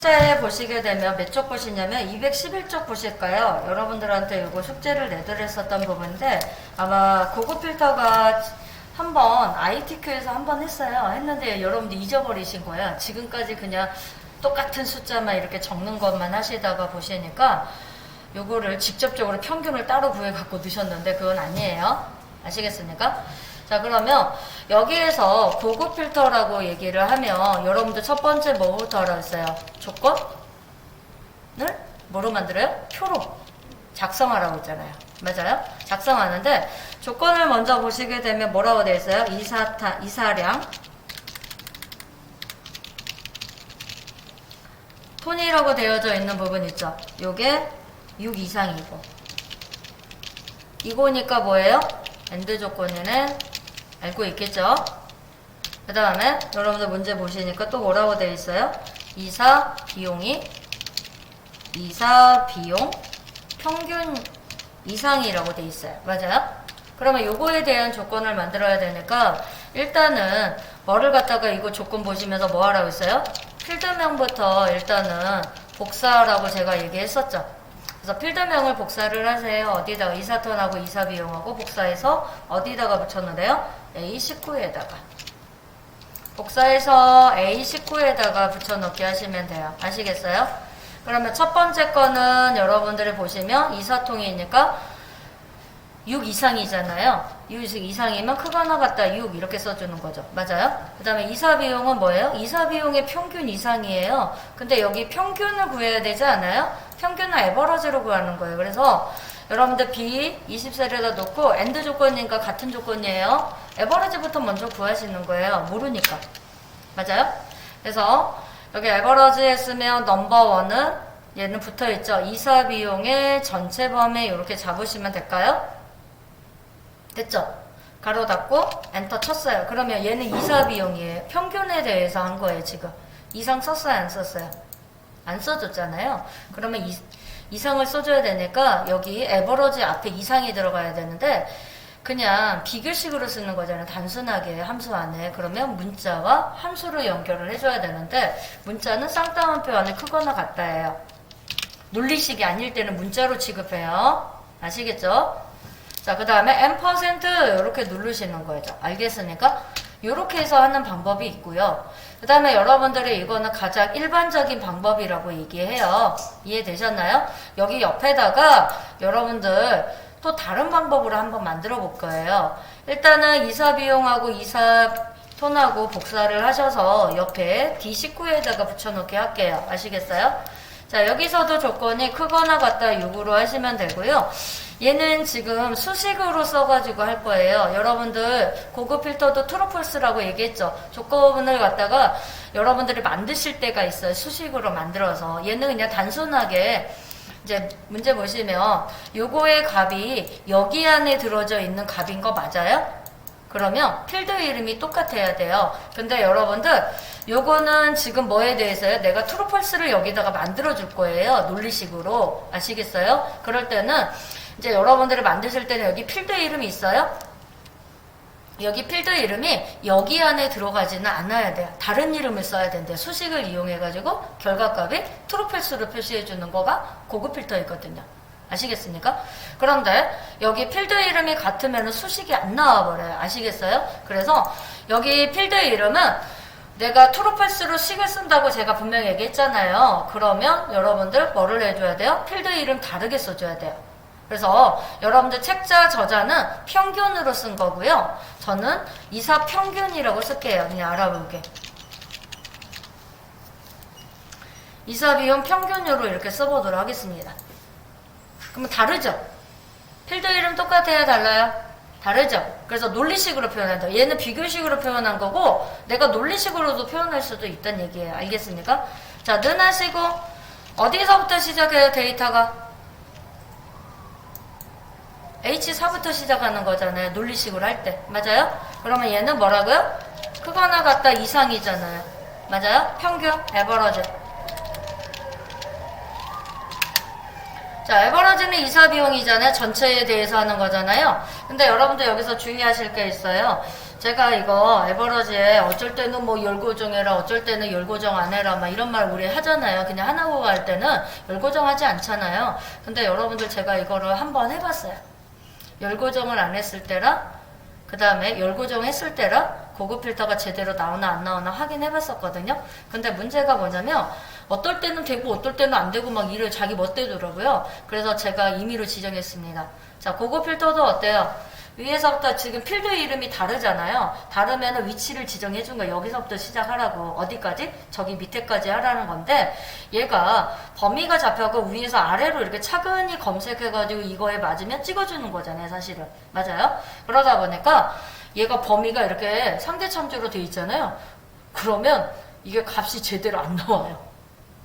숙제에 보시게 되면 몇 쪽 보시냐면 211쪽 보실까요? 여러분들한테 이거 숙제를 내드렸었던 부분인데 아마 고급 필터가 한번 ITQ에서 한번 했는데 여러분들 잊어버리신 거야. 지금까지 그냥 똑같은 숫자만 이렇게 적는 것만 하시다가 보시니까 요거를 직접적으로 평균을 따로 구해 갖고 넣으셨는데 그건 아니에요. 아시겠습니까? 자, 그러면 여기에서 고급 필터라고 얘기를 하면 여러분들 첫 번째 뭐부터 알아봤어요? 조건을 뭐로 만들어요? 표로 작성하라고 했잖아요. 맞아요? 작성하는데 조건을 먼저 보시게 되면 뭐라고 되어 있어요? 이사량 톤이라고 되어져 있는 부분 있죠? 요게 6 이상이고 이거니까 뭐예요? 엔드 조건이네. 알고 있겠죠? 그 다음에 여러분들 문제 보시니까 또 뭐라고 되어 있어요? 이사 비용 평균 이상이라고 되어 있어요. 맞아요? 그러면 요거에 대한 조건을 만들어야 되니까 일단은 뭐를 갖다가 이거 조건 보시면서 뭐 하라고 했어요? 필드명부터 일단은 복사라고 제가 얘기했었죠. 그래서 필드명을 복사를 하세요. 어디다가 이사톤하고 이사비용하고 복사해서 어디다가 붙였는데요? A19에다가 복사해서 A19에다가 붙여넣기 하시면 돼요. 아시겠어요? 그러면 첫 번째 거는 여러분들이 보시면 이사통이니까 6 이상이잖아요. 6 이상이면 크거나 같다 6 이렇게 써주는 거죠. 맞아요? 그 다음에 이사비용은 뭐예요? 이사비용의 평균 이상이에요. 근데 여기 평균을 구해야 되지 않아요? 평균은 에버러지로 구하는 거예요. 그래서 여러분들 B 20세에다 놓고 엔드 조건이니까 같은 조건이에요. 에버러지부터 먼저 구하시는 거예요. 모르니까. 맞아요? 그래서 여기 에버러지 했으면 넘버 1은 얘는 붙어있죠. 이사비용의 전체 범위 이렇게 잡으시면 될까요? 됐죠? 가로 닫고 엔터 쳤어요. 그러면 얘는 이사비용이에요. 평균에 대해서 한 거예요. 지금 이상 썼어요? 안 썼어요? 안 써줬잖아요. 그러면 이상을 써줘야 되니까 여기 에버러지 앞에 이상이 들어가야 되는데 그냥 비교식으로 쓰는 거잖아요. 단순하게 함수 안에. 그러면 문자와 함수를 연결을 해줘야 되는데 문자는 쌍따옴표 안에 크거나 같다예요. 논리식이 아닐 때는 문자로 취급해요. 아시겠죠? 자, 그 다음에 M% 이렇게 누르시는 거죠. 알겠습니까? 이렇게 해서 하는 방법이 있고요. 그 다음에 여러분들이 이거는 가장 일반적인 방법이라고 얘기해요. 이해되셨나요? 여기 옆에다가 여러분들 또 다른 방법으로 한번 만들어 볼 거예요. 일단은 이사비용하고 이사톤하고 복사를 하셔서 옆에 D19에다가 붙여놓게 할게요. 아시겠어요? 자, 여기서도 조건이 크거나 같다 6으로 하시면 되고요. 얘는 지금 수식으로 써가지고 할 거예요. 여러분들 고급 필터도 트루폴스라고 얘기했죠. 조건을 갖다가 여러분들이 만드실 때가 있어요. 수식으로 만들어서. 얘는 그냥 단순하게 이제 문제 보시면 요거의 값이 여기 안에 들어져 있는 값인 거 맞아요? 그러면 필드 이름이 똑같아야 돼요. 근데 여러분들 요거는 지금 뭐에 대해서요? 내가 트루폴스를 여기다가 만들어 줄 거예요. 논리식으로. 아시겠어요? 그럴 때는 이제 여러분들이 만드실 때는 여기 필드 이름이 있어요? 여기 필드 이름이 여기 안에 들어가지는 않아야 돼요. 다른 이름을 써야 된대요. 수식을 이용해가지고 결과값이 트루폴스로 표시해주는 거가 고급 필터이거든요. 아시겠습니까? 그런데 여기 필드 이름이 같으면 수식이 안 나와버려요. 아시겠어요? 그래서 여기 필드 이름은 내가 트루폴스로 식을 쓴다고 제가 분명히 얘기했잖아요. 그러면 여러분들 뭐를 해줘야 돼요? 필드 이름 다르게 써줘야 돼요. 그래서 여러분들 책자 저자는 평균으로 쓴 거고요. 저는 이사 평균이라고 쓸게요. 그냥 알아보게. 이사 비용 평균으로 이렇게 써보도록 하겠습니다. 그러면 다르죠? 필드 이름 똑같아요? 달라요? 다르죠? 그래서 논리식으로 표현한다. 얘는 비교식으로 표현한 거고 내가 논리식으로도 표현할 수도 있다는 얘기예요. 알겠습니까? 자, 는 하시고 어디서부터 시작해요? 데이터가? H4부터 시작하는 거잖아요. 논리식으로 할 때. 맞아요? 그러면 얘는 뭐라고요? 크거나 같다 이상이잖아요. 맞아요? 평균, 에버러지. 자, 에버러지는 이사비용이잖아요. 전체에 대해서 하는 거잖아요. 근데 여러분들 여기서 주의하실 게 있어요. 제가 이거 에버러지에 어쩔 때는 뭐 열고정해라, 어쩔 때는 열고정 안 해라, 막 이런 말 우리 하잖아요. 그냥 하나고 갈 때는 열고정하지 않잖아요. 근데 여러분들 제가 이거를 한번 해봤어요. 열고정을 안 했을 때랑 그 다음에 열고정 했을 때랑 고급 필터가 제대로 나오나 안 나오나 확인해봤었거든요. 근데 문제가 뭐냐면 어떨 때는 되고 어떨 때는 안 되고 막 이를 자기 멋대더라고요. 그래서 제가 임의로 지정했습니다. 자, 고급 필터도 어때요? 위에서부터 지금 필드 이름이 다르잖아요. 다르면 위치를 지정해 준 거예요. 여기서부터 시작하라고. 어디까지? 저기 밑에까지 하라는 건데 얘가 범위가 잡혀고 위에서 아래로 이렇게 차근히 검색해가지고 이거에 맞으면 찍어주는 거잖아요. 사실은. 맞아요? 그러다 보니까 얘가 범위가 이렇게 상대 참조로 돼 있잖아요. 그러면 이게 값이 제대로 안 나와요.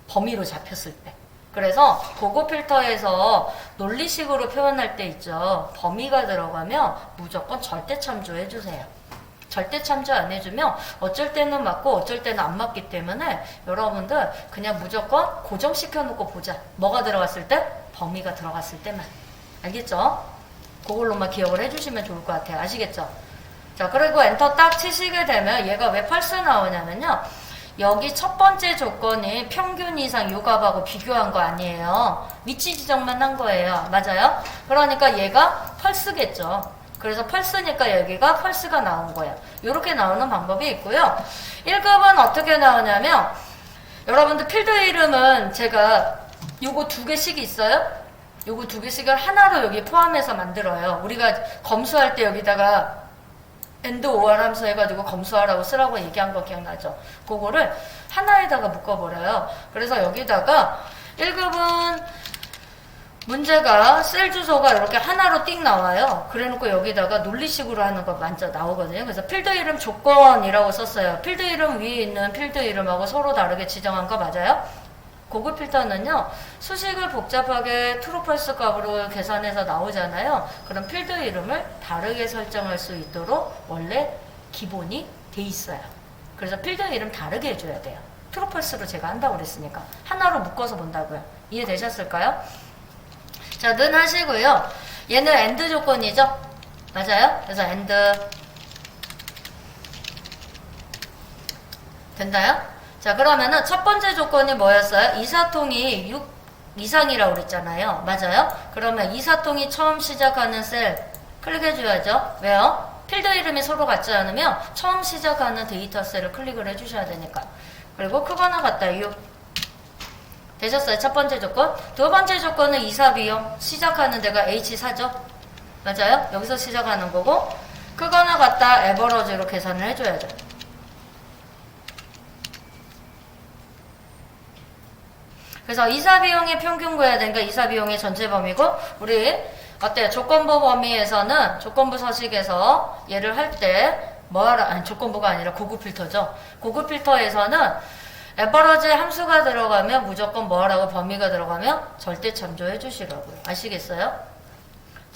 범위로 잡혔을 때. 그래서 고급 필터에서 논리식으로 표현할 때 있죠. 범위가 들어가면 무조건 절대 참조해 주세요. 절대 참조 안 해주면 어쩔 때는 맞고 어쩔 때는 안 맞기 때문에 여러분들 그냥 무조건 고정시켜 놓고 보자. 뭐가 들어갔을 때? 범위가 들어갔을 때만. 알겠죠? 그걸로만 기억을 해주시면 좋을 것 같아요. 아시겠죠? 자, 그리고 엔터 딱 치시게 되면 얘가 왜 펄스 나오냐면요. 여기 첫 번째 조건이 평균 이상 요값하고 비교한 거 아니에요. 위치 지정만 한 거예요. 맞아요? 그러니까 얘가 펄스겠죠. 그래서 펄스니까 여기가 펄스가 나온 거예요. 이렇게 나오는 방법이 있고요. 1급은 어떻게 나오냐면 여러분들 필드 이름은 제가 요거 두 개씩 있어요. 요거 두 개씩을 하나로 여기 포함해서 만들어요. 우리가 검수할 때 여기다가 AND OR 함수 해가지고 검수하라고 쓰라고 얘기한 거 기억나죠? 그거를 하나에다가 묶어버려요. 그래서 여기다가 1급은 문제가 셀 주소가 이렇게 하나로 띡 나와요. 그래 놓고 여기다가 논리식으로 하는 거 먼저 나오거든요. 그래서 필드 이름 조건이라고 썼어요. 필드 이름 위에 있는 필드 이름하고 서로 다르게 지정한 거 맞아요? 고급 필터는요, 수식을 복잡하게 트루 펄스 값으로 계산해서 나오잖아요. 그럼 필드 이름을 다르게 설정할 수 있도록 원래 기본이 돼 있어요. 그래서 필드 이름 다르게 해줘야 돼요. 트루 펄스로 제가 한다고 그랬으니까. 하나로 묶어서 본다고요. 이해되셨을까요? 자, 는 하시고요. 얘는 AND 조건이죠? 맞아요? 그래서 AND 됐나요? 자, 그러면은 첫 번째 조건이 뭐였어요? 이사통이 6 이상이라고 그랬잖아요. 맞아요? 그러면 이사통이 처음 시작하는 셀 클릭해줘야죠. 왜요? 필드 이름이 서로 같지 않으면 처음 시작하는 데이터 셀을 클릭을 해주셔야 되니까. 그리고 크거나 같다 6. 되셨어요? 첫 번째 조건. 두 번째 조건은 이사 비용. 시작하는 데가 H4죠? 맞아요? 여기서 시작하는 거고, 크거나 같다 에버러지로 계산을 해줘야죠. 그래서 이사비용의 평균 구해야 되니까 이사비용의 전체 범위고, 우리 어때요? 조건부 범위에서는 조건부 서식에서 얘를 할 때 뭐하라, 아니 조건부가 아니라 고급 필터죠. 고급 필터에서는 에버러지 함수가 들어가면 무조건 뭐하라고 범위가 들어가면 절대 참조해 주시라고요. 아시겠어요?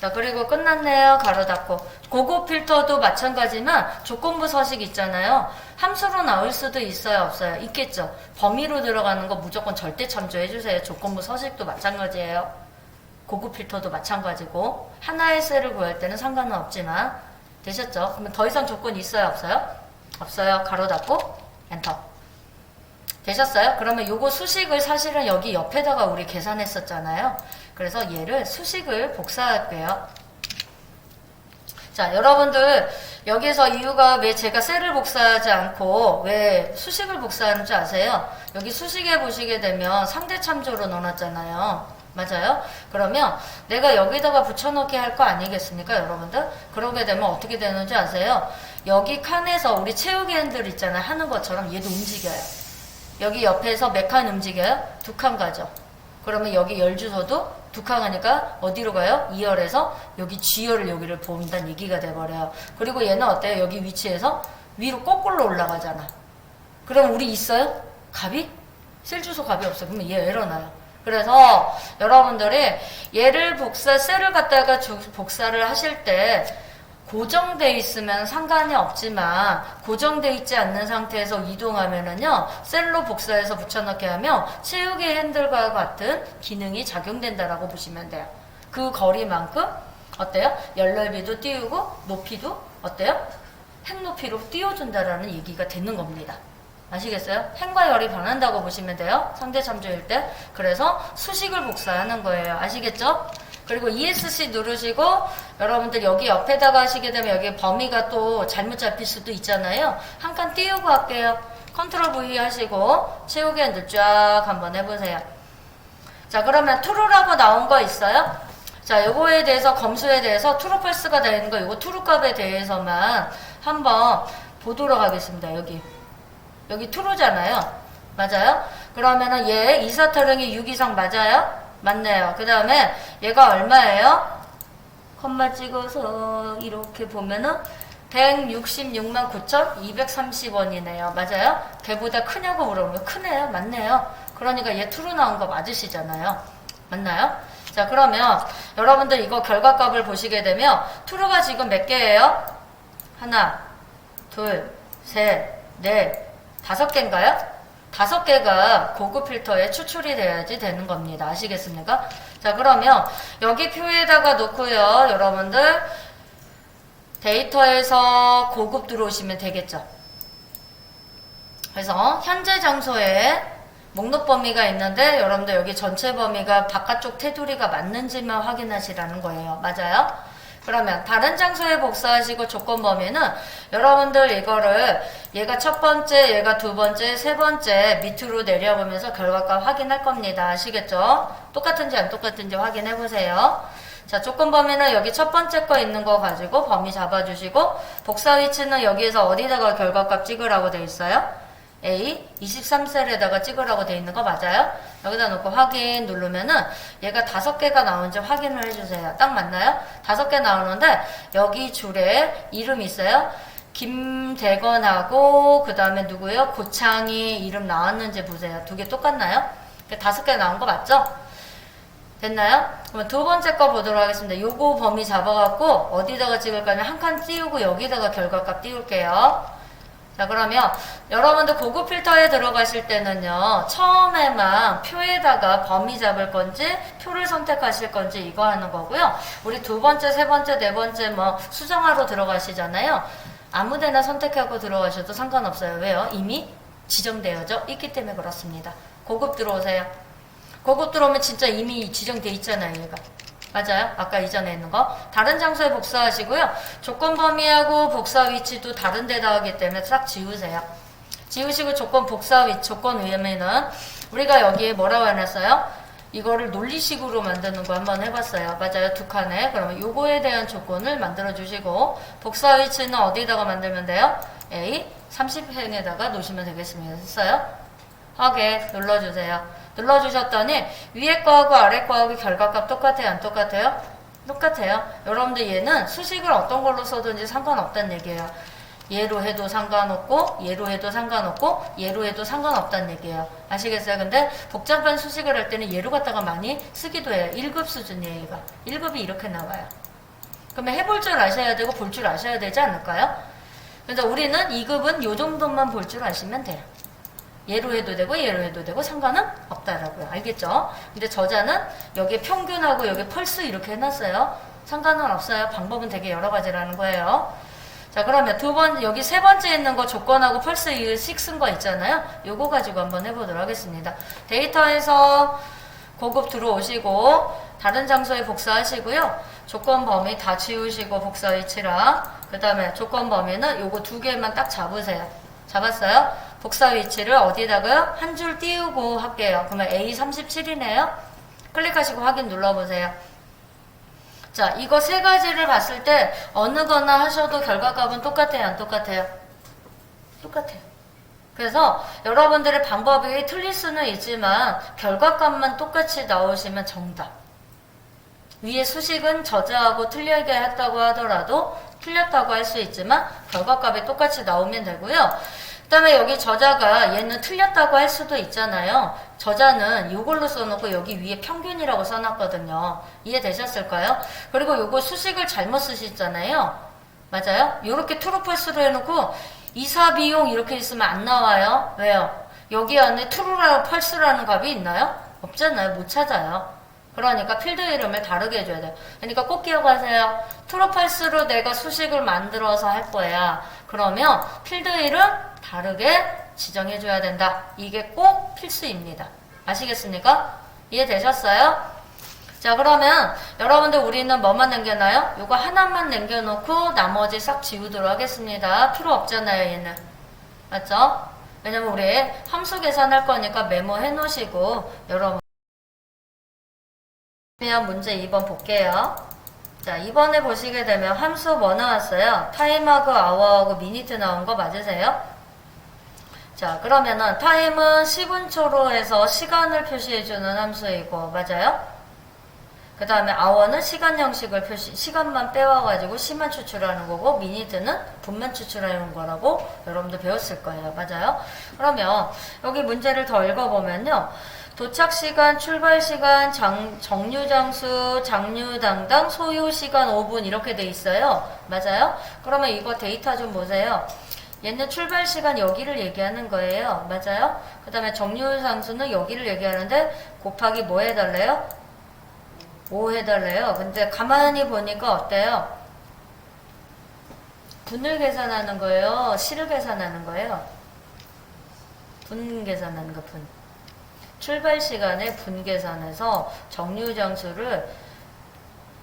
자, 그리고 끝났네요. 가로 닫고. 고급 필터도 마찬가지만 조건부 서식 있잖아요. 함수로 나올 수도 있어요, 없어요? 있겠죠. 범위로 들어가는 거 무조건 절대 참조해 주세요. 조건부 서식도 마찬가지예요. 고급 필터도 마찬가지고 하나의 셀을 구할 때는 상관은 없지만. 되셨죠? 그러면 더 이상 조건이 있어요, 없어요? 없어요. 가로 닫고 엔터. 되셨어요? 그러면 요거 수식을 사실은 여기 옆에다가 우리 계산했었잖아요. 그래서 얘를 수식을 복사할게요. 자, 여러분들 여기서 이유가 왜 제가 셀을 복사하지 않고 왜 수식을 복사하는 줄 아세요? 여기 수식에 보시게 되면 상대 참조로 넣어놨잖아요. 맞아요? 그러면 내가 여기다가 붙여넣기 할 거 아니겠습니까, 여러분들? 그러게 되면 어떻게 되는지 아세요? 여기 칸에서 우리 채우기 핸들 있잖아요. 하는 것처럼 얘도 움직여요. 여기 옆에서 몇 칸 움직여요? 2칸 가죠. 그러면 여기 열 주소도 2칸 가니까 어디로 가요? 2열에서 여기 G열을 여기를 본다는 얘기가 돼버려요. 그리고 얘는 어때요? 여기 위치에서 위로 거꾸로 올라가잖아. 그럼 우리 있어요? 값이? 셀 주소 값이 없어. 그러면 얘 에러 나요. 그래서 여러분들이 얘를 셀을 갖다가 복사를 하실 때 고정되어 있으면 상관이 없지만 고정되어 있지 않는 상태에서 이동하면은요, 셀로 복사해서 붙여넣기 하면 채우기 핸들과 같은 기능이 작용된다라고 보시면 돼요. 그 거리만큼 어때요? 열 넓이도 띄우고 높이도 어때요? 행 높이로 띄워준다라는 얘기가 되는 겁니다. 아시겠어요? 행과 열이 변한다고 보시면 돼요. 상대 참조일 때. 그래서 수식을 복사하는 거예요. 아시겠죠? 그리고 ESC 누르시고 여러분들 여기 옆에다가 하시게 되면 여기 범위가 또 잘못 잡힐 수도 있잖아요. 한 칸 띄우고 할게요. 컨트롤 V 하시고 채우기 핸들 쫙 한번 해보세요. 자, 그러면 true라고 나온 거 있어요? 자, 요거에 대해서 검수에 대해서 true false가 되는 거 요거 true 값에 대해서만 한번 보도록 하겠습니다. 여기 true잖아요. 맞아요? 그러면은 얘 이사타령이 6 이상 맞아요? 맞네요. 그 다음에 얘가 얼마예요? 컴마 찍어서 이렇게 보면은 166만 9,230원이네요. 맞아요? 걔보다 크냐고 물어보면 크네요. 맞네요. 그러니까 얘 true 나온 거 맞으시잖아요. 맞나요? 자, 그러면 여러분들 이거 결과값을 보시게 되면 true가 지금 몇 개예요? 하나, 둘, 셋, 넷, 5개인가요? 5개가 고급 필터에 추출이 돼야지 되는 겁니다. 아시겠습니까? 자, 그러면 여기 표에다가 놓고요. 여러분들 데이터에서 고급 들어오시면 되겠죠. 그래서 현재 장소에 목록 범위가 있는데 여러분들 여기 전체 범위가 바깥쪽 테두리가 맞는지만 확인하시라는 거예요. 맞아요? 그러면 다른 장소에 복사하시고 조건 범위는 여러분들 이거를 얘가 첫 번째, 얘가 두 번째, 세 번째 밑으로 내려보면서 결과값 확인할 겁니다. 아시겠죠? 똑같은지 안 똑같은지 확인해 보세요. 자, 조건 범위는 여기 첫 번째 거 있는 거 가지고 범위 잡아주시고 복사 위치는 여기에서 어디다가 결과값 찍으라고 돼 있어요? A 23셀에다가 찍으라고 돼 있는 거 맞아요? 여기다 놓고 확인 누르면은 얘가 5개가 나오는지 확인을 해주세요. 딱 맞나요? 5개 나오는데 여기 줄에 이름 있어요? 김대건하고 그 다음에 누구요? 고창이 이름 나왔는지 보세요. 2개 똑같나요? 5개 나온 거 맞죠? 됐나요? 그럼 두 번째 거 보도록 하겠습니다. 요거 범위 잡아갖고 어디다가 찍을까요? 한 칸 띄우고 여기다가 결과값 띄울게요. 자, 그러면 여러분들 고급 필터에 들어가실 때는요, 처음에만 표에다가 범위 잡을 건지 표를 선택하실 건지 이거 하는 거고요. 우리 두 번째, 세 번째, 네 번째 뭐 수정하러 들어가시잖아요. 아무데나 선택하고 들어가셔도 상관없어요. 왜요? 이미 지정되어져 있기 때문에 그렇습니다. 고급 들어오세요. 고급 들어오면 진짜 이미 지정돼 있잖아요, 얘가. 맞아요? 아까 이전에 있는 거. 다른 장소에 복사하시고요. 조건 범위하고 복사 위치도 다른 데다 하기 때문에 싹 지우세요. 지우시고 조건 복사 위치, 조건 위에는 우리가 여기에 뭐라고 해놨어요? 이거를 논리식으로 만드는 거 한번 해봤어요. 맞아요? 2칸에. 그러면 요거에 대한 조건을 만들어 주시고 복사 위치는 어디다가 만들면 돼요? A 30행에다가 놓으시면 되겠습니다. 됐어요? 확인 눌러주세요. 눌러주셨더니 위에 거하고 아래 거하고 결과값 똑같아요? 안 똑같아요? 똑같아요. 여러분들 얘는 수식을 어떤 걸로 써든지 상관없다는 얘기예요. 얘로 해도 상관없고 얘로 해도 상관없고 얘로 해도 상관없다는 얘기예요. 아시겠어요? 근데 복잡한 수식을 할 때는 얘로 갖다가 많이 쓰기도 해요. 1급 수준이에요. 얘가 1급이 이렇게 나와요. 그러면 해볼 줄 아셔야 되고 볼 줄 아셔야 되지 않을까요? 그래서 우리는 2급은 요 정도만 볼 줄 아시면 돼요. 얘로 해도 되고 얘로 해도 되고 상관은 없다라고요. 알겠죠? 근데 저자는 여기 평균하고 여기 펄스 이렇게 해놨어요. 상관은 없어요. 방법은 되게 여러 가지라는 거예요. 자, 그러면 여기 세 번째 있는 거 조건하고 펄스 식 쓴 거 있잖아요. 요거 가지고 한번 해보도록 하겠습니다. 데이터에서 고급 들어오시고 다른 장소에 복사하시고요. 조건 범위 다 지우시고 복사 위치랑 그 다음에 조건 범위는 요거 2개만 딱 잡으세요. 잡았어요? 복사 위치를 어디다가 한 줄 띄우고 할게요. 그러면 A37이네요. 클릭하시고 확인 눌러보세요. 자, 이거 세 가지를 봤을 때 어느 거나 하셔도 결과값은 똑같아요? 안 똑같아요? 똑같아요. 그래서 여러분들의 방법이 틀릴 수는 있지만 결과값만 똑같이 나오시면 정답. 위에 수식은 저자하고 틀리게 했다고 하더라도 틀렸다고 할 수 있지만 결과값이 똑같이 나오면 되고요. 그 다음에 여기 저자가 얘는 틀렸다고 할 수도 있잖아요. 저자는 이걸로 써놓고 여기 위에 평균이라고 써놨거든요. 이해되셨을까요? 그리고 요거 수식을 잘못 쓰시잖아요. 맞아요? 요렇게 트루펄스로 해놓고 이사 비용 이렇게 있으면 안 나와요. 왜요? 여기 안에 트루라고 펄스라는 값이 있나요? 없잖아요. 못 찾아요. 그러니까 필드 이름을 다르게 해줘야 돼요. 그러니까 꼭 기억하세요. 트루펄스로 내가 수식을 만들어서 할 거야. 그러면 필드 1은 다르게 지정해줘야 된다. 이게 꼭 필수입니다. 아시겠습니까? 이해되셨어요? 자, 그러면 여러분들 우리는 뭐만 남겨놔요? 요거 하나만 남겨놓고 나머지 싹 지우도록 하겠습니다. 필요 없잖아요, 얘는. 맞죠? 왜냐면 우리 함수 계산할 거니까 메모해 놓으시고 여러분 문제 2번 볼게요. 자, 이번에 보시게 되면 함수 뭐 나왔어요? 타임하고 아워하고 미니트 나온 거 맞으세요? 자, 그러면은 타임은 10분초로 해서 시간을 표시해주는 함수이고 맞아요? 그 다음에 아워는 시간 형식을 시간만 빼와가지고 시만 추출하는 거고 미니트는 분만 추출하는 거라고 여러분들 배웠을 거예요. 맞아요? 그러면 여기 문제를 더 읽어보면요. 도착시간, 출발시간, 정류장수, 장류당당, 소요시간 5분 이렇게 돼 있어요. 맞아요? 그러면 이거 데이터 좀 보세요. 얘는 출발시간 여기를 얘기하는 거예요. 맞아요? 그 다음에 정류장수는 여기를 얘기하는데 곱하기 뭐 해달래요? 5 해달래요. 근데 가만히 보니까 어때요? 분을 계산하는 거예요? 시를 계산하는 거예요? 분 계산하는 거, 분. 출발 시간에 분 계산해서 정류장수를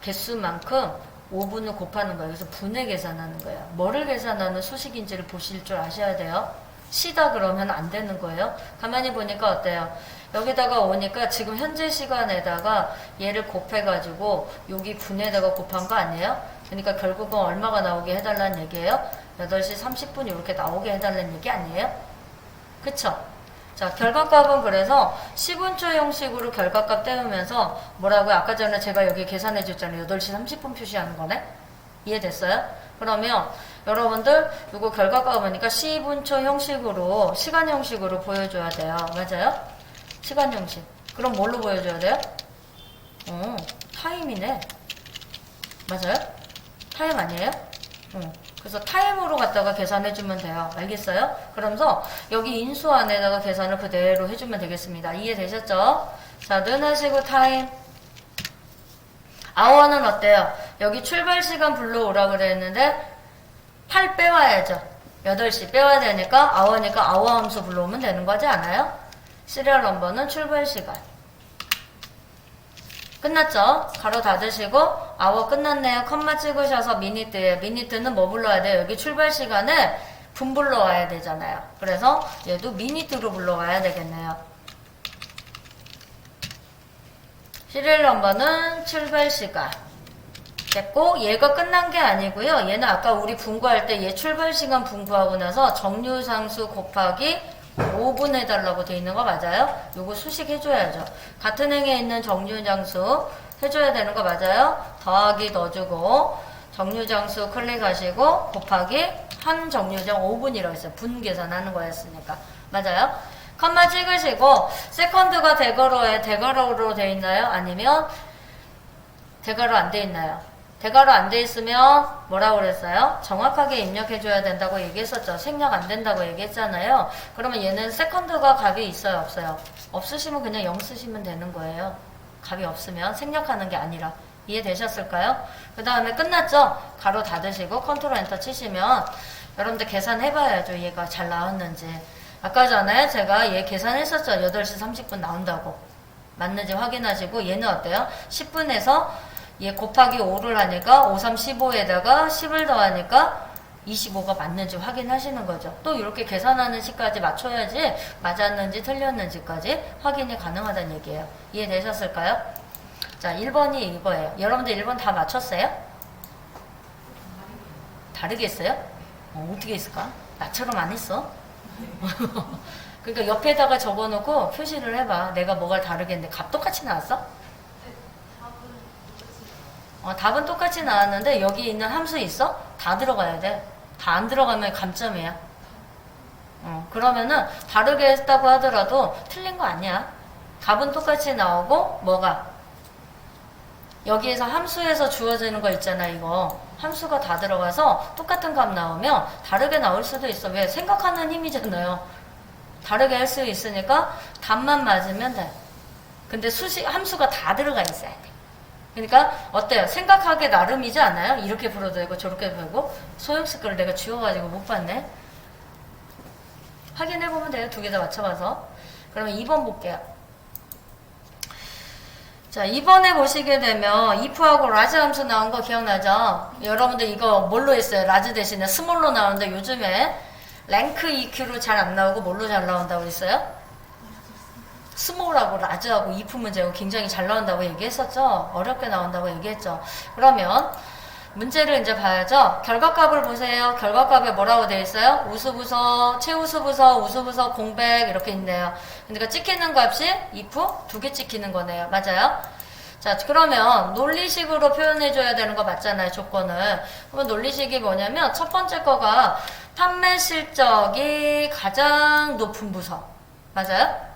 개수만큼 5분을 곱하는 거예요. 그래서 분을 계산하는 거예요. 뭐를 계산하는 수식인지를 보실 줄 아셔야 돼요. 시다 그러면 안 되는 거예요. 가만히 보니까 어때요? 여기다가 오니까 지금 현재 시간에다가 얘를 곱해가지고 여기 분에다가 곱한 거 아니에요? 그러니까 결국은 얼마가 나오게 해달라는 얘기예요? 8시 30분 이렇게 나오게 해달라는 얘기 아니에요? 그쵸? 자, 결과값은 그래서 10분초 형식으로 결과값 떼우면서 뭐라고요? 아까 전에 제가 여기 계산해 줬잖아요. 8시 30분 표시하는 거네? 이해됐어요? 그러면 여러분들 이거 결과값 보니까 10분초 형식으로 시간 형식으로 보여줘야 돼요. 맞아요? 시간 형식. 그럼 뭘로 보여줘야 돼요? 타임이네. 맞아요? 타임 아니에요? 그래서 타임으로 갖다가 계산해주면 돼요. 알겠어요? 그러면서 여기 인수 안에다가 계산을 그대로 해주면 되겠습니다. 이해되셨죠? 자, 는 하시고 타임. 아워는 어때요? 여기 출발 시간 불러오라 그랬는데 8 빼와야죠. 8시 빼와야 되니까 아워니까 아워 함수 불러오면 되는 거지 않아요? 시리얼 넘버는 출발 시간. 끝났죠? 가로 닫으시고 아워 끝났네요. 컴마 찍으셔서 미니트에 미니트는 뭐 불러야 돼요? 여기 출발 시간에 분 불러와야 되잖아요. 그래서 얘도 미니트로 불러와야 되겠네요. 시리얼 넘버는 출발 시간 됐고 얘가 끝난 게 아니고요. 얘는 아까 우리 분구할 때 얘 출발 시간 분구하고 나서 정류상수 곱하기 5분 해달라고 돼 있는 거 맞아요? 요거 수식 해줘야죠. 같은 행에 있는 정류장수 해줘야 되는 거 맞아요? 더하기 넣어주고 정류장수 클릭하시고 곱하기 한 정류장 5분이라고 했어요. 분 계산하는 거였으니까. 맞아요? 컴마 찍으시고 세컨드가 대괄호로 돼 있나요? 아니면 대괄호 안 돼 있나요? 대괄호 안 돼 있으면 뭐라고 그랬어요? 정확하게 입력해줘야 된다고 얘기했었죠. 생략 안 된다고 얘기했잖아요. 그러면 얘는 세컨드가 값이 있어요? 없어요? 없으시면 그냥 0 쓰시면 되는 거예요. 값이 없으면 생략하는 게 아니라. 이해되셨을까요? 그 다음에 끝났죠? 가로 닫으시고 컨트롤 엔터 치시면 여러분들 계산해봐야죠. 얘가 잘 나왔는지. 아까 전에 제가 얘 계산했었죠. 8시 30분 나온다고. 맞는지 확인하시고 얘는 어때요? 10분에서 얘 곱하기 5를 하니까 5, 3, 15에다가 10을 더하니까 25가 맞는지 확인하시는 거죠. 또 이렇게 계산하는 시까지 맞춰야지 맞았는지 틀렸는지까지 확인이 가능하다는 얘기예요. 이해되셨을까요? 자, 1번이 이거예요. 여러분들 1번 다 맞췄어요? 다르게 했어요? 어떻게 했을까? 나처럼 안 했어? 그러니까 옆에다가 적어놓고 표시를 해봐. 내가 뭐가 다르게 했는데 값 똑같이 나왔어? 답은 똑같이 나왔는데 여기 있는 함수 있어? 다 들어가야 돼. 다 안 들어가면 감점이야. 그러면은 다르게 했다고 하더라도 틀린 거 아니야. 답은 똑같이 나오고 뭐가? 여기에서 함수에서 주어지는 거 있잖아. 이거 함수가 다 들어가서 똑같은 값 나오면 다르게 나올 수도 있어. 왜? 생각하는 힘이잖아요. 다르게 할 수 있으니까 답만 맞으면 돼. 근데 함수가 다 들어가 있어야 돼. 그러니까 어때요? 생각하기 나름이지 않아요? 이렇게 풀어도 되고 저렇게 풀고 소형식 걸 내가 지워가지고 못 봤네. 확인해보면 돼요. 두 개 다 맞춰봐서. 그러면 2번 볼게요. 자, 2번에 보시게 되면 if하고 라지 함수 나온 거 기억나죠? 여러분들 이거 뭘로 했어요? 라지 대신에 스몰로 나오는데 요즘에 랭크 EQ로 잘 안 나오고 뭘로 잘 나온다고 했어요? 스몰하고 라지하고 if 문제하고 굉장히 잘 나온다고 얘기했었죠? 어렵게 나온다고 얘기했죠? 그러면 문제를 이제 봐야죠. 결과값을 보세요. 결과값에 뭐라고 되어 있어요? 우수부서, 최우수부서, 우수부서, 공백 이렇게 있네요. 그러니까 찍히는 값이 if 두 개 찍히는 거네요. 맞아요? 자, 그러면 논리식으로 표현해줘야 되는 거 맞잖아요. 조건을. 그러면 논리식이 뭐냐면 첫 번째 거가 판매 실적이 가장 높은 부서. 맞아요?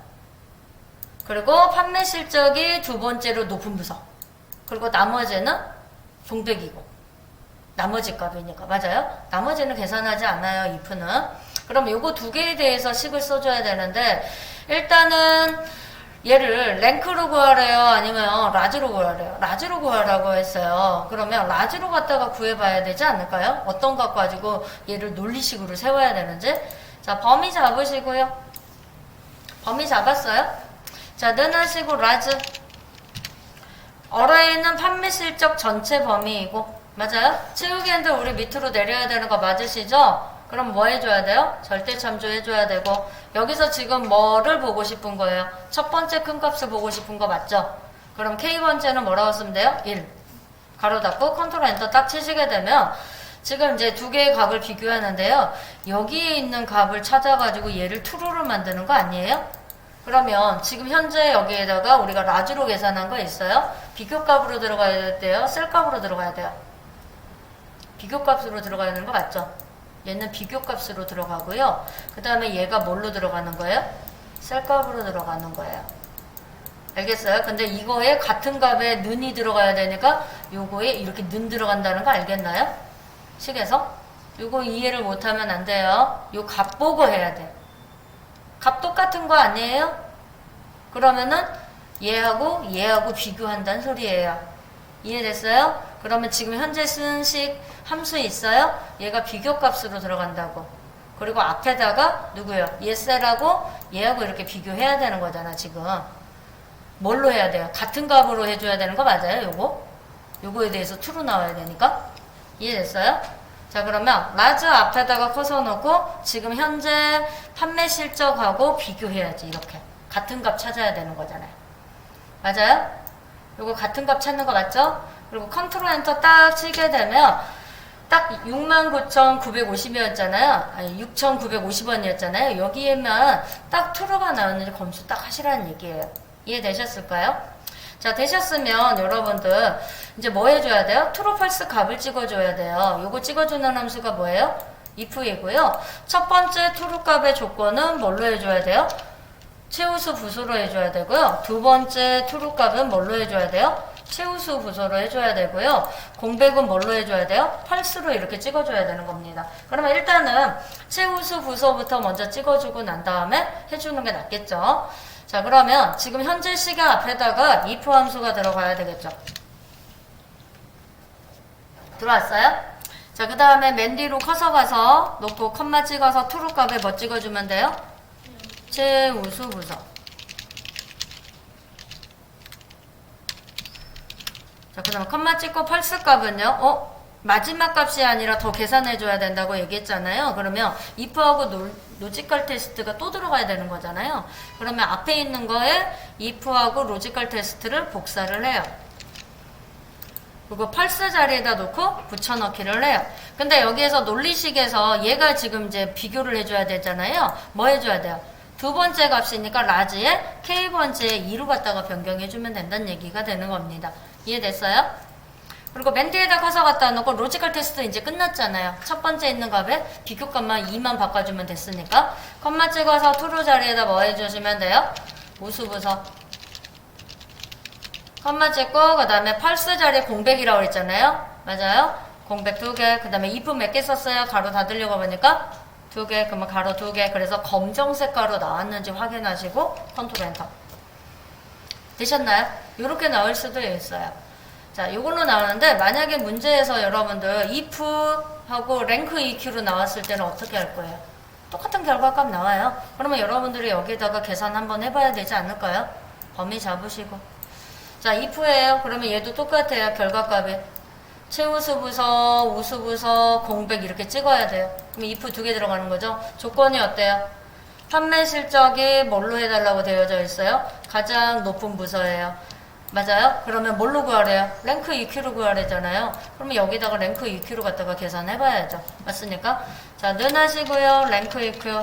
그리고 판매 실적이 두 번째로 높은 부서. 그리고 나머지는 공백이고. 나머지 값이니까. 맞아요? 나머지는 계산하지 않아요. if는. 그럼 요거 두 개에 대해서 식을 써줘야 되는데 일단은 얘를 랭크로 구하래요? 아니면 라지로 구하래요? 라지로 구하라고 했어요. 그러면 라지로 갖다가 구해봐야 되지 않을까요? 어떤 것 가지고 얘를 논리식으로 세워야 되는지. 자, 범위 잡으시고요. 범위 잡았어요? 자, 는 하시고 라지. 어라이는 판매 실적 전체 범위이고 맞아요? 채우기한테 우리 밑으로 내려야 되는 거 맞으시죠? 그럼 뭐 해줘야 돼요? 절대 참조해줘야 되고 여기서 지금 뭐를 보고 싶은 거예요? 첫 번째 큰 값을 보고 싶은 거 맞죠? 그럼 K번째는 뭐라고 쓰면 돼요? 1 가로 닫고 컨트롤 엔터 딱 치시게 되면 지금 이제 두 개의 값을 비교하는데요. 여기에 있는 값을 찾아가지고 얘를 true로 만드는 거 아니에요? 그러면 지금 현재 여기에다가 우리가 라지로 계산한 거 있어요? 비교값으로 들어가야 돼요? 셀값으로 들어가야 돼요? 비교값으로 들어가야 되는 거 맞죠? 얘는 비교값으로 들어가고요. 그 다음에 얘가 뭘로 들어가는 거예요? 셀값으로 들어가는 거예요. 알겠어요? 근데 이거에 같은 값에 는이 들어가야 되니까 요거에 이렇게 는 들어간다는 거 알겠나요? 식에서? 요거 이해를 못하면 안 돼요. 요 값 보고 해야 돼. 값 똑같은 거 아니에요? 그러면은 얘하고 비교한다는 소리예요. 이해됐어요? 그러면 지금 현재 쓴 식 함수 있어요? 얘가 비교값으로 들어간다고. 그리고 앞에다가 누구요? 얘 셀하고 얘하고 이렇게 비교해야 되는 거잖아 지금. 뭘로 해야 돼요? 같은 값으로 해줘야 되는 거 맞아요? 요거에 대해서 true 나와야 되니까. 이해됐어요? 자, 그러면 라지 앞에다가 커서 놓고 지금 현재 판매 실적하고 비교해야지. 이렇게 같은 값 찾아야 되는 거잖아요. 맞아요? 요거 같은 값 찾는 거 맞죠? 그리고 컨트롤 엔터 딱 치게 되면 딱 69,950이었잖아요. 아니 6,950원이었잖아요. 여기에만 딱 true가 나오는지 검수 딱 하시라는 얘기예요. 이해되셨을까요? 자, 되셨으면 여러분들 이제 뭐 해줘야 돼요? true, false 값을 찍어줘야 돼요. 요거 찍어주는 함수가 뭐예요? if이고요. 첫 번째 true 값의 조건은 뭘로 해줘야 돼요? 최우수 부수로 해줘야 되고요. 두 번째 true 값은 뭘로 해줘야 돼요? 최우수 부수로 해줘야 되고요. 공백은 뭘로 해줘야 돼요? false로 이렇게 찍어줘야 되는 겁니다. 그러면 일단은 최우수 부수부터 먼저 찍어주고 난 다음에 해주는 게 낫겠죠. 자, 그러면 지금 현재 시계 앞에다가 if 함수가 들어가야 되겠죠. 들어왔어요? 자, 그 다음에 맨 뒤로 커서 가서 놓고 컴마 찍어서 true 값에 뭐 찍어주면 돼요? 최우수 부서. 자, 그 다음에 컴마 찍고 false 값은요? 마지막 값이 아니라 더 계산해줘야 된다고 얘기했잖아요. 그러면 if하고 로지컬 테스트가 또 들어가야 되는 거잖아요. 그러면 앞에 있는 거에 if하고 로지컬 테스트를 복사를 해요. 그리고 false 자리에다 놓고 붙여넣기를 해요. 근데 여기에서 논리식에서 얘가 지금 이제 비교를 해줘야 되잖아요. 뭐 해줘야 돼요? 두 번째 값이니까 라지에 k번째에 2로 갖다가 변경해주면 된다는 얘기가 되는 겁니다. 이해됐어요? 그리고 맨 뒤에다 커서 갖다 놓고 로지컬 테스트 이제 끝났잖아요. 첫 번째 있는 값에 비교값만 2만 바꿔주면 됐으니까 컴마 찍어서 true 자리에다 뭐 해주시면 돼요? 우수부서. 컴마 찍고 그 다음에 false 자리에 공백이라고 그랬잖아요. 맞아요? 공백 2개. 그 다음에 if 몇 개 썼어요? 가로 닫으려고 보니까 2개. 그러면 가로 2개. 그래서 검정색 가로 나왔는지 확인하시고 컨트롤 엔터. 되셨나요? 이렇게 나올 수도 있어요. 자, 요걸로 나오는데 만약에 문제에서 여러분들 if하고 랭크 EQ로 나왔을 때는 어떻게 할 거예요? 똑같은 결과값 나와요. 그러면 여러분들이 여기다가 계산 한번 해봐야 되지 않을까요? 범위 잡으시고. 자, if예요. 그러면 얘도 똑같아요. 결과값이. 최우수부서, 우수부서, 공백 이렇게 찍어야 돼요. 그럼 if 2개 들어가는 거죠. 조건이 어때요? 판매 실적이 뭘로 해달라고 되어져 있어요? 가장 높은 부서예요. 맞아요? 그러면 뭘로 구하래요? 랭크 EQ로 구하래잖아요. 그러면 여기다가 랭크 EQ로 갖다가 계산해봐야죠. 맞습니까? 자, 는 하시고요. 랭크 EQ.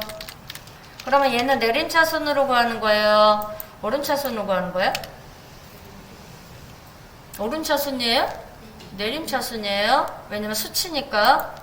그러면 얘는 내림차순으로 구하는 거예요? 오름차순으로 구하는 거예요? 오름차순이에요? 내림차순이에요? 왜냐면 수치니까.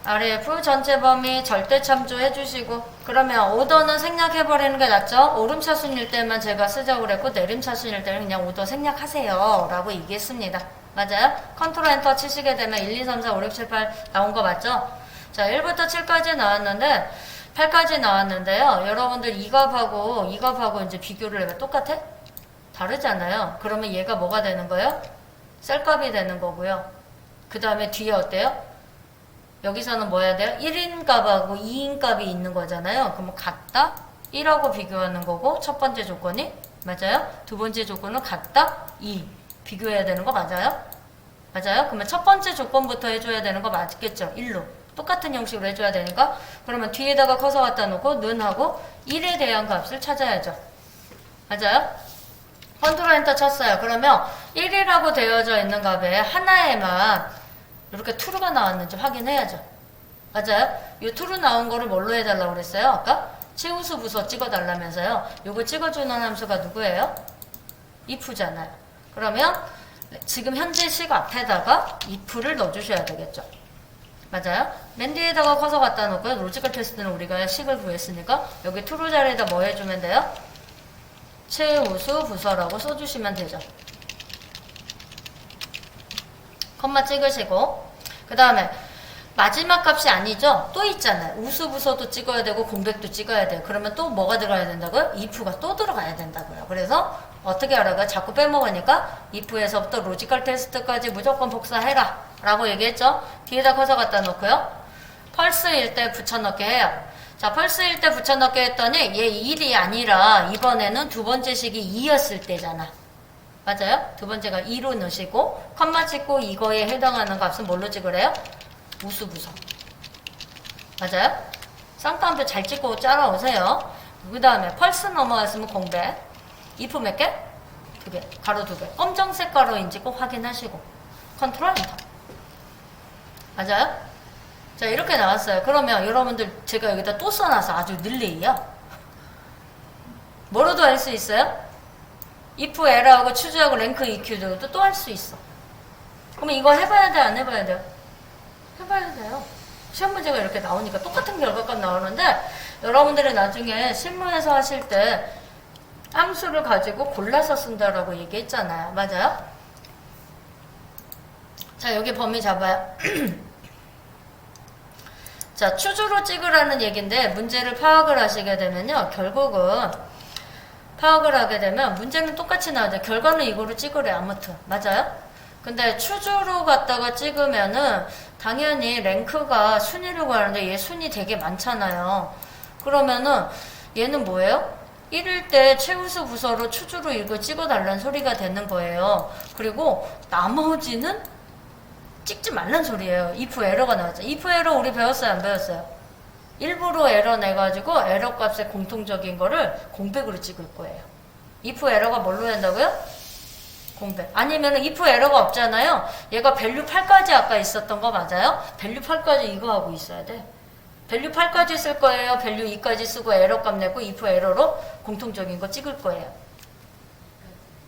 RF 전체 범위 절대 참조해주시고, 그러면 오더는 생략해버리는 게 낫죠? 오름차순일 때만 제가 쓰자고 그랬고 내림차순일 때는 그냥 오더 생략하세요 라고 얘기했습니다. 맞아요? 컨트롤 엔터 치시게 되면 1, 2, 3, 4, 5, 6, 7, 8 나온 거 맞죠? 자, 1부터 7까지 나왔는데 8까지 나왔는데요. 여러분들 이 값하고 이제 비교를 해봐. 똑같아? 다르잖아요. 그러면 얘가 뭐가 되는 거예요? 셀값이 되는 거고요. 그 다음에 뒤에 어때요? 여기서는 뭐 해야 돼요? 1인 값하고 2인 값이 있는 거잖아요. 그러면 같다? 1하고 비교하는 거고 첫 번째 조건이 맞아요? 두 번째 조건은 같다? 2 비교해야 되는 거 맞아요? 맞아요? 그러면 첫 번째 조건부터 해줘야 되는 거 맞겠죠? 1로 똑같은 형식으로 해줘야 되니까 그러면 뒤에다가 커서 갖다 놓고 는하고 1에 대한 값을 찾아야죠. 맞아요? 컨트롤 엔터 쳤어요. 그러면 1이라고 되어져 있는 값에 하나에만 이렇게 true가 나왔는지 확인해야죠. 맞아요? 이 true 나온 거를 뭘로 해달라고 그랬어요? 아까 최우수 부서 찍어달라면서요. 요거 찍어주는 함수가 누구예요? if잖아요. 그러면 지금 현재 식 앞에다가 if를 넣어주셔야 되겠죠. 맞아요? 맨 뒤에다가 커서 갖다 놓고요. 로지컬 테스트는 우리가 식을 구했으니까 여기 true 자리에다 뭐 해주면 돼요? 최우수 부서라고 써주시면 되죠. 컴마 찍으시고 그 다음에 마지막 값이 아니죠. 또 있잖아요. 우수부서도 찍어야 되고 공백도 찍어야 돼요. 그러면 또 뭐가 들어가야 된다고요? if가 또 들어가야 된다고요. 그래서 어떻게 하라고요? 자꾸 빼먹으니까 if에서부터 로지컬 테스트까지 무조건 복사해라 라고 얘기했죠. 뒤에다 커서 갖다 놓고요. 펄스일 때 붙여넣기 해요. 자, 펄스일 때 붙여넣기 했더니 얘 1이 아니라 이번에는 두 번째 식이 2였을 때잖아. 맞아요? 두 번째가 2로 넣으시고 컴마 찍고 이거에 해당하는 값은 뭘로 찍으래요? 우수부서. 맞아요? 쌍따옴표 잘 찍고 짜라오세요. 그 다음에 펄스 넘어갔으면 공백. if 몇 개? 2개. 가로 2개. 검정색 가로인지 꼭 확인하시고 컨트롤 엔터. 맞아요? 자, 이렇게 나왔어요. 그러면 여러분들 제가 여기다 또 써놔서 아주 늘레이요. 뭐로도 할 수 있어요? if error하고 추주하고 랭크 EQ도 또 할 수 있어. 그러면 이거 해봐야 돼, 안 해봐야 돼요? 해봐야 돼요. 시험 문제가 이렇게 나오니까 똑같은 결과값 나오는데 여러분들이 나중에 실무에서 하실 때 함수를 가지고 골라서 쓴다라고 얘기했잖아요. 맞아요? 자, 여기 범위 잡아요. 자, 추주로 찍으라는 얘기인데 문제를 파악을 하시게 되면요. 결국은 파악을 하게 되면 문제는 똑같이 나오죠. 결과는 이거로 찍으래 아무튼. 맞아요? 근데 추주로 갖다가 찍으면은 당연히 랭크가 순위를 구하는데 얘 순위 되게 많잖아요. 그러면은 얘는 뭐예요? 1일 때 최우수 부서로 추주로 이거 찍어달라는 소리가 되는 거예요. 그리고 나머지는 찍지 말란 소리예요. if 에러가 나왔죠. if 에러 우리 배웠어요? 안 배웠어요? 일부러 에러 내가지고 에러 값의 공통적인 거를 공백으로 찍을 거예요. if 에러가 뭘로 한다고요? 공백. 아니면 if 에러가 없잖아요. 얘가 value 8까지 아까 있었던 거 맞아요? value 8까지 이거 하고 있어야 돼. value 8까지 쓸 거예요. value 2까지 쓰고 에러 값 내고 if 에러로 공통적인 거 찍을 거예요.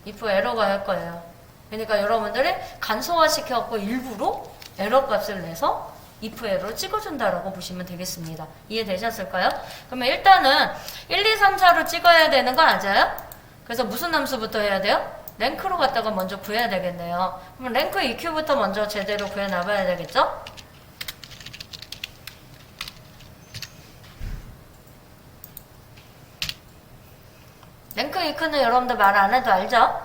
if 에러가 할 거예요. 그러니까 여러분들이 간소화 시켜갖고 일부러 에러 값을 내서 if 에러로 찍어준다라고 보시면 되겠습니다. 이해되셨을까요? 그러면 일단은 1, 2, 3, 4로 찍어야 되는 거 맞아요? 그래서 무슨 함수부터 해야 돼요? 랭크로 갖다가 먼저 구해야 되겠네요. 그럼 랭크 EQ부터 먼저 제대로 구해놔봐야 되겠죠? 랭크 EQ는 여러분들 말 안 해도 알죠?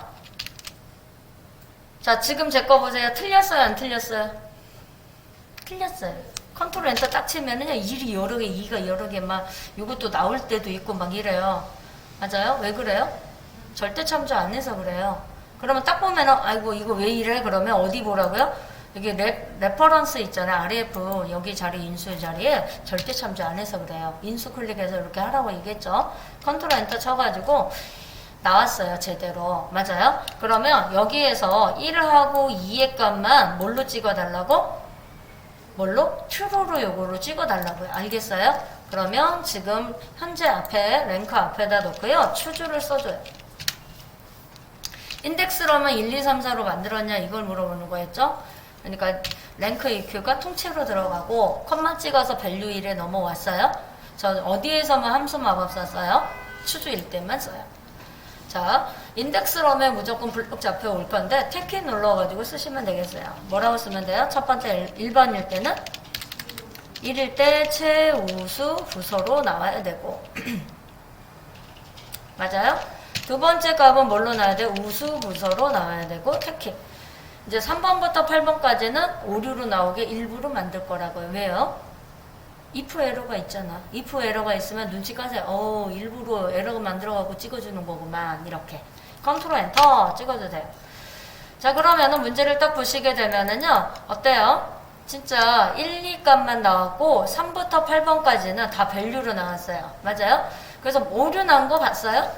자, 지금 제 거 보세요. 틀렸어요, 안 틀렸어요? 틀렸어요. 컨트롤 엔터 딱 치면은요, 1이 여러 개, 2가 여러 개 막, 요것도 나올 때도 있고 막 이래요. 맞아요? 왜 그래요? 절대 참조 안 해서 그래요. 그러면 딱 보면은, 아이고, 이거 왜 이래? 그러면 어디 보라고요? 여기 레퍼런스 있잖아요. RF, 여기 자리, 인수 자리에 절대 참조 안 해서 그래요. 인수 클릭해서 이렇게 하라고 얘기했죠. 컨트롤 엔터 쳐가지고, 나왔어요. 제대로. 맞아요? 그러면 여기에서 1하고 2의 값만 뭘로 찍어달라고? 뭘로? true로 요거로 찍어달라고요. 알겠어요? 그러면 지금 현재 앞에 랭크 앞에다 놓고요. chuse를 써줘요. 인덱스로만 1, 2, 3, 4로 만들었냐 이걸 물어보는 거였죠? 그러니까 랭크 EQ가 통째로 들어가고 컴마 찍어서 value 1에 넘어왔어요. 저 어디에서만 함수 마법사 써요? chuse일 때만 써요. 자, 인덱스럼에 무조건 블록 잡혀올 건데 탭키 눌러가지고 쓰시면 되겠어요. 뭐라고 쓰면 돼요? 첫 번째 1번일 때는 1일 때 최우수 부서로 나와야 되고 맞아요? 두 번째 값은 뭘로 나와야 돼요? 우수 부서로 나와야 되고 탭키 이제 3번부터 8번까지는 오류로 나오게 일부러 만들 거라고요. 왜요? if 에러가 있잖아. if 에러가 있으면 눈치 까세요. 일부러 에러가 만들어갖고 찍어주는 거구만. 이렇게. 컨트롤 엔터 찍어도 돼요. 자, 그러면은 문제를 딱 보시게 되면은요. 어때요? 진짜 1, 2 값만 나왔고 3부터 8번까지는 다 밸류로 나왔어요. 맞아요? 그래서 오류 난 거 봤어요?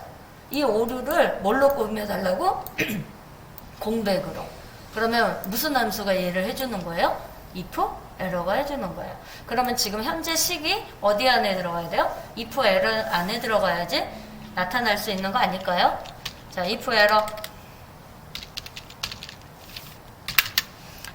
이 오류를 뭘로 꾸며달라고? 공백으로. 그러면 무슨 함수가 얘를 해주는 거예요? if 에러가 해주는 거예요. 그러면 지금 현재 식이 어디 안에 들어가야 돼요? if 에러 안에 들어가야지 나타날 수 있는 거 아닐까요? 자, if 에러.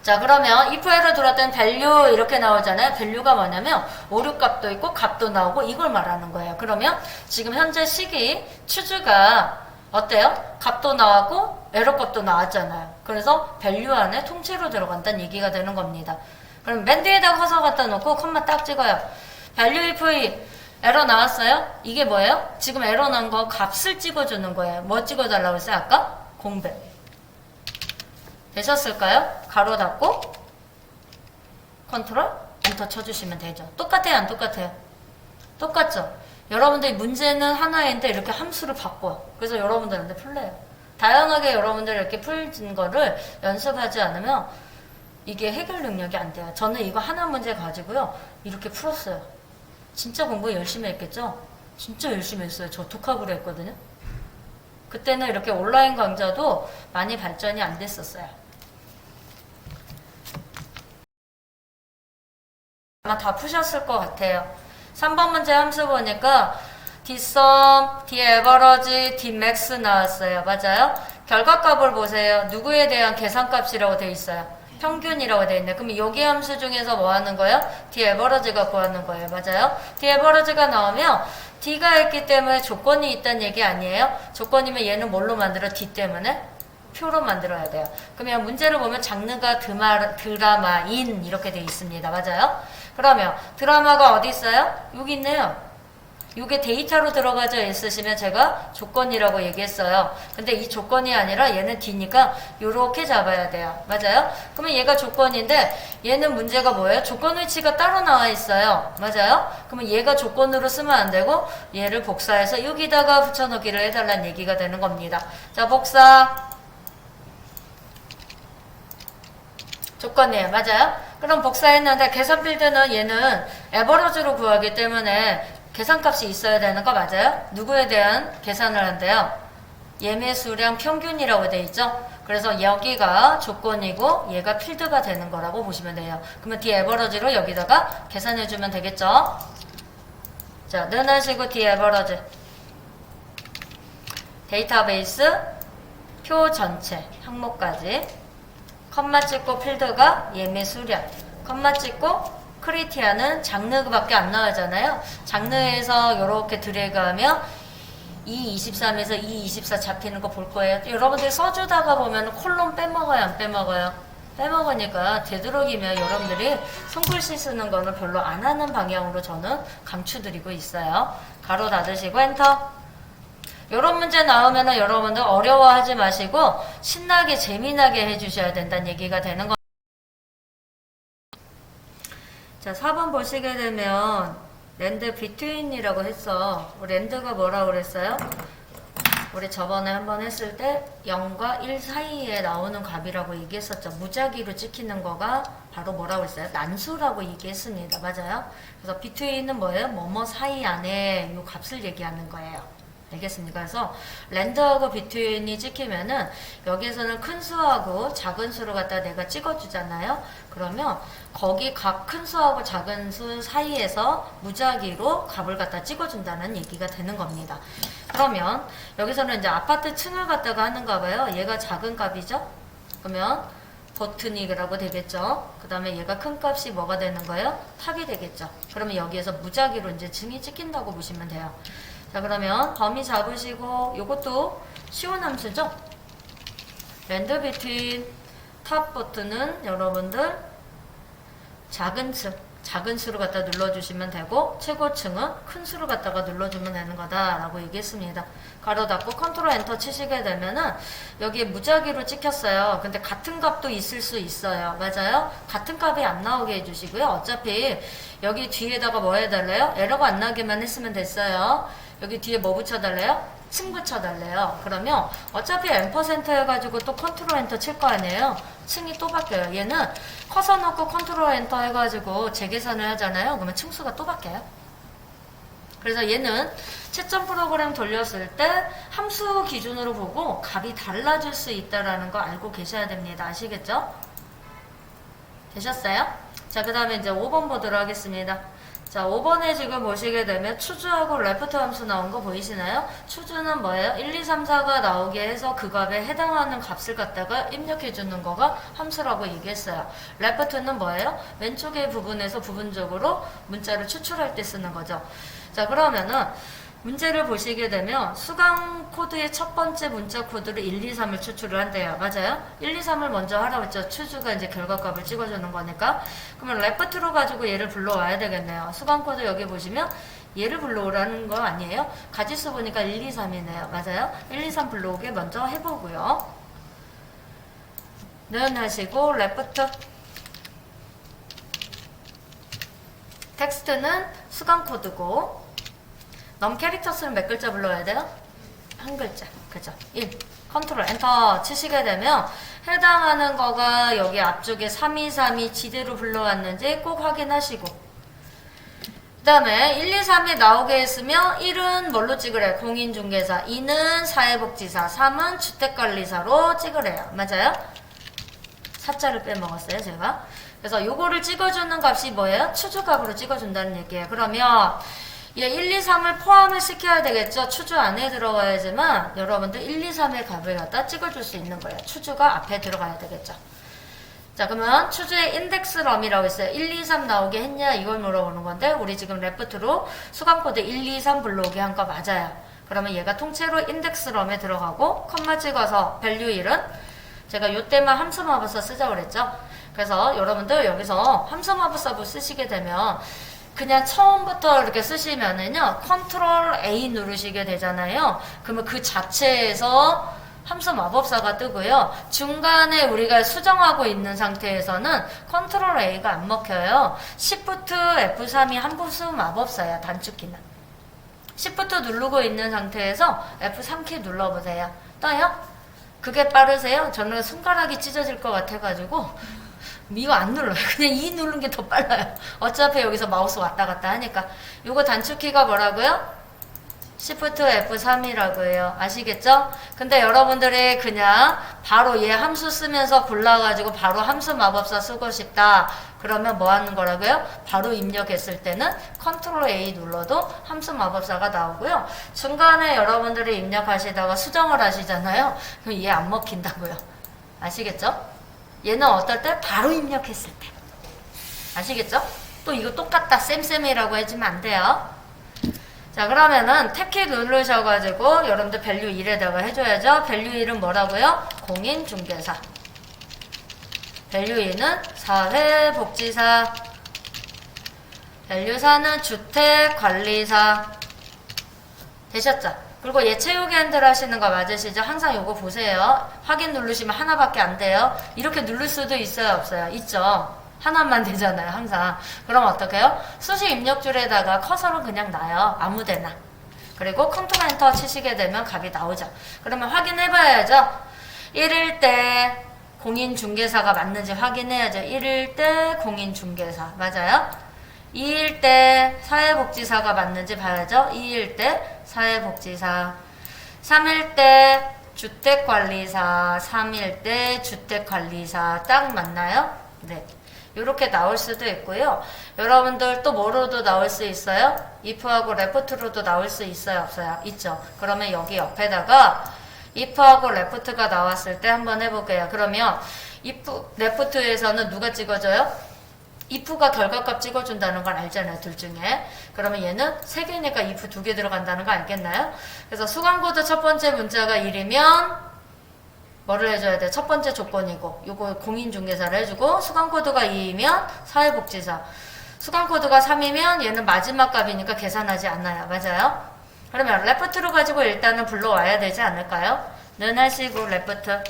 자, 그러면 if 에러 들어왔던 value 이렇게 나오잖아요. value가 뭐냐면 오류 값도 있고 값도 나오고 이걸 말하는 거예요. 그러면 지금 현재 식이 chuse가 어때요? 값도 나왔고 에러 값도 나왔잖아요. 그래서 value 안에 통째로 들어간다는 얘기가 되는 겁니다. 그럼 맨 뒤에다가 커서 갖다 놓고 컴마 딱 찍어요. value if 에러 나왔어요? 이게 뭐예요? 지금 에러 난 거 값을 찍어주는 거예요. 뭐 찍어달라고 했어요? 아까? 공백. 되셨을까요? 가로 닫고 컨트롤 엔터 쳐주시면 되죠. 똑같아요? 안 똑같아요? 똑같죠? 여러분들 문제는 하나인데 이렇게 함수를 바꿔요. 그래서 여러분들한테 풀려요. 다양하게 여러분들 이렇게 풀진 거를 연습하지 않으면 이게 해결 능력이 안 돼요. 저는 이거 하나 문제 가지고요. 이렇게 풀었어요. 진짜 공부 열심히 했겠죠? 진짜 열심히 했어요. 저 독학으로 했거든요. 그때는 이렇게 온라인 강좌도 많이 발전이 안 됐었어요. 아마 다 푸셨을 것 같아요. 3번 문제 함수 보니까 dsum, daverage, dmax 나왔어요. 맞아요? 결과값을 보세요. 누구에 대한 계산값이라고 되어 있어요. 평균이라고 되어 있네. 그럼 여기 함수 중에서 뭐 하는 거예요? daverage가 구하는 거예요. 맞아요? daverage가 나오면 d가 있기 때문에 조건이 있다는 얘기 아니에요? 조건이면 얘는 뭘로 만들어? d 때문에? 표로 만들어야 돼요. 그러면 문제를 보면 장르가 드라마인 이렇게 되어 있습니다. 맞아요? 그러면 드라마가 어디 있어요? 여기 있네요. 이게 데이터로 들어가져 있으시면 제가 조건이라고 얘기했어요. 근데 이 조건이 아니라 얘는 D니까 요렇게 잡아야 돼요. 맞아요? 그러면 얘가 조건인데 얘는 문제가 뭐예요? 조건 위치가 따로 나와 있어요. 맞아요? 그러면 얘가 조건으로 쓰면 안 되고 얘를 복사해서 여기다가 붙여넣기를 해달라는 얘기가 되는 겁니다. 자, 복사. 조건이에요. 맞아요? 그럼 복사했는데 계산 필드는 얘는 에버러지로 구하기 때문에 계산값이 있어야 되는 거 맞아요? 누구에 대한 계산을 한대요? 예매수량 평균이라고 돼 있죠? 그래서 여기가 조건이고 얘가 필드가 되는 거라고 보시면 돼요. 그러면 dAverage로 여기다가 계산해주면 되겠죠? 자, 넣으시고 dAverage 데이터베이스 표 전체 항목까지 컴마 찍고 필드가 예매수량 컴마 찍고 크리티아는 장르밖에 안 나오잖아요. 장르에서 이렇게 드래그하면 E23에서 E24 잡히는 거 볼 거예요. 여러분들이 써주다가 보면 콜론 빼먹어요, 안 빼먹어요? 빼먹으니까 되도록이면 여러분들이 손글씨 쓰는 거는 별로 안 하는 방향으로 저는 강추드리고 있어요. 가로 닫으시고 엔터. 이런 문제 나오면은 여러분들 어려워하지 마시고 신나게 재미나게 해주셔야 된다는 얘기가 되는 거. 자, 4번 보시게 되면 랜드 비트윈이라고 했어. 랜드가 뭐라고 그랬어요? 우리 저번에 한번 했을 때 0과 1 사이에 나오는 값이라고 얘기했었죠. 무작위로 찍히는 거가 바로 뭐라고 했어요? 난수라고 얘기했습니다. 맞아요? 그래서 비트윈은 뭐예요? 뭐뭐 사이 안에 이 값을 얘기하는 거예요. 알겠습니까? 그래서 랜드하고 비트윈이 찍히면은 여기에서는 큰 수하고 작은 수를 갖다 내가 찍어주잖아요. 그러면 거기 각 큰 수하고 작은 수 사이에서 무작위로 값을 갖다 찍어준다는 얘기가 되는 겁니다. 그러면 여기서는 이제 아파트 층을 갖다가 하는가 봐요. 얘가 작은 값이죠? 그러면 버튼이라고 되겠죠? 그 다음에 얘가 큰 값이 뭐가 되는 거예요? 탑이 되겠죠? 그러면 여기에서 무작위로 이제 층이 찍힌다고 보시면 돼요. 자, 그러면 범위 잡으시고 요것도 쉬운 함수죠? 랜드 비트윈 탑 버튼은 여러분들 작은 수를 갖다 눌러주시면 되고 최고층은 큰 수를 갖다가 눌러주면 되는 거다라고 얘기했습니다. 가로 닫고 컨트롤 엔터 치시게 되면은 여기에 무작위로 찍혔어요. 근데 같은 값도 있을 수 있어요. 맞아요? 같은 값이 안 나오게 해주시고요. 어차피 여기 뒤에다가 뭐 해달래요? 에러가 안 나게만 했으면 됐어요. 여기 뒤에 뭐 붙여달래요? 층 붙여달래요. 그러면 어차피 n% 해가지고 또 컨트롤 엔터 칠 거 아니에요? 층이 또 바뀌어요. 얘는 커서 넣고 컨트롤 엔터 해가지고 재계산을 하잖아요. 그러면 층수가 또 바뀌어요. 그래서 얘는 채점 프로그램 돌렸을 때 함수 기준으로 보고 값이 달라질 수 있다라는 거 알고 계셔야 됩니다. 아시겠죠? 되셨어요? 자, 그 다음에 이제 5번 보도록 하겠습니다. 자, 5번에 지금 보시게 되면 추주하고 레프트 함수 나온 거 보이시나요? 추주는 뭐예요? 1, 2, 3, 4가 나오게 해서 그 값에 해당하는 값을 갖다가 입력해 주는 거가 함수라고 얘기했어요. 레프트는 뭐예요? 왼쪽의 부분에서 부분적으로 문자를 추출할 때 쓰는 거죠. 자, 그러면은 문제를 보시게 되면 수강 코드의 첫 번째 문자 코드를 1, 2, 3을 추출을 한대요. 맞아요? 1, 2, 3을 먼저 하라고 했죠. 추주가 이제 결과값을 찍어주는 거니까. 그러면 레프트로 가지고 얘를 불러와야 되겠네요. 수강 코드 여기 보시면 얘를 불러오라는 거 아니에요? 가지수 보니까 1, 2, 3이네요. 맞아요? 1, 2, 3 불러오게 먼저 해보고요. 는 하시고 레프트 텍스트는 수강 코드고 넘 캐릭터스는 몇 글자 불러야 돼요? 한 글자. 그죠? 1. 컨트롤 엔터 치시게 되면 해당하는 거가 여기 앞쪽에 3232 지대로 불러왔는지 꼭 확인하시고 그 다음에 1, 2, 3이 나오게 했으면 1은 뭘로 찍으래요? 공인중개사 2는 사회복지사 3은 주택관리사로 찍으래요. 맞아요? 사자를 빼먹었어요 제가. 그래서 요거를 찍어주는 값이 뭐예요? 추주값으로 찍어준다는 얘기예요. 그러면 얘 1, 2, 3을 포함을 시켜야 되겠죠. 추주 안에 들어가야지만 여러분들 1, 2, 3의 값을 갖다 찍어줄 수 있는 거예요. 추주가 앞에 들어가야 되겠죠. 자, 그러면 추주의 인덱스 럼이라고 있어요. 1, 2, 3 나오게 했냐 이걸 물어보는 건데 우리 지금 레프트로 수강코드 1, 2, 3 불러오게 한 거 맞아요. 그러면 얘가 통째로 인덱스 럼에 들어가고 컴마 찍어서 밸류 1은 제가 요때만 함수 마법사 쓰자고 그랬죠. 그래서 여러분들 여기서 함수 마법사 쓰시게 되면 그냥 처음부터 이렇게 쓰시면은요 컨트롤 A 누르시게 되잖아요. 그러면 그 자체에서 함수 마법사가 뜨고요. 중간에 우리가 수정하고 있는 상태에서는 컨트롤 A가 안 먹혀요. Shift F3이 함수 마법사야. 단축키는 Shift 누르고 있는 상태에서 F3키 눌러보세요. 떠요? 그게 빠르세요? 저는 손가락이 찢어질 것 같아가지고 이거 안 눌러요. 그냥 이 누르는 게 더 빨라요. 어차피 여기서 마우스 왔다 갔다 하니까. 요거 단축키가 뭐라고요? Shift F3이라고 해요. 아시겠죠? 근데 여러분들이 그냥 바로 얘 함수 쓰면서 골라가지고 바로 함수 마법사 쓰고 싶다. 그러면 뭐 하는 거라고요? 바로 입력했을 때는 컨트롤 A 눌러도 함수 마법사가 나오고요. 중간에 여러분들이 입력하시다가 수정을 하시잖아요. 그럼 얘 안 먹힌다고요. 아시겠죠? 얘는 어떨 때? 바로 입력했을 때. 아시겠죠? 또 이거 똑같다 쌤쌤이라고 해주면 안 돼요. 자, 그러면은 탭키 누르셔가지고 여러분들 밸류 1에다가 해줘야죠. 밸류 1은 뭐라고요? 공인중개사. 밸류 2는 사회복지사. 밸류 4는 주택관리사. 되셨죠? 그리고 예체육이 핸들 하시는 거 맞으시죠? 항상 요거 보세요. 확인 누르시면 하나밖에 안 돼요. 이렇게 누를 수도 있어요, 없어요? 있죠. 하나만 되잖아요, 항상. 그럼 어떻게 해요? 수식 입력줄에다가 커서를 그냥 놔요. 아무데나. 그리고 컨트롤 엔터 치시게 되면 값이 나오죠. 그러면 확인해 봐야죠. 1일 때 공인중개사가 맞는지 확인해야죠. 1일 때 공인중개사. 맞아요? 2일 때 사회복지사가 맞는지 봐야죠. 2일 때 사회복지사. 3일 때 주택관리사. 3일 때 주택관리사. 딱 맞나요? 네. 이렇게 나올 수도 있고요. 여러분들 또 뭐로도 나올 수 있어요? if하고 left로도 나올 수 있어요? 없어요? 있죠. 그러면 여기 옆에다가 if하고 left가 나왔을 때 한번 해볼게요. 그러면 if, left에서는 누가 찍어줘요? if가 결과값 찍어준다는 걸 알잖아요. 둘 중에. 그러면 얘는 3개니까 if 2개 들어간다는 거 알겠나요? 그래서 수강코드 첫 번째 문자가 1이면 뭐를 해줘야 돼? 첫 번째 조건이고 요거 공인중개사를 해주고 수강코드가 2이면 사회복지사 수강코드가 3이면 얘는 마지막 값이니까 계산하지 않아요. 맞아요? 그러면 레프트로 가지고 일단은 불러와야 되지 않을까요? 는 하시고 레프트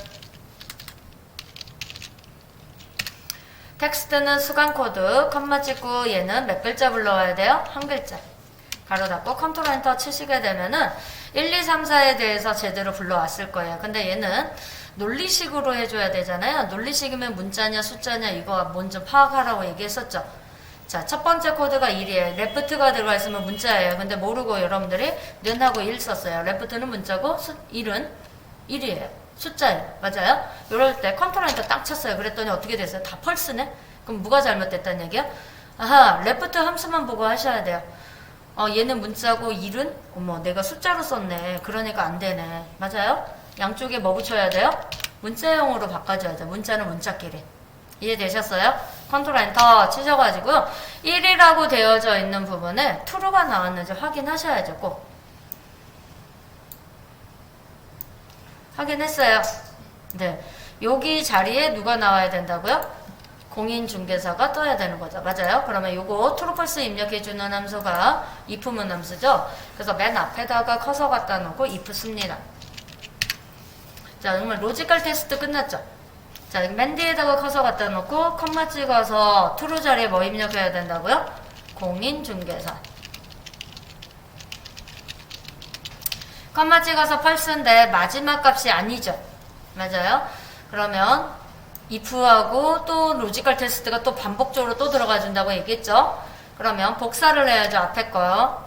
텍스트는 수강코드 컴마 찍고 얘는 몇 글자 불러와야 돼요? 한 글자 가로 닫고 컨트롤 엔터 치시게 되면은 1, 2, 3, 4에 대해서 제대로 불러왔을 거예요. 근데 얘는 논리식으로 해줘야 되잖아요. 논리식이면 문자냐 숫자냐 이거 먼저 파악하라고 얘기했었죠. 자, 첫 번째 코드가 1이에요. 레프트가 들어가 있으면 문자예요. 근데 모르고 여러분들이 는하고 1 썼어요. 레프트는 문자고 1은 1이에요. 숫자예요. 맞아요? 이럴 때 컨트롤 엔터 딱 쳤어요. 그랬더니 어떻게 됐어요? 다 펄스네? 그럼 뭐가 잘못됐다는 얘기야? 아하, 레프트 함수만 보고 하셔야 돼요. 얘는 문자고 1은? 어머, 내가 숫자로 썼네. 그러니까 안 되네. 맞아요? 양쪽에 뭐 붙여야 돼요? 문자형으로 바꿔줘야 돼요. 문자는 문자끼리. 이해되셨어요? 컨트롤 엔터 치셔가지고요. 1이라고 되어져 있는 부분에 true가 나왔는지 확인하셔야죠. 꼭. 확인했어요. 네. 여기 자리에 누가 나와야 된다고요? 공인중개사가 떠야 되는 거죠. 맞아요? 그러면 요거 true false 입력해주는 함수가 if문 함수죠. 그래서 맨 앞에다가 커서 갖다 놓고 if 씁니다. 자, 정말 로지컬 테스트 끝났죠? 자, 맨 뒤에다가 커서 갖다 놓고 컴마 찍어서 true 자리에 뭐 입력해야 된다고요? 공인중개사. 컴마 찍어서 false인데 마지막 값이 아니죠. 맞아요? 그러면 if하고 또 로지컬 테스트가 또 반복적으로 또 들어가 준다고 얘기했죠. 그러면 복사를 해야죠. 앞에 거요.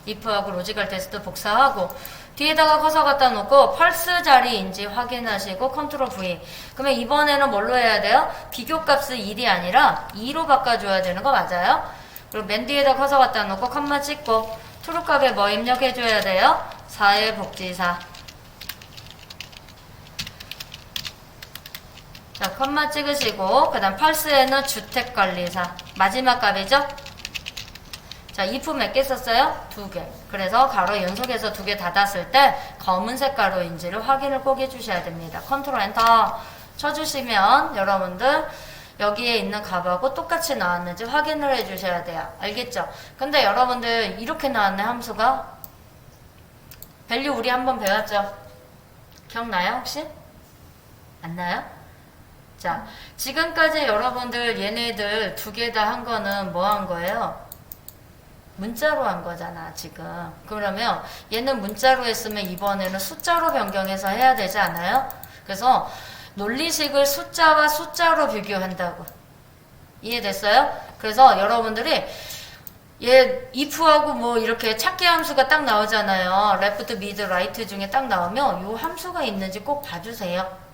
if하고 로지컬 테스트 복사하고 뒤에다가 커서 갖다 놓고 false 자리인지 확인하시고 컨트롤 V. 그러면 이번에는 뭘로 해야 돼요? 비교값을 1이 아니라 2로 바꿔줘야 되는 거 맞아요? 그리고 맨 뒤에다 커서 갖다 놓고 컴마 찍고 true 값에 뭐 입력해줘야 돼요? 사회복지사. 자, 컴마 찍으시고 그 다음 false에는 주택관리사. 마지막 값이죠? 자, if 몇 개 썼어요? 2개. 그래서 가로 연속해서 2개 닫았을 때 검은색 가로인지를 확인을 꼭 해주셔야 됩니다. 컨트롤 엔터 쳐주시면 여러분들 여기에 있는 값하고 똑같이 나왔는지 확인을 해주셔야 돼요. 알겠죠? 근데 여러분들 이렇게 나왔네 함수가. 밸류 우리 한번 배웠죠? 기억나요 혹시? 안 나요? 자, 지금까지 여러분들 얘네들 2개 다 한 거는 뭐 한 거예요? 문자로 한 거잖아 지금. 그러면 얘는 문자로 했으면 이번에는 숫자로 변경해서 해야 되지 않아요? 그래서 논리식을 숫자와 숫자로 비교한다고. 이해됐어요? 그래서 여러분들이 얘 if하고 뭐 이렇게 찾기 함수가 딱 나오잖아요. left, mid, right 중에 딱 나오면 요 함수가 있는지 꼭 봐주세요.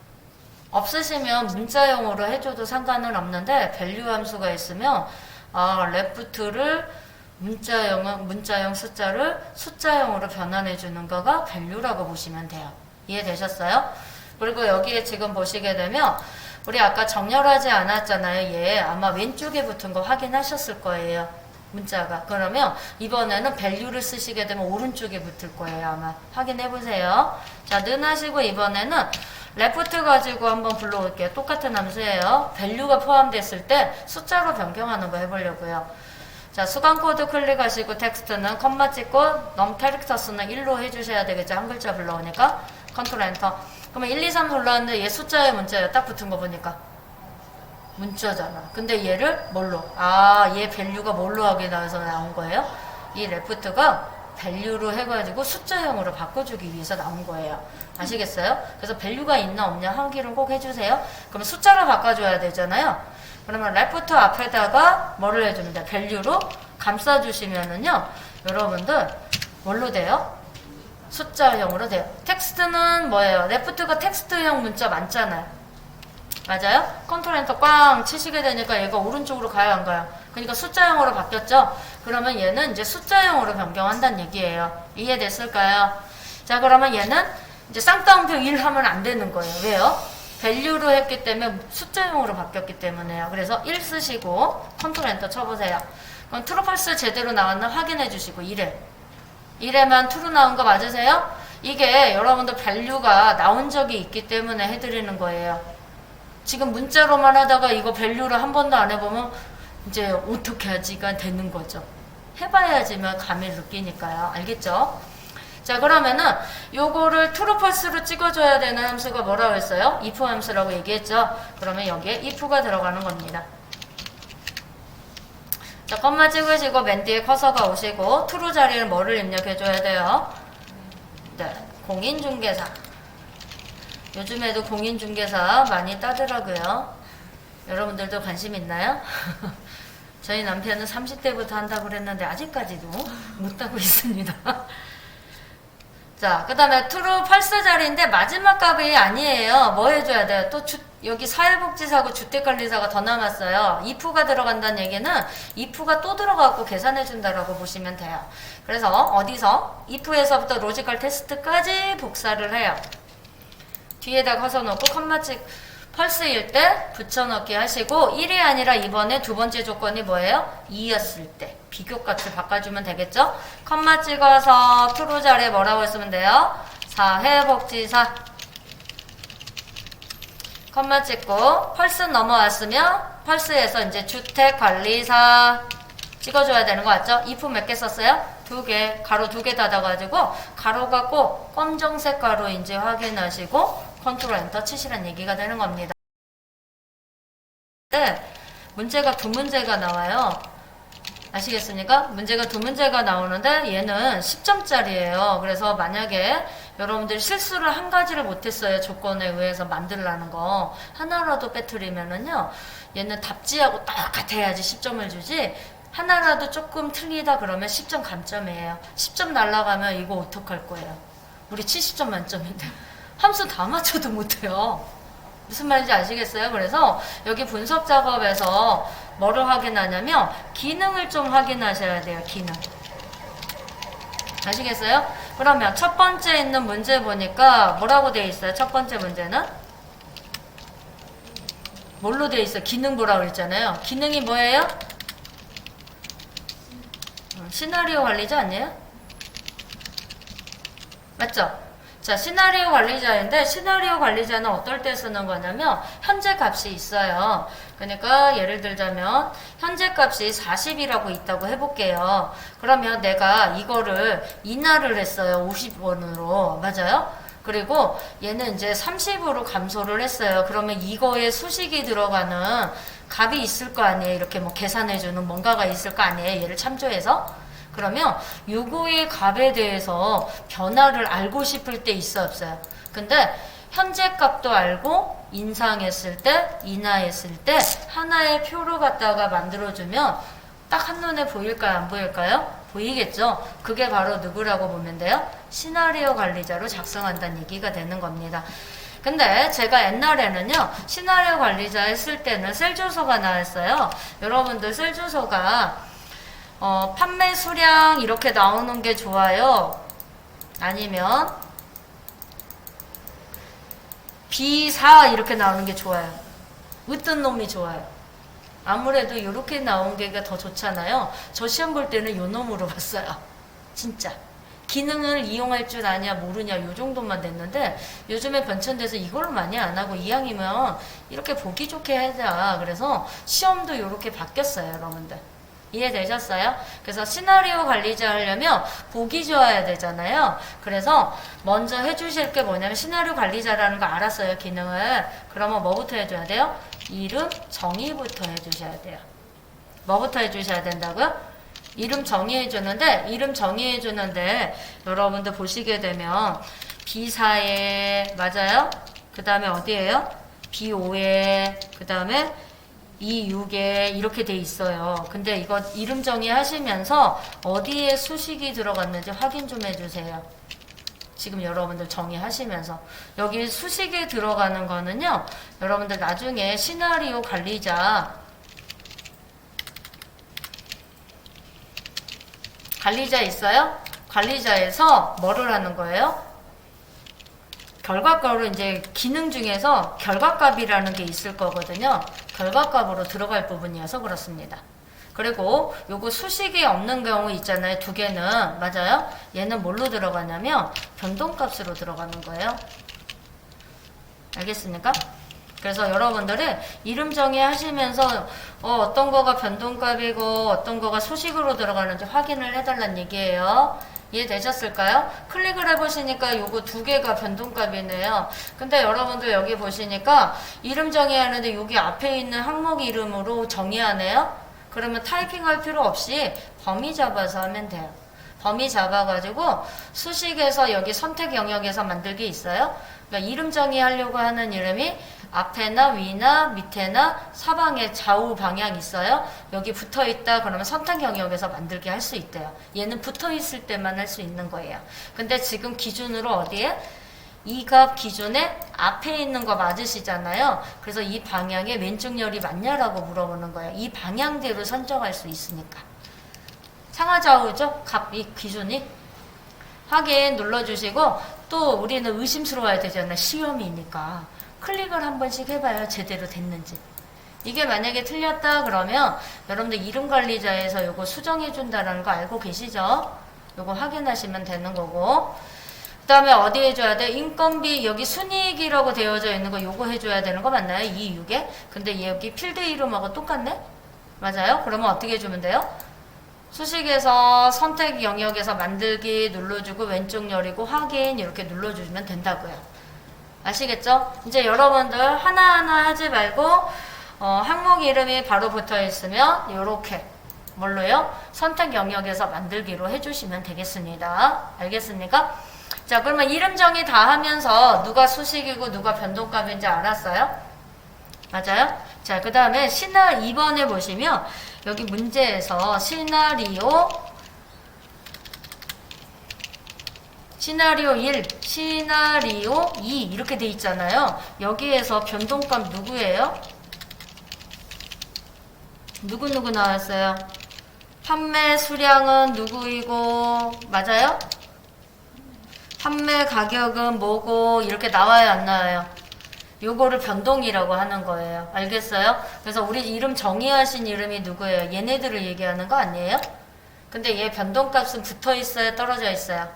없으시면 문자형으로 해줘도 상관은 없는데 value 함수가 있으면 left를 문자형 숫자를 숫자형으로 변환해 주는 거가 value라고 보시면 돼요. 이해되셨어요? 그리고 여기에 지금 보시게 되면 우리 아까 정렬하지 않았잖아요. 얘 아마 왼쪽에 붙은 거 확인하셨을 거예요. 문자가. 그러면 이번에는 value를 쓰시게 되면 오른쪽에 붙을 거예요. 아마 확인해 보세요. 자, 는 하시고 이번에는 left 가지고 한번 불러올게요. 똑같은 함수예요. value가 포함됐을 때 숫자로 변경하는 거 해보려고요. 자, 수강 코드 클릭하시고 텍스트는 컴마 찍고 넘 캐릭터스는 1로 해주셔야 되겠죠. 한 글자 불러오니까 컨트롤 엔터. 그러면 1, 2, 3 불렀는데 얘 숫자의 문자예요. 딱 붙은 거 보니까 문자잖아. 근데 얘를 뭘로? 얘 밸류가 뭘로 하게 나와서 나온 거예요? 이 레프트가 밸류로 해가지고 숫자형으로 바꿔주기 위해서 나온 거예요. 아시겠어요? 그래서 밸류가 있나 없냐 확인을 꼭 해주세요. 그러면 숫자로 바꿔줘야 되잖아요. 그러면 레프트 앞에다가 뭐를 해주면 돼요? 밸류로 감싸주시면은요, 여러분들 뭘로 돼요? 숫자형으로 돼요. 텍스트는 뭐예요? 레프트가 텍스트형 문자 많잖아요. 맞아요? 컨트롤 엔터 꽝 치시게 되니까 얘가 오른쪽으로 가요, 안 가요? 그러니까 숫자형으로 바뀌었죠? 그러면 얘는 이제 숫자형으로 변경한다는 얘기예요. 이해됐을까요? 자, 그러면 얘는 이제 쌍따옴표 1 하면 안 되는 거예요. 왜요? 밸류로 했기 때문에 숫자형으로 바뀌었기 때문에요. 그래서 1 쓰시고 컨트롤 엔터 쳐보세요. 그럼 트루 펄스 제대로 나왔나 확인해 주시고 1에만 트루 나온 거 맞으세요? 이게 여러분들 밸류가 나온 적이 있기 때문에 해드리는 거예요. 지금 문자로만 하다가 이거 밸류를 한 번도 안 해보면 이제 어떻게 하지가 되는 거죠. 해봐야지만 감을 느끼니까요. 알겠죠? 자, 그러면은 요거를 트루 펄스로 찍어줘야 되는 함수가 뭐라고 했어요? if 함수라고 얘기했죠? 그러면 여기에 if가 들어가는 겁니다. 자, 껌만 찍으시고 맨 뒤에 커서가 오시고 트루 자리에 뭐를 입력해줘야 돼요? 네, 공인중개사. 요즘에도 공인중개사 많이 따더라고요. 여러분들도 관심 있나요? 저희 남편은 30대부터 한다고 그랬는데 아직까지도 못 하고 있습니다. 자, 그 다음에 트루 펄스 자리인데 마지막 값이 아니에요. 뭐 해줘야 돼요? 또 여기 사회복지사고 주택관리사가 더 남았어요. if가 들어간다는 얘기는 if가 또 들어가고 계산해준다라고 보시면 돼요. 그래서 어디서? if에서부터 로지컬 테스트까지 복사를 해요. 뒤에다 커서놓고 컴마찍 펄스일 때 붙여넣기 하시고 1이 아니라 이번에 두 번째 조건이 뭐예요? 2였을 때 비교값을 바꿔주면 되겠죠? 컴마 찍어서 트루 자리에 뭐라고 했으면 돼요? 사회복지사. 컴마 찍고 펄스 넘어왔으면 펄스에서 이제 주택관리사 찍어줘야 되는 거 맞죠? if 몇 개 썼어요? 2개, 가로 2개 닫아가지고 가로가 꼭 검정색 가로인지 확인하시고 컨트롤 엔터 치시란 얘기가 되는 겁니다. 네, 문제가 두 문제가 나와요. 아시겠습니까? 문제가 두 문제가 나오는데 얘는 10점짜리예요. 그래서 만약에 여러분들이 실수를 한 가지를 못했어요. 조건에 의해서 만들라는 거. 하나라도 빼뜨리면은요. 얘는 답지하고 똑같아야지 10점을 주지. 하나라도 조금 틀리다 그러면 10점 감점이에요. 10점 날라가면 이거 어떡할 거예요? 우리 70점 만점인데. 함수 다 맞춰도 못해요. 무슨 말인지 아시겠어요? 그래서 여기 분석 작업에서 뭐를 확인하냐면 기능을 좀 확인하셔야 돼요. 기능. 아시겠어요? 그러면 첫 번째 있는 문제 보니까 뭐라고 되어 있어요? 첫 번째 문제는 뭘로 되어 있어요? 기능 보라고 그랬잖아요. 기능이 뭐예요? 시나리오 관리자 아니에요? 맞죠? 자, 시나리오 관리자인데 시나리오 관리자는 어떨 때 쓰는 거냐면 현재 값이 있어요. 그러니까 예를 들자면 현재 값이 40이라고 있다고 해볼게요. 그러면 내가 이거를 인하를 했어요. 50원으로. 맞아요? 그리고 얘는 이제 30으로 감소를 했어요. 그러면 이거에 수식이 들어가는 값이 있을 거 아니에요. 이렇게 뭐 계산해주는 뭔가가 있을 거 아니에요. 얘를 참조해서. 그러면 요거의 값에 대해서 변화를 알고 싶을 때 있어 없어요? 근데 현재 값도 알고 인상했을 때 인하했을 때 하나의 표로 갖다가 만들어주면 딱 한눈에 보일까요? 안 보일까요? 보이겠죠? 그게 바로 누구라고 보면 돼요? 시나리오 관리자로 작성한다는 얘기가 되는 겁니다. 근데 제가 옛날에는요 시나리오 관리자 했을 때는 셀 주소가 나왔어요. 여러분들 셀 주소가 판매 수량 이렇게 나오는 게 좋아요? 아니면 B4 이렇게 나오는 게 좋아요? 어떤 놈이 좋아요? 아무래도 이렇게 나온 게 더 좋잖아요. 저 시험 볼 때는 요 놈으로 봤어요. 진짜. 기능을 이용할 줄 아냐 모르냐 요 정도만 됐는데 요즘에 변천돼서 이걸로 많이 안 하고 이왕이면 이렇게 보기 좋게 하자. 그래서 시험도 이렇게 바뀌었어요. 여러분들. 이해되셨어요? 그래서 시나리오 관리자 하려면 보기 좋아야 되잖아요. 그래서 먼저 해주실 게 뭐냐면 시나리오 관리자라는 거 알았어요, 기능을. 그러면 뭐부터 해줘야 돼요? 이름 정의부터 해주셔야 돼요. 뭐부터 해주셔야 된다고요? 이름 정의해주는데, 여러분들 보시게 되면 B4에, 맞아요? 그 다음에 어디에요? B5에, 그 다음에 E6에 이렇게 돼 있어요. 근데 이거 이름 정의하시면서 어디에 수식이 들어갔는지 확인 좀 해주세요. 지금 여러분들 정의하시면서 여기 수식이 들어가는 거는요, 여러분들 나중에 시나리오 관리자 있어요? 관리자에서 뭐를 하는 거예요? 결과값으로 이제 기능 중에서 결과값이라는 게 있을 거거든요. 결과값으로 들어갈 부분이어서 그렇습니다. 그리고 요거 수식이 없는 경우 있잖아요. 두 개는. 맞아요? 얘는 뭘로 들어가냐면 변동값으로 들어가는 거예요. 알겠습니까? 그래서 여러분들이 이름 정의하시면서 어떤 거가 변동값이고 어떤 거가 수식으로 들어가는지 확인을 해달라는 얘기예요. 이해되셨을까요? 클릭을 해보시니까 요거 두 개가 변동값이네요. 근데 여러분들 여기 보시니까 이름 정의하는데 여기 앞에 있는 항목 이름으로 정의하네요. 그러면 타이핑할 필요 없이 범위 잡아서 하면 돼요. 범위 잡아가지고 수식에서 여기 선택 영역에서 만들기 있어요. 그러니까 이름 정의하려고 하는 이름이 앞에나 위나 밑에나 사방에 좌우 방향 있어요. 여기 붙어있다 그러면 선택 영역에서 만들게 할 수 있대요. 얘는 붙어있을 때만 할 수 있는 거예요. 근데 지금 기준으로 어디에? 이 값 기준에 앞에 있는 거 맞으시잖아요. 그래서 이 방향에 왼쪽 열이 맞냐라고 물어보는 거예요. 이 방향대로 선정할 수 있으니까. 상하좌우죠? 값, 이 기준이. 확인 눌러주시고 또 우리는 의심스러워야 되잖아요. 시험이니까. 클릭을 한 번씩 해봐요. 제대로 됐는지. 이게 만약에 틀렸다 그러면 여러분들 이름 관리자에서 요거 수정해준다는 거 알고 계시죠? 요거 확인하시면 되는 거고. 그 다음에 어디 해줘야 돼? 인건비 여기 순이익이라고 되어져 있는 거 요거 해줘야 되는 거 맞나요? 이 6에? 근데 여기 필드 이름하고 똑같네? 맞아요? 그러면 어떻게 해주면 돼요? 수식에서 선택 영역에서 만들기 눌러주고 왼쪽 열이고 확인 이렇게 눌러주시면 된다고요. 아시겠죠? 이제 여러분들 하나하나 하지 말고 항목 이름이 바로 붙어 있으면 이렇게 뭘로요? 선택 영역에서 만들기로 해주시면 되겠습니다. 알겠습니까? 자, 그러면 이름 정의 다 하면서 누가 수식이고 누가 변동값인지 알았어요? 맞아요? 자, 그 다음에 2번에 보시면 여기 문제에서 시나리오 1, 시나리오 2 이렇게 돼 있잖아요. 여기에서 변동값 누구예요? 누구 나왔어요? 판매 수량은 누구이고 맞아요? 판매 가격은 뭐고 이렇게 나와요 안 나와요? 요거를 변동이라고 하는 거예요. 알겠어요? 그래서 우리 이름 정의하신 이름이 누구예요? 얘네들을 얘기하는 거 아니에요? 근데 얘 변동값은 붙어 있어요? 떨어져 있어요?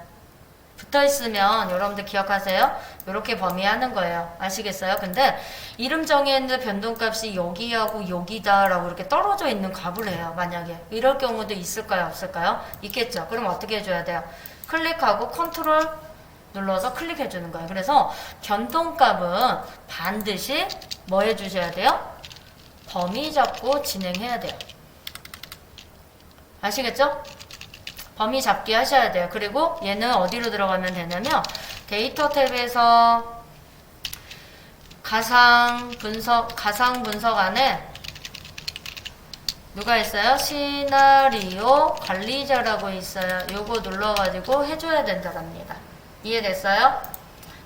붙어 있으면 여러분들 기억하세요? 이렇게 범위하는 거예요. 아시겠어요? 근데 이름 정의했는데 변동값이 여기하고 여기다라고 이렇게 떨어져 있는 값을 해요. 만약에 이럴 경우도 있을까요? 없을까요? 있겠죠. 그럼 어떻게 해줘야 돼요? 클릭하고 컨트롤 눌러서 클릭해 주는 거예요. 그래서 변동값은 반드시 뭐 해주셔야 돼요? 범위 잡고 진행해야 돼요. 아시겠죠? 범위 잡기 하셔야 돼요. 그리고 얘는 어디로 들어가면 되냐면 데이터 탭에서 가상 분석 안에 누가 있어요? 시나리오 관리자라고 있어요. 요거 눌러가지고 해줘야 된다랍니다. 이해됐어요?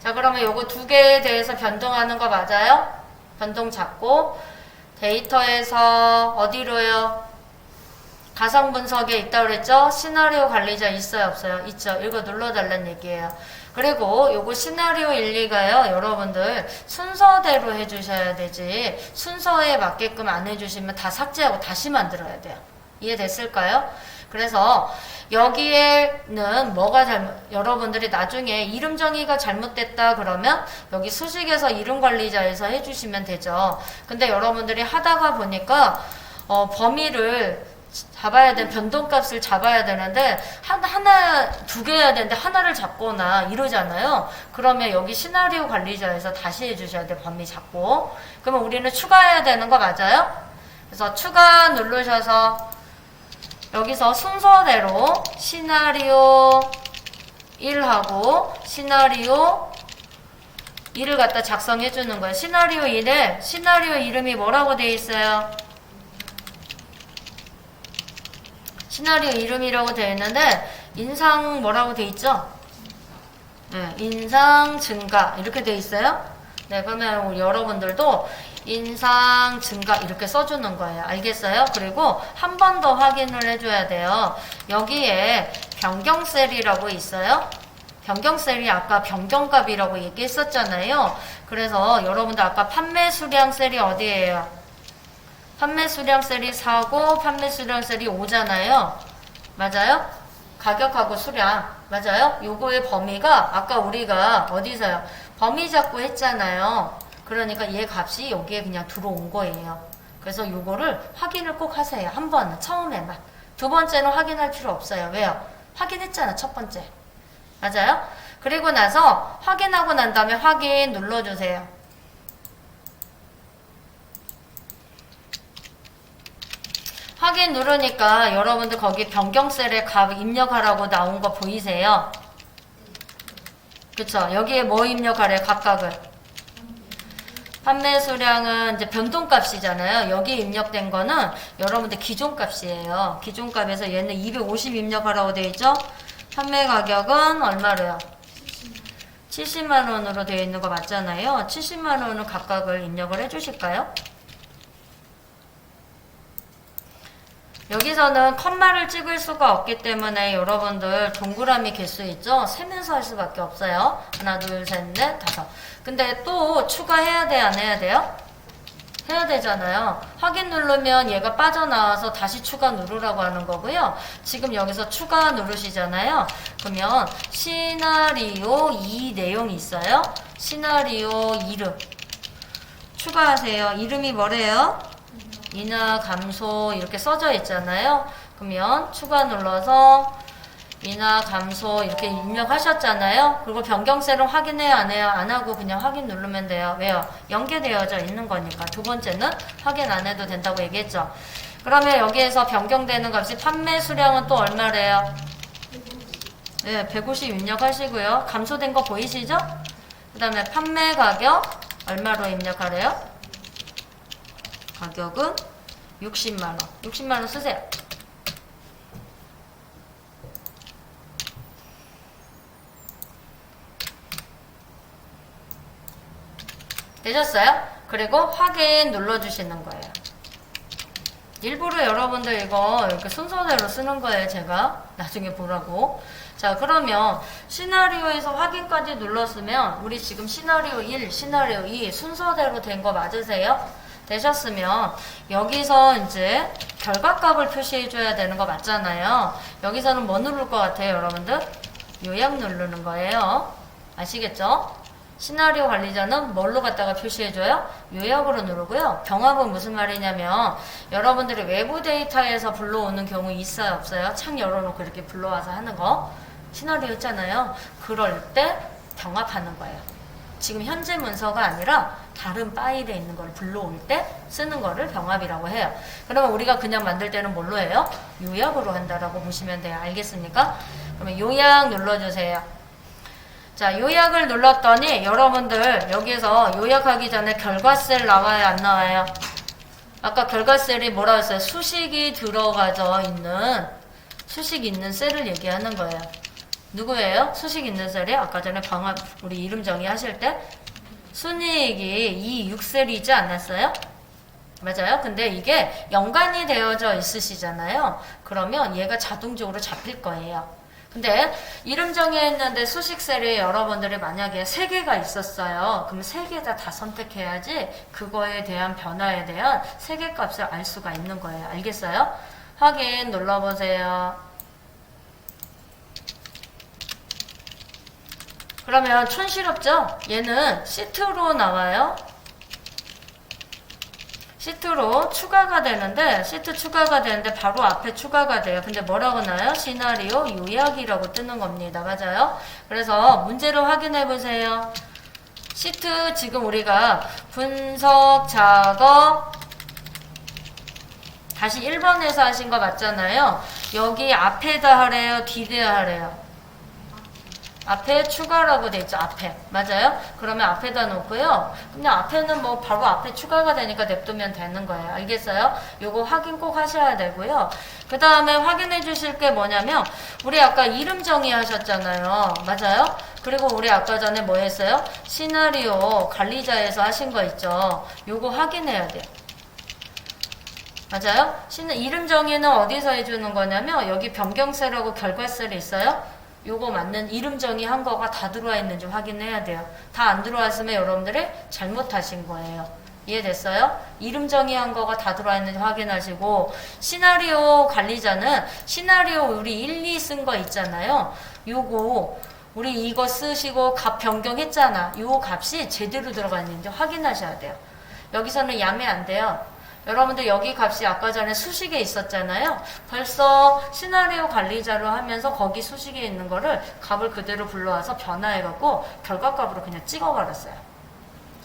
자, 그러면 요거 두 개에 대해서 변동하는 거 맞아요? 변동 잡고 데이터에서 어디로요? 가상 분석에 있다고 그랬죠? 시나리오 관리자 있어요? 없어요? 있죠. 이거 눌러달라는 얘기예요. 그리고 요거 시나리오 1, 2가요. 여러분들 순서대로 해주셔야 되지 순서에 맞게끔 안 해주시면 다 삭제하고 다시 만들어야 돼요. 이해됐을까요? 그래서 여기에는 뭐가 여러분들이 나중에 이름 정의가 잘못됐다 그러면 여기 수식에서 이름 관리자에서 해주시면 되죠. 근데 여러분들이 하다가 보니까 범위를 잡아야 돼. 변동값을 잡아야 되는데 하나 두 개 해야 되는데 하나를 잡거나 이러잖아요. 그러면 여기 시나리오 관리자에서 다시 해주셔야 돼. 범위 잡고. 그러면 우리는 추가해야 되는 거 맞아요? 그래서 추가 누르셔서 여기서 순서대로 시나리오 1하고 시나리오 2를 갖다 작성해 주는 거예요. 시나리오 1에 시나리오 이름이 뭐라고 되어 있어요? 시나리오 이름이라고 되어 있는데 인상 뭐라고 되어 있죠? 네, 인상 증가 이렇게 되어 있어요. 네, 그러면 우리 여러분들도 인상 증가 이렇게 써주는 거예요. 알겠어요? 그리고 한 번 더 확인을 해줘야 돼요. 여기에 변경셀이라고 있어요. 변경셀이 아까 변경값이라고 얘기했었잖아요. 그래서 여러분들 아까 판매 수량 셀이 어디예요? 판매 수량 셀이 4고 판매 수량 셀이 5잖아요. 맞아요? 가격하고 수량. 맞아요? 요거의 범위가 아까 우리가 어디서요? 범위 잡고 했잖아요. 그러니까 얘 값이 여기에 그냥 들어온 거예요. 그래서 요거를 확인을 꼭 하세요. 한 번은 처음에만. 두 번째는 확인할 필요 없어요. 왜요? 확인했잖아, 첫 번째. 맞아요? 그리고 나서 확인하고 난 다음에 확인 눌러주세요. 확인 누르니까 여러분들 거기 변경셀에 값 입력하라고 나온 거 보이세요? 그쵸? 여기에 뭐 입력하래? 각각을. 판매 수량은 이제 변동값이잖아요. 여기에 입력된 거는 여러분들 기존값이에요. 기존값에서 얘는 250 입력하라고 되어 있죠? 판매 가격은 얼마래요? 70만원으로 되어 있는 거 맞잖아요. 70만원은 각각을 입력을 해주실까요? 여기서는 컴마를 찍을 수가 없기 때문에 여러분들 동그라미 개수 있죠? 세면서 할 수밖에 없어요. 하나, 둘, 셋, 넷, 다섯. 근데 또 추가해야 돼, 안 해야 돼요? 해야 되잖아요. 확인 누르면 얘가 빠져나와서 다시 추가 누르라고 하는 거고요. 지금 여기서 추가 누르시잖아요. 그러면 시나리오 2 내용이 있어요. 시나리오 이름. 추가하세요. 이름이 뭐래요? 인하 감소 이렇게 써져 있잖아요. 그러면 추가 눌러서 인하 감소 이렇게 입력하셨잖아요. 그리고 변경셀은 확인해요, 안 해요? 안 하고 그냥 확인 누르면 돼요. 왜요? 연계되어져 있는 거니까. 두 번째는 확인 안 해도 된다고 얘기했죠. 그러면 여기에서 변경되는 값이 판매 수량은 또 얼마래요? 네, 150 입력하시고요. 감소된 거 보이시죠? 그 다음에 판매 가격 얼마로 입력하래요? 가격은 60만원. 60만원 쓰세요. 되셨어요? 그리고 확인 눌러주시는 거예요. 일부러 여러분들 이거 이렇게 순서대로 쓰는 거예요. 제가 나중에 보라고. 자, 그러면 시나리오에서 확인까지 눌렀으면 우리 지금 시나리오 1, 시나리오 2 순서대로 된 거 맞으세요? 되셨으면 여기서 이제 결과값을 표시해 줘야 되는 거 맞잖아요. 여기서는 뭐 누를 것 같아요, 여러분들? 요약 누르는 거예요. 아시겠죠? 시나리오 관리자는 뭘로 갖다가 표시해 줘요? 요약으로 누르고요. 병합은 무슨 말이냐면 여러분들이 외부 데이터에서 불러오는 경우 있어요, 없어요? 창 열어놓고 이렇게 불러와서 하는 거 시나리오 있잖아요. 그럴 때 병합하는 거예요. 지금 현재 문서가 아니라 다른 파일에 있는 걸 불러올 때 쓰는 거를 병합이라고 해요. 그러면 우리가 그냥 만들 때는 뭘로 해요? 요약으로 한다라고 보시면 돼요. 알겠습니까? 그러면 요약 눌러주세요. 자, 요약을 눌렀더니 여러분들 여기에서 요약하기 전에 결과셀 나와요, 안 나와요? 아까 결과셀이 뭐라고 했어요? 수식이 들어가져 있는 수식 있는 셀을 얘기하는 거예요. 누구예요? 수식 있는 셀이 아까 전에 방합 우리 이름 정의하실 때 순이익이 이 6셀이지 않았어요? 맞아요? 근데 이게 연관이 되어져 있으시잖아요. 그러면 얘가 자동적으로 잡힐 거예요. 근데 이름 정의했는데 수식셀이 여러분들이 만약에 3개가 있었어요. 그럼 3개 다 선택해야지 그거에 대한 변화에 대한 3개 값을 알 수가 있는 거예요. 알겠어요? 확인 눌러보세요. 그러면 촌스럽죠? 얘는 시트로 나와요. 시트로 추가가 되는데 시트 추가가 되는데 바로 앞에 추가가 돼요. 근데 뭐라고 나요? 시나리오 요약이라고 뜨는 겁니다. 맞아요? 그래서 문제를 확인해 보세요. 시트 지금 우리가 분석 작업 다시 1번에서 하신 거 맞잖아요. 여기 앞에다 하래요? 뒤에다 하래요? 앞에 추가라고 돼 있죠. 앞에. 맞아요? 그러면 앞에다 놓고요. 그냥 앞에는 뭐 바로 앞에 추가가 되니까 냅두면 되는 거예요. 알겠어요? 요거 확인 꼭 하셔야 되고요. 그 다음에 확인해 주실 게 뭐냐면 우리 아까 이름 정의하셨잖아요. 맞아요? 그리고 우리 아까 전에 뭐 했어요? 시나리오 관리자에서 하신 거 있죠. 요거 확인해야 돼요. 맞아요? 이름 정의는 어디서 해주는 거냐면 여기 변경셀하고 결과셀이 있어요. 요거 맞는 이름 정의한 거가 다 들어와 있는지 확인해야 돼요. 다 안 들어왔으면 여러분들이 잘못하신 거예요. 이해됐어요? 이름 정의한 거가 다 들어와 있는지 확인하시고 시나리오 관리자는 시나리오 우리 1, 2 쓴 거 있잖아요. 요거 우리 이거 쓰시고 값 변경했잖아. 요 값이 제대로 들어가 있는지 확인하셔야 돼요. 여기서는 야매 안 돼요. 여러분들 여기 값이 아까 전에 수식에 있었잖아요. 벌써 시나리오 관리자로 하면서 거기 수식에 있는 거를 값을 그대로 불러와서 변화해갖고 결과값으로 그냥 찍어버렸어요.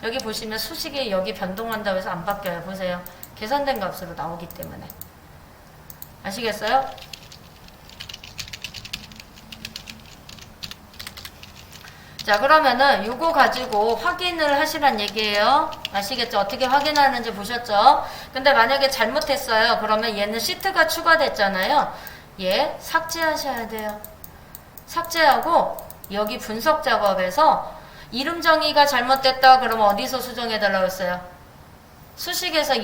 여기 보시면 수식이 여기 변동한다고 해서 안 바뀌어요. 보세요. 계산된 값으로 나오기 때문에. 아시겠어요? 자, 그러면은 요거 가지고 확인을 하시란 얘기예요. 아시겠죠? 어떻게 확인하는지 보셨죠? 근데 만약에 잘못했어요. 그러면 얘는 시트가 추가됐잖아요. 얘 삭제하셔야 돼요. 삭제하고 여기 분석 작업에서 이름 정의가 잘못됐다 그러면 어디서 수정해달라고 했어요? 수식에서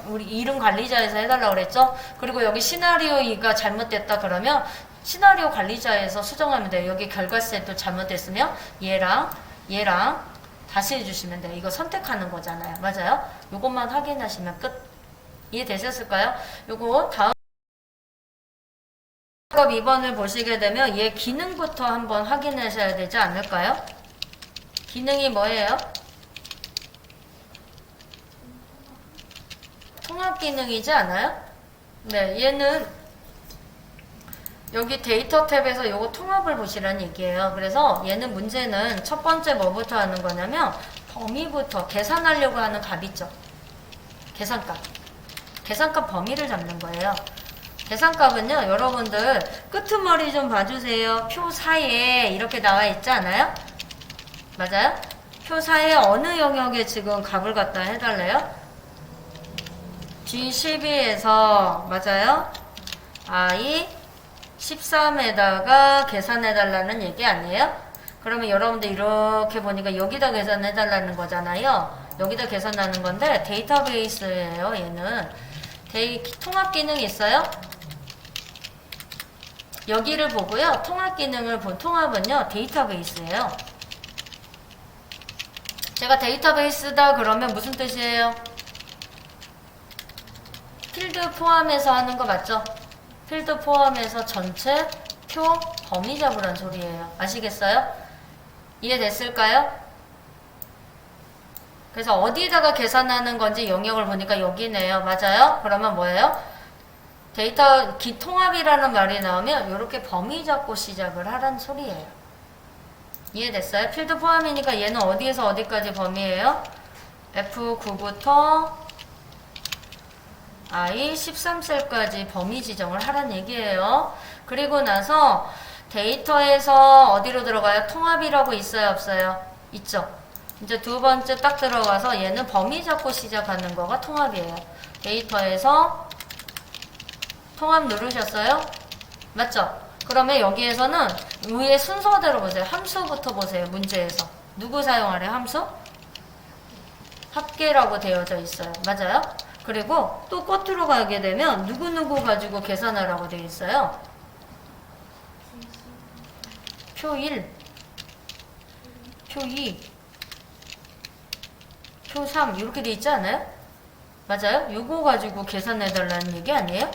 우리 이름 관리자에서 해달라고 그랬죠? 그리고 여기 시나리오가 잘못됐다 그러면 시나리오 관리자에서 수정하면 돼요. 여기 결과셋도 잘못됐으면 얘랑 다시 해주시면 돼요. 이거 선택하는 거잖아요. 맞아요? 요것만 확인하시면 끝. 이해되셨을까요? 요거 다음 작업 2번을 보시게 되면 얘 기능부터 한번 확인하셔야 되지 않을까요? 기능이 뭐예요? 통합 기능이지 않아요? 네, 얘는 여기 데이터 탭에서 요거 통합을 보시라는 얘기예요. 그래서 얘는 문제는 첫 번째 뭐부터 하는 거냐면 범위부터 계산하려고 하는 값 있죠. 계산값. 계산값 범위를 잡는 거예요. 계산값은요. 여러분들 끄트머리 좀 봐주세요. 표 사이에 이렇게 나와 있지 않아요? 맞아요? 표 사이에 어느 영역에 지금 값을 갖다 해달래요? G12에서 맞아요? I 13에다가 계산해달라는 얘기 아니에요? 그러면 여러분들 이렇게 보니까 여기다 계산해달라는 거잖아요. 여기다 계산하는 건데 데이터베이스예요. 얘는 통합 기능이 있어요. 여기를 보고요. 통합 기능을 본 통합은요. 데이터베이스예요. 제가 데이터베이스다 그러면 무슨 뜻이에요? 필드 포함해서 하는 거 맞죠? 필드 포함해서 전체 표 범위 잡으란 소리예요. 아시겠어요? 이해됐을까요? 그래서 어디다가 계산하는 건지 영역을 보니까 여기네요. 맞아요? 그러면 뭐예요? 데이터 통합이라는 말이 나오면 이렇게 범위 잡고 시작을 하란 소리예요. 이해됐어요? 필드 포함이니까 얘는 어디에서 어디까지 범위예요? F9부터 I 13셀까지 범위 지정을 하란 얘기예요. 그리고 나서 데이터에서 어디로 들어가요? 통합이라고 있어요? 없어요? 있죠. 이제 두 번째 딱 들어가서 얘는 범위 잡고 시작하는 거가 통합이에요. 데이터에서 통합 누르셨어요? 맞죠? 그러면 여기에서는 위에 순서대로 보세요. 함수부터 보세요. 문제에서. 누구 사용하래? 함수? 합계라고 되어져 있어요. 맞아요? 그리고 또 끝으로 가게 되면 누구누구 가지고 계산하라고 되어 있어요. 표 1, 표 2, 표 3 이렇게 되어 있지 않아요? 맞아요? 요거 가지고 계산해달라는 얘기 아니에요?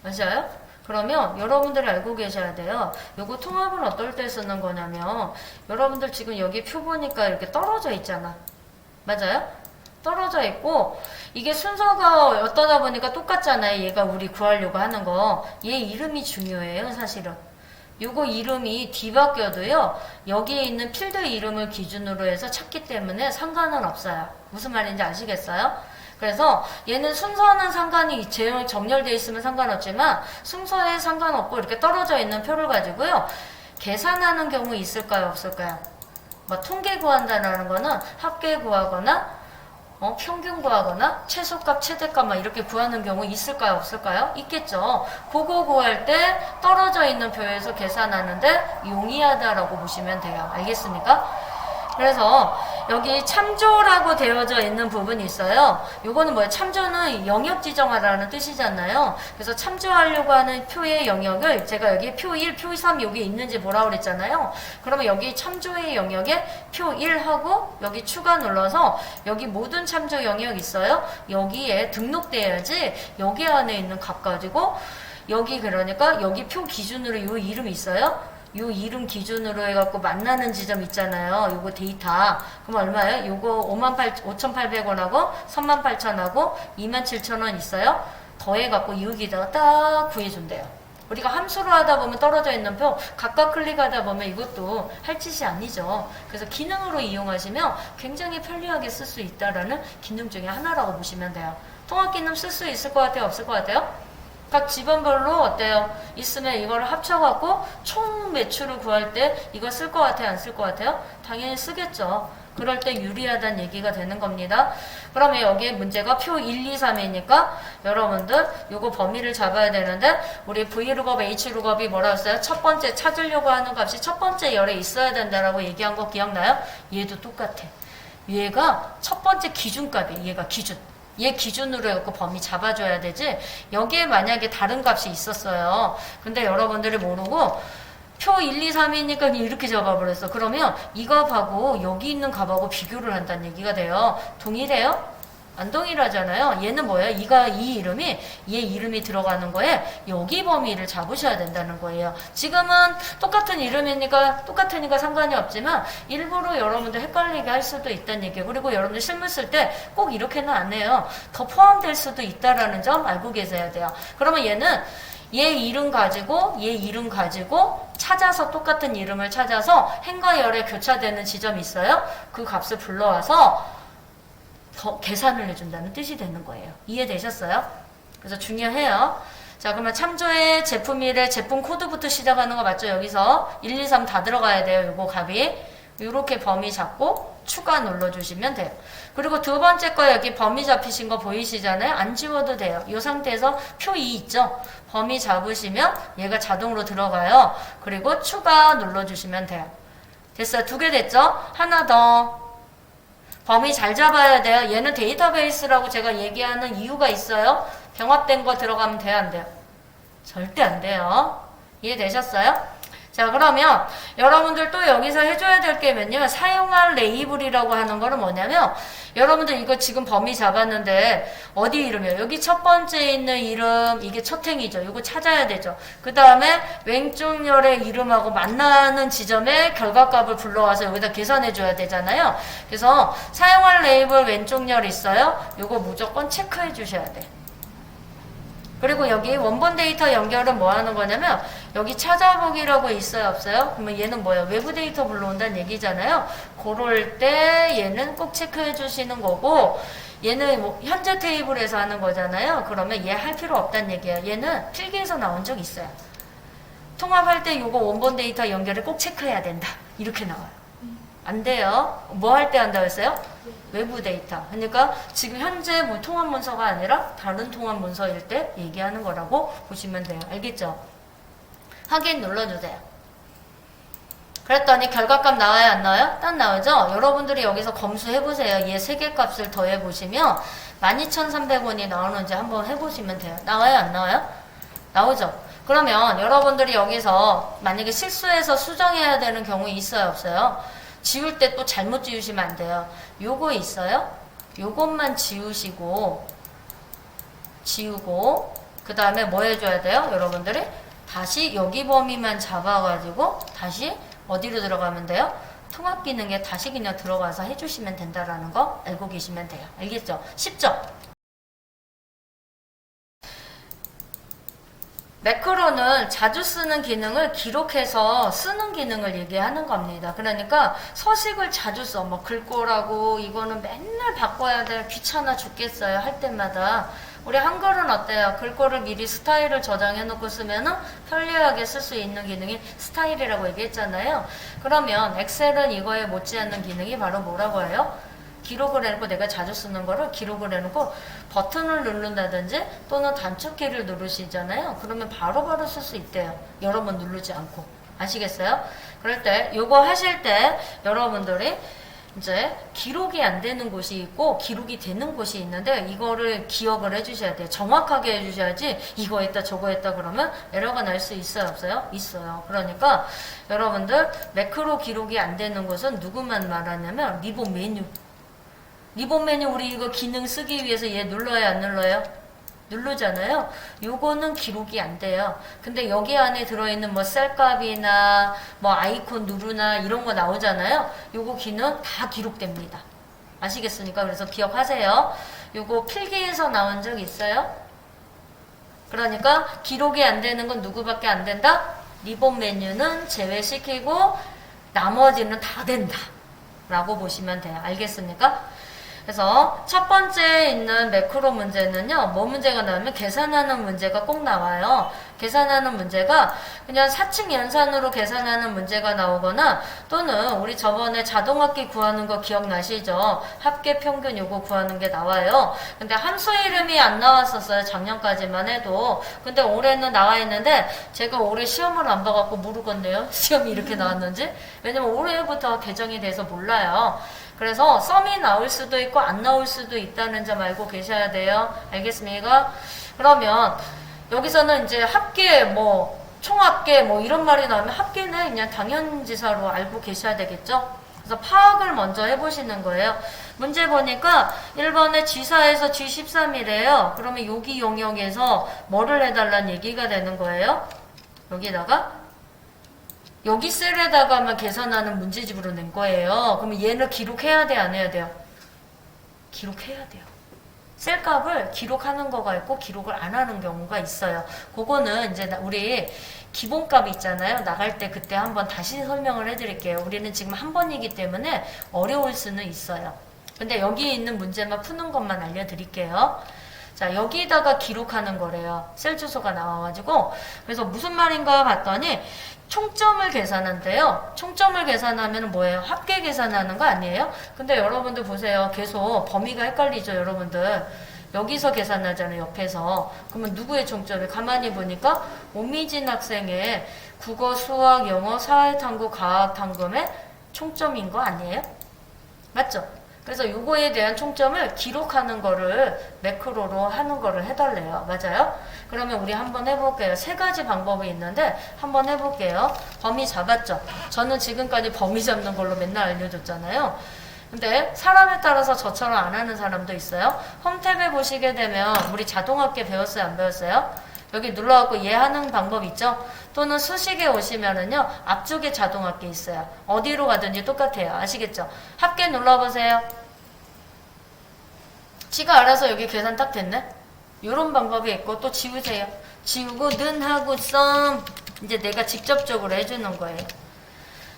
맞아요? 그러면 여러분들이 알고 계셔야 돼요. 요거 통합은 어떨 때 쓰는 거냐면 여러분들 지금 여기 표 보니까 이렇게 떨어져 있잖아. 맞아요? 떨어져 있고 이게 순서가 어떠다 보니까 똑같잖아요. 얘가 우리 구하려고 하는 거. 얘 이름이 중요해요, 사실은. 요거 이름이 뒤바뀌어도요. 여기에 있는 필드 이름을 기준으로 해서 찾기 때문에 상관은 없어요. 무슨 말인지 아시겠어요? 그래서 얘는 순서는 상관이 정렬되어 있으면 상관없지만 순서에 상관없고 이렇게 떨어져 있는 표를 가지고요. 계산하는 경우 있을까요? 없을까요? 뭐 통계 구한다는 거는 합계 구하거나 평균 구하거나 최소값, 최대값 막 이렇게 구하는 경우 있을까요? 없을까요? 있겠죠. 그거 구할 때 떨어져 있는 표에서 계산하는데 용이하다라고 보시면 돼요. 알겠습니까? 그래서 여기 참조라고 되어져 있는 부분이 있어요. 요거는 뭐예요? 참조는 영역 지정하라는 뜻이잖아요. 그래서 참조하려고 하는 표의 영역을 제가 여기 표 1, 표 3 여기 있는지 보라고 그랬잖아요. 그러면 여기 참조의 영역에 표 1하고 여기 추가 눌러서 여기 모든 참조 영역 있어요. 여기에 등록돼야지 여기 안에 있는 값 가지고 여기 그러니까 여기 표 기준으로 요 이름이 있어요. 요 이름 기준으로 해갖고 만나는 지점 있잖아요. 요거 데이터. 그럼 얼마예요? 요거 5,800원하고 38,000원하고 27,000원 있어요. 더해갖고 여기다가 딱 구해준대요. 우리가 함수로 하다 보면 떨어져 있는 표 각각 클릭하다 보면 이것도 할 짓이 아니죠. 그래서 기능으로 이용하시면 굉장히 편리하게 쓸 수 있다라는 기능 중에 하나라고 보시면 돼요. 통합 기능 쓸 수 있을 것 같아요? 없을 것 같아요? 각 지번별로 어때요? 있으면 이걸 합쳐갖고 총 매출을 구할 때 이거 쓸 것 같아요? 안 쓸 것 같아요? 당연히 쓰겠죠. 그럴 때 유리하다는 얘기가 되는 겁니다. 그러면 여기에 문제가 표 1, 2, 3이니까 여러분들 요거 범위를 잡아야 되는데 우리 V룩업, H룩업이 뭐라 했어요? 첫 번째 찾으려고 하는 값이 첫 번째 열에 있어야 된다라고 얘기한 거 기억나요? 얘도 똑같아. 얘가 첫 번째 기준값이에요. 얘가 기준. 얘 기준으로 해갖고 범위 잡아줘야 되지. 여기에 만약에 다른 값이 있었어요. 근데 여러분들이 모르고 표 1, 2, 3이니까 이렇게 잡아버렸어. 그러면 이 값하고 여기 있는 값하고 비교를 한다는 얘기가 돼요. 동일해요? 안 동일하잖아요. 얘는 뭐예요? 이 이름이 얘 이름이 들어가는 거에 여기 범위를 잡으셔야 된다는 거예요. 지금은 똑같은 이름이니까 똑같으니까 상관이 없지만 일부러 여러분들 헷갈리게 할 수도 있다는 얘기예요. 그리고 여러분들 실물 쓸 때 꼭 이렇게는 안 해요. 더 포함될 수도 있다라는 점 알고 계셔야 돼요. 그러면 얘는 얘 이름 가지고 얘 이름 가지고 찾아서 똑같은 이름을 찾아서 행과 열에 교차되는 지점이 있어요. 그 값을 불러와서 더 계산을 해준다는 뜻이 되는 거예요. 이해되셨어요? 그래서 중요해요. 자, 그러면 참조의 제품일의 제품 코드부터 시작하는 거 맞죠? 여기서 1, 2, 3 다 들어가야 돼요. 요거 값이. 요렇게 범위 잡고 추가 눌러주시면 돼요. 그리고 두 번째 거 여기 범위 잡히신 거 보이시잖아요? 안 지워도 돼요. 이 상태에서 표 2 있죠? 범위 잡으시면 얘가 자동으로 들어가요. 그리고 추가 눌러주시면 돼요. 됐어요. 두 개 됐죠? 하나 더. 범위 잘 잡아야 돼요. 얘는 데이터베이스라고 제가 얘기하는 이유가 있어요. 병합된 거 들어가면 돼요? 안 돼요? 절대 안 돼요. 이해되셨어요? 자, 그러면 여러분들 또 여기서 해줘야 될 게 뭐냐면 사용할 레이블이라고 하는 거는 뭐냐면 여러분들 이거 지금 범위 잡았는데 어디 이름이에요? 여기 첫 번째 있는 이름 이게 첫 행이죠. 이거 찾아야 되죠. 그 다음에 왼쪽 열의 이름하고 만나는 지점에 결과값을 불러와서 여기다 계산해 줘야 되잖아요. 그래서 사용할 레이블 왼쪽 열 있어요. 이거 무조건 체크해 주셔야 돼. 그리고 여기 원본 데이터 연결은 뭐 하는 거냐면 여기 찾아보기라고 있어요 없어요? 그러면 얘는 뭐예요? 외부 데이터 불러온다는 얘기잖아요. 그럴 때 얘는 꼭 체크해 주시는 거고 얘는 뭐 현재 테이블에서 하는 거잖아요. 그러면 얘 할 필요 없다는 얘기예요. 얘는 필기에서 나온 적 있어요. 통합할 때 요거 원본 데이터 연결을 꼭 체크해야 된다. 이렇게 나와요. 안 돼요. 뭐 할 때 한다고 했어요? 외부 데이터. 그러니까 지금 현재 뭐 통합 문서가 아니라 다른 통합 문서일 때 얘기하는 거라고 보시면 돼요. 알겠죠? 확인 눌러주세요. 그랬더니 결과값 나와요? 안 나와요? 딱 나오죠? 여러분들이 여기서 검수해보세요. 얘 세 개 값을 더해보시면 12,300원이 나오는지 한번 해보시면 돼요. 나와요? 안 나와요? 나오죠? 그러면 여러분들이 여기서 만약에 실수해서 수정해야 되는 경우 있어요? 없어요? 지울 때 또 잘못 지우시면 안 돼요. 요거 있어요? 요것만 지우고 그 다음에 뭐 해줘야 돼요? 여러분들이 다시 여기 범위만 잡아가지고 다시 어디로 들어가면 돼요? 통합 기능에 다시 그냥 들어가서 해주시면 된다라는 거 알고 계시면 돼요. 알겠죠? 쉽죠? 매크로는 자주 쓰는 기능을 기록해서 쓰는 기능을 얘기하는 겁니다. 그러니까 서식을 자주 써. 뭐 글꼴하고 이거는 맨날 바꿔야 돼. 귀찮아 죽겠어요. 할 때마다. 우리 한글은 어때요? 글꼴을 미리 스타일을 저장해 놓고 쓰면은 편리하게 쓸 수 있는 기능이 스타일이라고 얘기했잖아요. 그러면 엑셀은 이거에 못지않는 기능이 바로 뭐라고 해요? 기록을 해놓고 내가 자주 쓰는 거를 기록을 해놓고 버튼을 누른다든지 또는 단축키를 누르시잖아요. 그러면 바로바로 쓸 수 있대요. 여러 번 누르지 않고. 아시겠어요? 그럴 때 요거 하실 때 여러분들이 이제 기록이 안 되는 곳이 있고 기록이 되는 곳이 있는데 이거를 기억을 해주셔야 돼요. 정확하게 해주셔야지 이거 했다 저거 했다 그러면 에러가 날 수 있어요 없어요? 있어요. 그러니까 여러분들 매크로 기록이 안 되는 곳은 누구만 말하냐면 리본 메뉴. 리본 메뉴 우리 이거 기능 쓰기 위해서 얘 눌러요 안 눌러요? 누르잖아요. 요거는 기록이 안 돼요. 근데 여기 안에 들어있는 뭐 셀값이나 뭐 아이콘 누르나 이런 거 나오잖아요. 요거 기능 다 기록됩니다. 아시겠습니까? 그래서 기억하세요. 요거 필기에서 나온 적 있어요? 그러니까 기록이 안 되는 건 누구밖에 안 된다? 리본 메뉴는 제외시키고 나머지는 다 된다. 라고 보시면 돼요. 알겠습니까? 그래서 첫 번째 있는 매크로 문제는요. 뭐 문제가 나오면 계산하는 문제가 꼭 나와요. 계산하는 문제가 그냥 사칙 연산으로 계산하는 문제가 나오거나 또는 우리 저번에 자동합계 구하는 거 기억나시죠? 합계 평균 요거 구하는 게 나와요. 근데 함수 이름이 안 나왔었어요. 작년까지만 해도. 근데 올해는 나와 있는데 제가 올해 시험을 안 봐갖고 모르겠네요. 시험이 이렇게 나왔는지. 왜냐면 올해부터 개정이 돼서 몰라요. 그래서 썸이 나올 수도 있고 안 나올 수도 있다는 점 알고 계셔야 돼요. 알겠습니까? 그러면 여기서는 이제 합계 뭐 총합계 뭐 이런 말이 나오면 합계는 그냥 당연지사로 알고 계셔야 되겠죠? 그래서 파악을 먼저 해보시는 거예요. 문제 보니까 1번에 G4에서 G13이래요. 그러면 여기 영역에서 뭐를 해달라는 얘기가 되는 거예요? 여기다가 여기 셀에다가만 계산하는 문제집으로 낸 거예요. 그러면 얘를 기록해야 돼, 안 해야 돼요? 기록해야 돼요. 셀값을 기록하는 거가 있고 기록을 안 하는 경우가 있어요. 그거는 이제 우리 기본값 있잖아요. 나갈 때 그때 한번 다시 설명을 해드릴게요. 우리는 지금 한 번이기 때문에 어려울 수는 있어요. 근데 여기 있는 문제만 푸는 것만 알려드릴게요. 자, 여기다가 기록하는 거래요. 셀 주소가 나와가지고. 그래서 무슨 말인가 봤더니 총점을 계산한대요. 총점을 계산하면 뭐예요? 합계 계산하는 거 아니에요? 근데 여러분들 보세요. 계속 범위가 헷갈리죠, 여러분들. 여기서 계산하잖아요, 옆에서. 그러면 누구의 총점이? 가만히 보니까 오미진 학생의 국어, 수학, 영어, 사회탐구, 과학탐구의 총점인 거 아니에요? 맞죠? 그래서 요거에 대한 총점을 기록하는 거를 매크로로 하는 거를 해달래요. 맞아요? 그러면 우리 한번 해볼게요. 세 가지 방법이 있는데 한번 해볼게요. 범위 잡았죠? 저는 지금까지 범위 잡는 걸로 맨날 알려줬잖아요. 근데 사람에 따라서 저처럼 안 하는 사람도 있어요. 홈탭에 보시게 되면 우리 자동합계 배웠어요? 안 배웠어요? 여기 눌러갖고 얘 하는 방법 있죠? 또는 수식에 오시면은요, 앞쪽에 자동합계 있어요. 어디로 가든지 똑같아요. 아시겠죠? 합계 눌러보세요. 지가 알아서 여기 계산 딱 됐네? 요런 방법이 있고, 또 지우세요. 지우고, 는 하고, 썸. 이제 내가 직접적으로 해주는 거예요.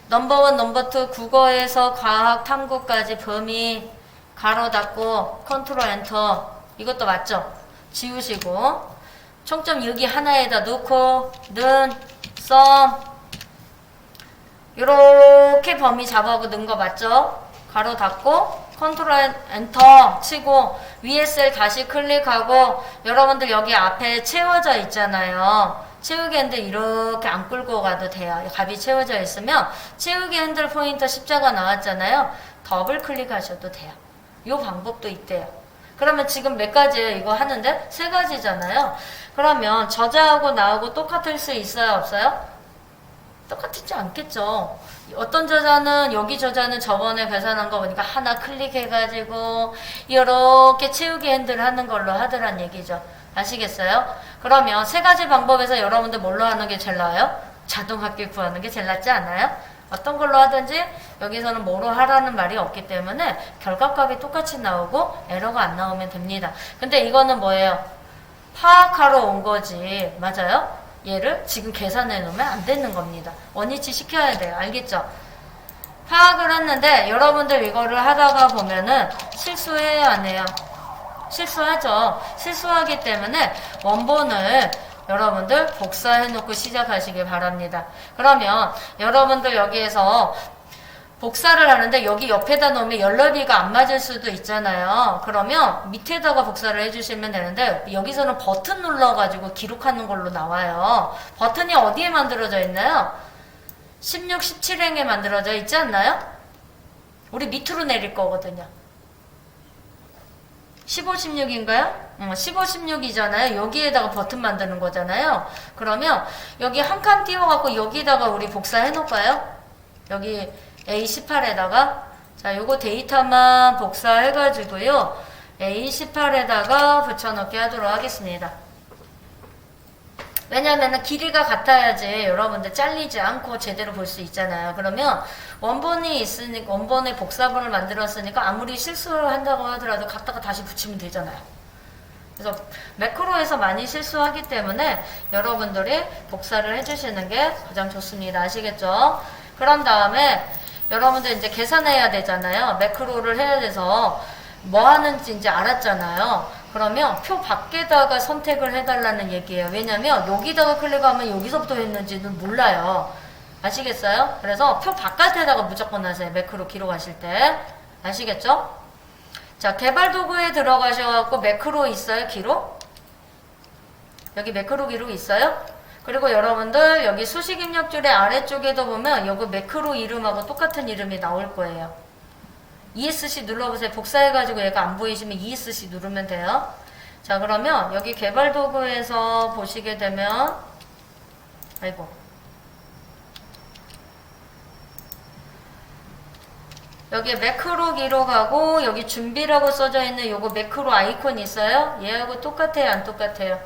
넘버 1, 넘버 2, 국어에서 과학, 탐구까지 범위, 가로 닫고, 컨트롤 엔터. 이것도 맞죠? 지우시고, 총점 여기 하나에다 놓고 는, 썸 요렇게 범위 잡아고 넣은 거 맞죠? 가로 닫고 컨트롤 엔터 치고 위에 셀 다시 클릭하고 여러분들 여기 앞에 채워져 있잖아요. 채우기 핸들 이렇게 안 끌고 가도 돼요. 값이 채워져 있으면 채우기 핸들 포인터 십자가 나왔잖아요. 더블 클릭하셔도 돼요. 요 방법도 있대요. 그러면 지금 몇 가지예요? 이거 하는데? 세 가지잖아요. 그러면 저자하고 나하고 똑같을 수 있어요? 없어요? 똑같지 않겠죠. 어떤 저자는 여기 저자는 저번에 계산한 거 보니까 하나 클릭해가지고 이렇게 채우기 핸들 하는 걸로 하더란 얘기죠. 아시겠어요? 그러면 세 가지 방법에서 여러분들 뭘로 하는 게 제일 나아요? 자동합계 구하는 게 제일 낫지 않아요? 어떤 걸로 하든지 여기서는 뭐로 하라는 말이 없기 때문에 결과값이 똑같이 나오고 에러가 안 나오면 됩니다. 근데 이거는 뭐예요? 파악하러 온 거지. 맞아요? 얘를 지금 계산해 놓으면 안 되는 겁니다. 원위치 시켜야 돼요. 알겠죠? 파악을 했는데 여러분들 이거를 하다가 보면은 실수해야 안 해요? 실수하죠. 실수하기 때문에 원본을 여러분들 복사해 놓고 시작하시길 바랍니다. 그러면 여러분들 여기에서 복사를 하는데 여기 옆에다 놓으면 연결비가 안 맞을 수도 있잖아요. 그러면 밑에다가 복사를 해주시면 되는데 여기서는 버튼 눌러가지고 기록하는 걸로 나와요. 버튼이 어디에 만들어져 있나요? 16, 17행에 만들어져 있지 않나요? 우리 밑으로 내릴 거거든요. 15, 16인가요? 15, 16이잖아요. 여기에다가 버튼 만드는 거잖아요. 그러면 여기 한 칸 띄워갖고 여기다가 우리 복사해 놓을까요? 여기 A18에다가 자 요거 데이터만 복사해가지고요. A18에다가 붙여넣기 하도록 하겠습니다. 왜냐면은 길이가 같아야지 여러분들 잘리지 않고 제대로 볼 수 있잖아요. 그러면 원본이 있으니까 원본의 복사본을 만들었으니까 아무리 실수를 한다고 하더라도 갖다가 다시 붙이면 되잖아요. 그래서 매크로에서 많이 실수하기 때문에 여러분들이 복사를 해주시는 게 가장 좋습니다. 아시겠죠? 그런 다음에 여러분들 이제 계산해야 되잖아요. 매크로를 해야 돼서 뭐 하는지 이제 알았잖아요. 그러면 표 밖에다가 선택을 해달라는 얘기예요. 왜냐면 여기다가 클릭하면 여기서부터 했는지는 몰라요. 아시겠어요? 그래서 표 바깥에다가 무조건 하세요. 매크로 기록하실 때. 아시겠죠? 자, 개발 도구에 들어가셔갖고 매크로 있어요? 기록? 여기 매크로 기록 있어요? 그리고 여러분들 여기 수식 입력줄의 아래쪽에도 보면 여기 매크로 이름하고 똑같은 이름이 나올 거예요. ESC 눌러보세요. 복사해가지고 얘가 안 보이시면 ESC 누르면 돼요. 자, 그러면 여기 개발 도구에서 보시게 되면 아이고 여기 매크로 기록하고 여기 준비라고 써져 있는 요거 매크로 아이콘 있어요? 얘하고 똑같아요? 안 똑같아요?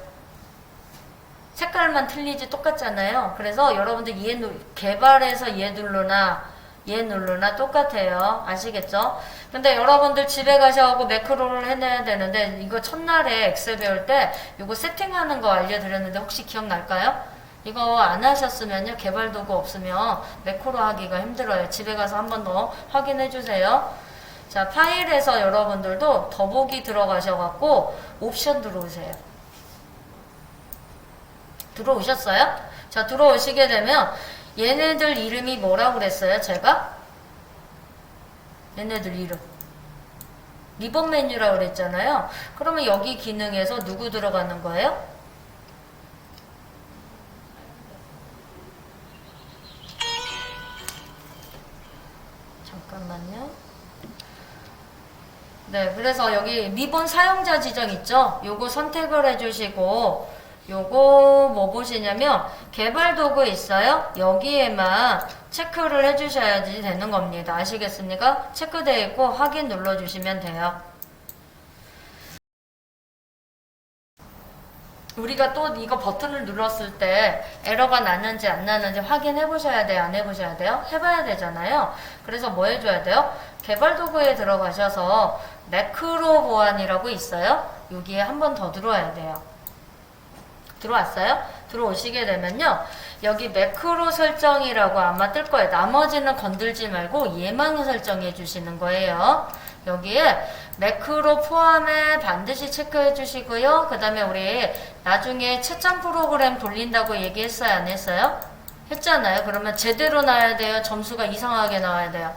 색깔만 틀리지 똑같잖아요. 그래서 여러분들 개발해서 얘 누르나 똑같아요. 아시겠죠? 근데 여러분들 집에 가셔서 매크로를 해내야 되는데 이거 첫날에 엑셀 배울 때 이거 세팅하는 거 알려드렸는데 혹시 기억날까요? 이거 안 하셨으면요. 개발 도구 없으면 매크로 하기가 힘들어요. 집에 가서 한 번 더 확인해 주세요. 자, 파일에서 여러분들도 더보기 들어가셔갖고 옵션 들어오세요. 들어오셨어요? 자, 들어오시게 되면 얘네들 이름이 뭐라고 그랬어요? 제가? 얘네들 이름 리본 메뉴라고 그랬잖아요. 그러면 여기 기능에서 누구 들어가는 거예요? 잠깐만요. 네, 그래서 여기 리본 사용자 지정 있죠? 요거 선택을 해주시고 요거 뭐 보시냐면 개발 도구 있어요? 여기에만 체크를 해주셔야지 되는 겁니다. 아시겠습니까? 체크되어 있고 확인 눌러주시면 돼요. 우리가 또 이거 버튼을 눌렀을 때 에러가 나는지 안 나는지 확인해 보셔야 돼요? 안 해보셔야 돼요? 해봐야 되잖아요. 그래서 뭐 해줘야 돼요? 개발 도구에 들어가셔서 매크로 보안이라고 있어요. 여기에 한 번 더 들어와야 돼요. 들어왔어요? 들어오시게 되면요. 여기 매크로 설정이라고 아마 뜰 거예요. 나머지는 건들지 말고 얘만 설정해 주시는 거예요. 여기에 매크로 포함에 반드시 체크해 주시고요. 그 다음에 우리 나중에 채점 프로그램 돌린다고 얘기했어요? 안 했어요? 했잖아요. 그러면 제대로 나와야 돼요? 점수가 이상하게 나와야 돼요?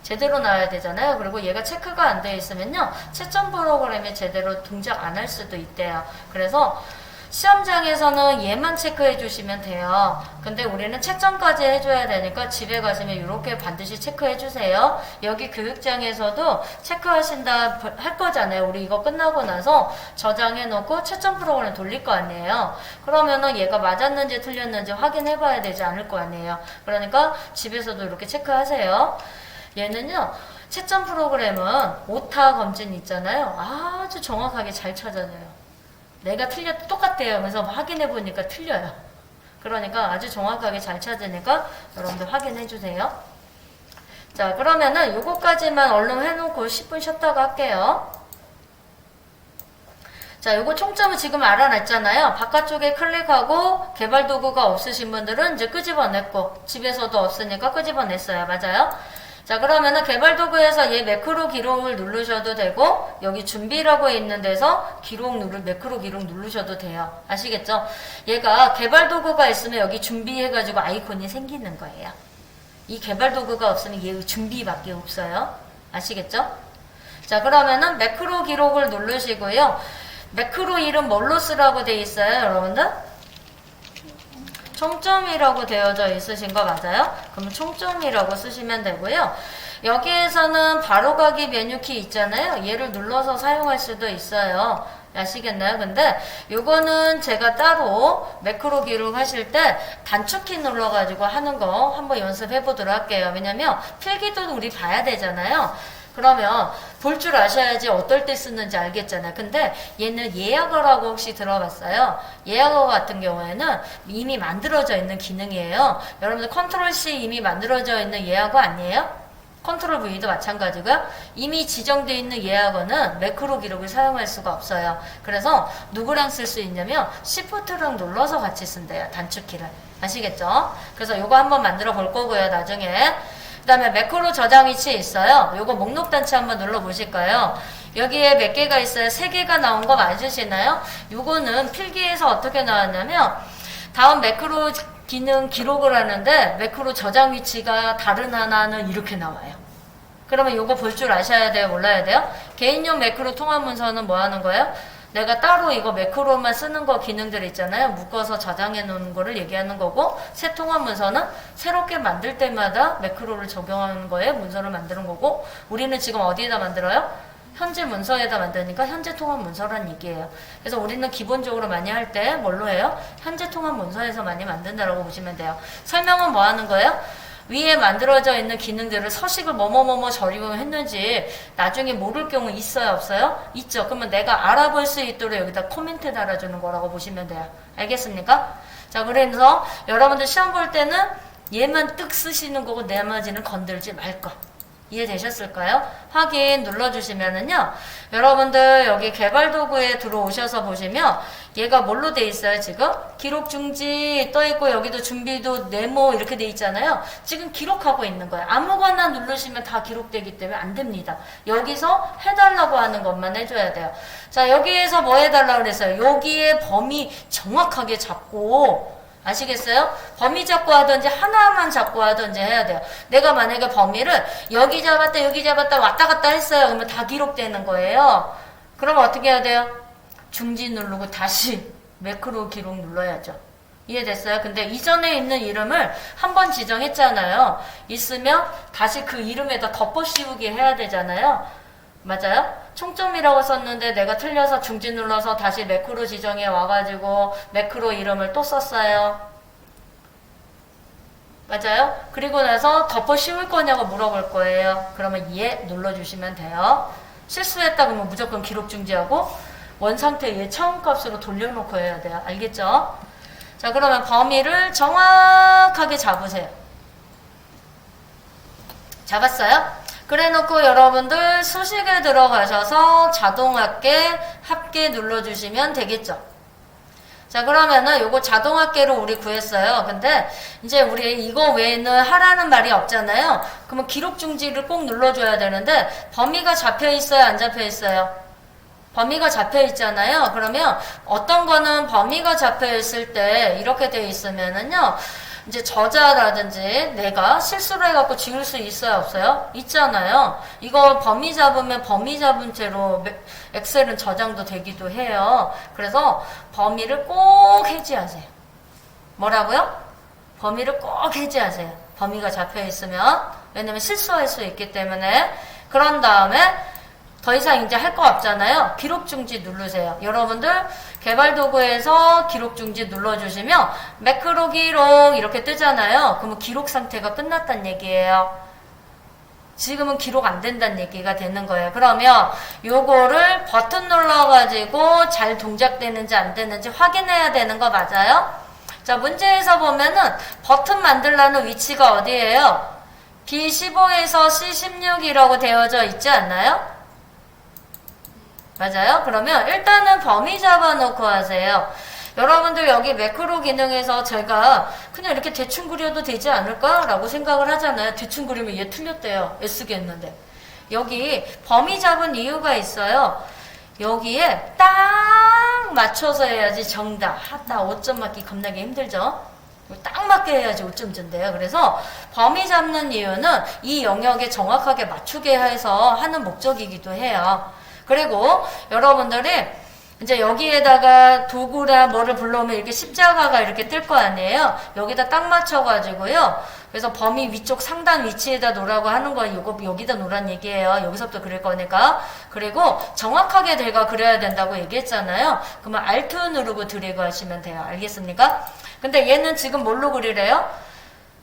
제대로 나와야 되잖아요. 그리고 얘가 체크가 안 되어 있으면요. 채점 프로그램이 제대로 동작 안 할 수도 있대요. 그래서 시험장에서는 얘만 체크해 주시면 돼요. 근데 우리는 채점까지 해줘야 되니까 집에 가시면 이렇게 반드시 체크해 주세요. 여기 교육장에서도 체크하신다 할 거잖아요. 우리 이거 끝나고 나서 저장해 놓고 채점 프로그램 돌릴 거 아니에요. 그러면은 얘가 맞았는지 틀렸는지 확인해 봐야 되지 않을 거 아니에요. 그러니까 집에서도 이렇게 체크하세요. 얘는요. 채점 프로그램은 오타 검진 있잖아요. 아주 정확하게 잘 찾아내요. 내가 똑같대요. 그래서 확인해 보니까 틀려요. 그러니까 아주 정확하게 잘 찾으니까 여러분들 확인해 주세요. 자, 그러면은 요거까지만 얼른 해놓고 10분 쉬었다가 할게요. 자, 요거 총점은 지금 알아냈잖아요. 바깥쪽에 클릭하고 개발 도구가 없으신 분들은 이제 끄집어냈고, 집에서도 없으니까 끄집어냈어요. 맞아요? 자, 그러면은 개발 도구에서 얘 매크로 기록을 누르셔도 되고, 여기 준비라고 있는 데서 매크로 기록 누르셔도 돼요. 아시겠죠? 얘가 개발 도구가 있으면 여기 준비해가지고 아이콘이 생기는 거예요. 이 개발 도구가 없으면 얘 준비밖에 없어요. 아시겠죠? 자, 그러면은 매크로 기록을 누르시고요. 매크로 이름 뭘로 쓰라고 돼 있어요, 여러분들? 총점이라고 되어져 있으신 거 맞아요? 그럼 총점이라고 쓰시면 되고요. 여기에서는 바로가기 메뉴키 있잖아요. 얘를 눌러서 사용할 수도 있어요. 아시겠나요? 근데 요거는 제가 따로 매크로 기록하실 때 단축키 눌러가지고 하는 거 한번 연습해 보도록 할게요. 왜냐면 필기도 우리 봐야 되잖아요. 그러면 볼 줄 아셔야지 어떨 때 쓰는지 알겠잖아요. 근데 얘는 예약어라고 혹시 들어봤어요? 예약어 같은 경우에는 이미 만들어져 있는 기능이에요. 여러분들 컨트롤 C 이미 만들어져 있는 예약어 아니에요? 컨트롤 V도 마찬가지고요. 이미 지정되어 있는 예약어는 매크로 기록을 사용할 수가 없어요. 그래서 누구랑 쓸 수 있냐면 Shift랑 눌러서 같이 쓴대요. 단축키를. 아시겠죠? 그래서 요거 한번 만들어 볼 거고요. 나중에. 그 다음에 매크로 저장 위치 있어요. 요거 목록 단체 한번 눌러 보실까요? 여기에 몇 개가 있어요? 3개가 나온 거 맞으시나요? 요거는 필기에서 어떻게 나왔냐면 다음 매크로 기능 기록을 하는데 매크로 저장 위치가 다른 하나는 이렇게 나와요. 그러면 요거 볼 줄 아셔야 돼요? 몰라야 돼요? 개인용 매크로 통합 문서는 뭐 하는 거예요? 내가 따로 이거 매크로만 쓰는 거 기능들 있잖아요. 묶어서 저장해 놓는 거를 얘기하는 거고, 새 통합 문서는 새롭게 만들 때마다 매크로를 적용하는 거에 문서를 만드는 거고, 우리는 지금 어디에다 만들어요? 현재 문서에다 만드니까 현재 통합 문서란 얘기예요. 그래서 우리는 기본적으로 많이 할 때 뭘로 해요? 현재 통합 문서에서 많이 만든다라고 보시면 돼요. 설명은 뭐 하는 거예요? 위에 만들어져 있는 기능들을 서식을 뭐뭐뭐뭐 적용했는지 나중에 모를 경우 있어요, 없어요? 있죠. 그러면 내가 알아볼 수 있도록 여기다 코멘트 달아주는 거라고 보시면 돼요. 알겠습니까? 자, 그래서 여러분들 시험 볼 때는 얘만 뜩 쓰시는 거고 나머지는 건들지 말 거. 이해되셨을까요? 확인 눌러주시면은요, 여러분들 여기 개발 도구에 들어오셔서 보시면 얘가 뭘로 돼 있어요? 지금 기록 중지 떠 있고 여기도 준비도 네모 이렇게 돼 있잖아요. 지금 기록하고 있는 거예요. 아무거나 누르시면 다 기록되기 때문에 안 됩니다. 여기서 해달라고 하는 것만 해줘야 돼요. 자, 여기에서 뭐 해달라고 그랬어요? 여기에 범위 정확하게 잡고, 아시겠어요? 범위 잡고 하든지 하나만 잡고 하든지 해야 돼요. 내가 만약에 범위를 여기 잡았다 여기 잡았다 왔다 갔다 했어요. 그러면 다 기록되는 거예요. 그러면 어떻게 해야 돼요? 중지 누르고 다시 매크로 기록 눌러야죠. 이해됐어요? 근데 이전에 있는 이름을 한번 지정했잖아요. 있으면 다시 그 이름에다 덮어 씌우기 해야 되잖아요. 맞아요? 총점이라고 썼는데 내가 틀려서 중지 눌러서 다시 매크로 지정에 와가지고 매크로 이름을 또 썼어요. 맞아요? 그리고 나서 덮어 씌울 거냐고 물어볼 거예요. 그러면 예 눌러주시면 돼요. 실수했다 그러면 무조건 기록 중지하고 원상태 얘 처음 값으로 돌려놓고 해야 돼요. 알겠죠? 자, 그러면 범위를 정확하게 잡으세요. 잡았어요? 그래 놓고 여러분들 수식에 들어가셔서 자동합계 합계 눌러주시면 되겠죠. 자, 그러면은 요거 자동합계로 우리 구했어요. 근데 이제 우리 이거 외에는 하라는 말이 없잖아요. 그러면 기록 중지를 꼭 눌러줘야 되는데 범위가 잡혀 있어요, 안 잡혀 있어요? 범위가 잡혀 있잖아요. 그러면 어떤 거는 범위가 잡혀 있을 때 이렇게 돼 있으면은요, 이제 저자라든지 내가 실수를 해갖고 지울 수 있어요, 없어요? 있잖아요. 이거 범위 잡으면 범위 잡은 채로 엑셀은 저장도 되기도 해요. 그래서 범위를 꼭 해지하세요. 뭐라고요? 범위를 꼭 해지하세요. 범위가 잡혀 있으면. 왜냐면 실수할 수 있기 때문에. 그런 다음에 더 이상 이제 할 거 없잖아요. 기록 중지 누르세요. 여러분들 개발 도구에서 기록 중지 눌러주시면 매크로 기록 이렇게 뜨잖아요. 그러면 기록 상태가 끝났다는 얘기예요. 지금은 기록 안 된다는 얘기가 되는 거예요. 그러면 요거를 버튼 눌러가지고 잘 동작되는지 안 되는지 확인해야 되는 거 맞아요? 자, 문제에서 보면은 버튼 만들라는 위치가 어디예요? B15에서 C16이라고 되어져 있지 않나요? 맞아요? 그러면 일단은 범위 잡아놓고 하세요. 여러분들 여기 매크로 기능에서 제가 그냥 이렇게 대충 그려도 되지 않을까? 라고 생각을 하잖아요. 대충 그리면 얘 틀렸대요. 애쓰겠는데. 여기 범위 잡은 이유가 있어요. 여기에 딱 맞춰서 해야지 정답. 하다 5점 맞기 겁나게 힘들죠? 딱 맞게 해야지 5점 준대요. 그래서 범위 잡는 이유는 이 영역에 정확하게 맞추게 해서 하는 목적이기도 해요. 그리고 여러분들이 이제 여기에다가 도구나 뭐를 불러오면 이렇게 십자가가 이렇게 뜰 거 아니에요? 여기다 딱 맞춰가지고요. 그래서 범위 위쪽 상단 위치에다 놓으라고 하는 거 요거 여기다 놓으란 얘기예요. 여기서부터 그릴 거니까. 그리고 정확하게 내가 그려야 된다고 얘기했잖아요. 그러면 Alt 누르고 드래그 하시면 돼요. 알겠습니까? 근데 얘는 지금 뭘로 그리래요?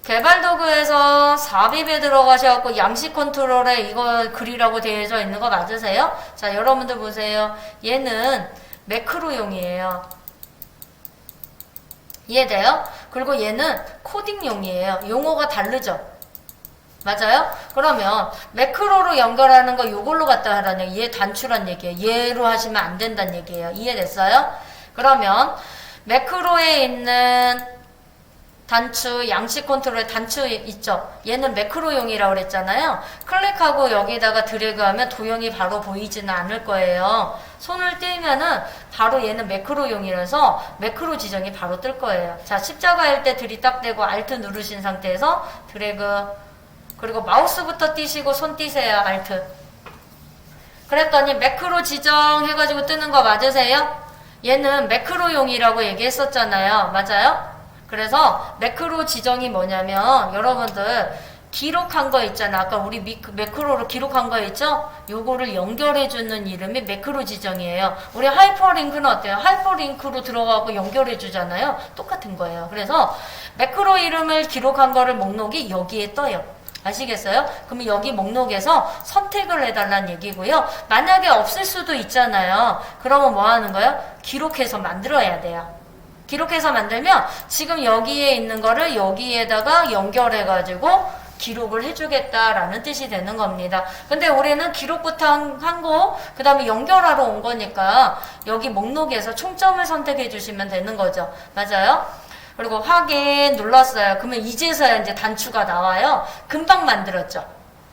개발 도구에서 삽입에 들어가셔갖고 양식 컨트롤에 이거 그리라고 되어져 있는 거 맞으세요? 자, 여러분들 보세요. 얘는 매크로용이에요. 이해돼요? 그리고 얘는 코딩용이에요. 용어가 다르죠? 맞아요? 그러면 매크로로 연결하는 거 요걸로 갖다 하라는 얘 단추란 얘기예요. 얘로 하시면 안 된다는 얘기예요. 이해됐어요? 그러면 매크로에 있는 단추, 양식 컨트롤에 단추 있죠? 얘는 매크로용이라고 그랬잖아요. 클릭하고 여기다가 드래그하면 도형이 바로 보이지는 않을 거예요. 손을 떼면은 바로 얘는 매크로용이라서 매크로 지정이 바로 뜰 거예요. 자, 십자가일 때 들이딱대고 Alt 누르신 상태에서 드래그, 그리고 마우스부터 띄시고 손 띄세요. Alt. 그랬더니 매크로 지정해가지고 뜨는 거 맞으세요? 얘는 매크로용이라고 얘기했었잖아요. 맞아요? 그래서 매크로 지정이 뭐냐면 여러분들 기록한 거 있잖아. 아까 우리 매크로로 기록한 거 있죠? 요거를 연결해주는 이름이 매크로 지정이에요. 우리 하이퍼링크는 어때요? 하이퍼링크로 들어가고 연결해주잖아요. 똑같은 거예요. 그래서 매크로 이름을 기록한 거를 목록이 여기에 떠요. 아시겠어요? 그러면 여기 목록에서 선택을 해달라는 얘기고요. 만약에 없을 수도 있잖아요. 그러면 뭐 하는 거예요? 기록해서 만들어야 돼요. 기록해서 만들면 지금 여기에 있는 거를 여기에다가 연결해가지고 기록을 해주겠다라는 뜻이 되는 겁니다. 근데 우리는 기록부터 한 거, 그 다음에 연결하러 온 거니까 여기 목록에서 총점을 선택해 주시면 되는 거죠. 맞아요? 그리고 확인 눌렀어요. 그러면 이제서야 이제 단추가 나와요. 금방 만들었죠.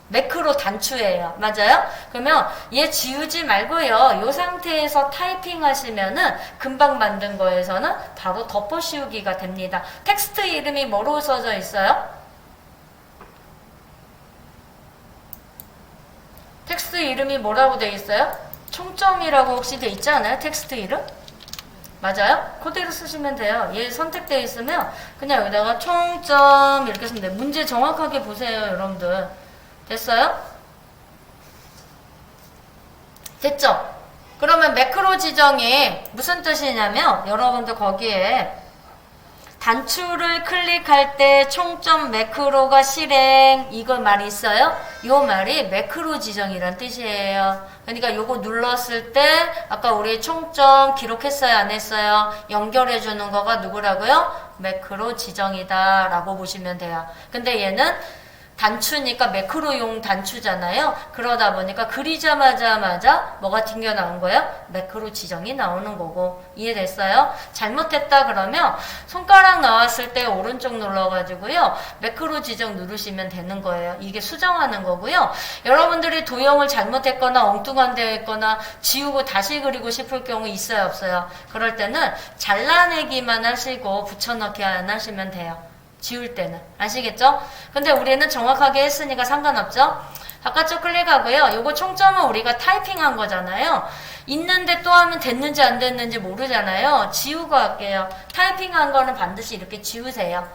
매크로 단추예요. 맞아요? 그러면 얘 지우지 말고요. 이 상태에서 타이핑 하시면은 금방 만든 거에서는 바로 덮어 씌우기가 됩니다. 텍스트 이름이 뭐로 써져 있어요? 텍스트 이름이 뭐라고 돼 있어요? 총점이라고 혹시 돼 있지 않아요? 텍스트 이름? 맞아요? 그대로 쓰시면 돼요. 얘 선택되어 있으면 그냥 여기다가 총점 이렇게 쓰면 돼요. 문제 정확하게 보세요, 여러분들. 됐어요? 됐죠? 그러면 매크로 지정이 무슨 뜻이냐면 여러분들 거기에 단추를 클릭할 때 총점 매크로가 실행 이거 말이 있어요? 요 말이 매크로 지정이란 뜻이에요. 그러니까 요거 눌렀을 때 아까 우리 총점 기록했어요 안 했어요? 연결해 주는 거가 누구라고요? 매크로 지정이다 라고 보시면 돼요. 근데 얘는 단추니까 매크로용 단추잖아요. 그러다 보니까 그리자마자 뭐가 튕겨 나온 거예요? 매크로 지정이 나오는 거고. 이해됐어요? 잘못했다 그러면 손가락 나왔을 때 오른쪽 눌러가지고요. 매크로 지정 누르시면 되는 거예요. 이게 수정하는 거고요. 여러분들이 도형을 잘못했거나 엉뚱한 데 했거나 지우고 다시 그리고 싶을 경우 있어요 없어요? 그럴 때는 잘라내기만 하시고 붙여넣기 안 하시면 돼요. 지울 때는. 아시겠죠? 근데 우리는 정확하게 했으니까 상관없죠? 바깥쪽 클릭하고요. 요거 총점은 우리가 타이핑한 거잖아요. 있는데 또 하면 됐는지 안 됐는지 모르잖아요. 지우고 할게요. 타이핑한 거는 반드시 이렇게 지우세요.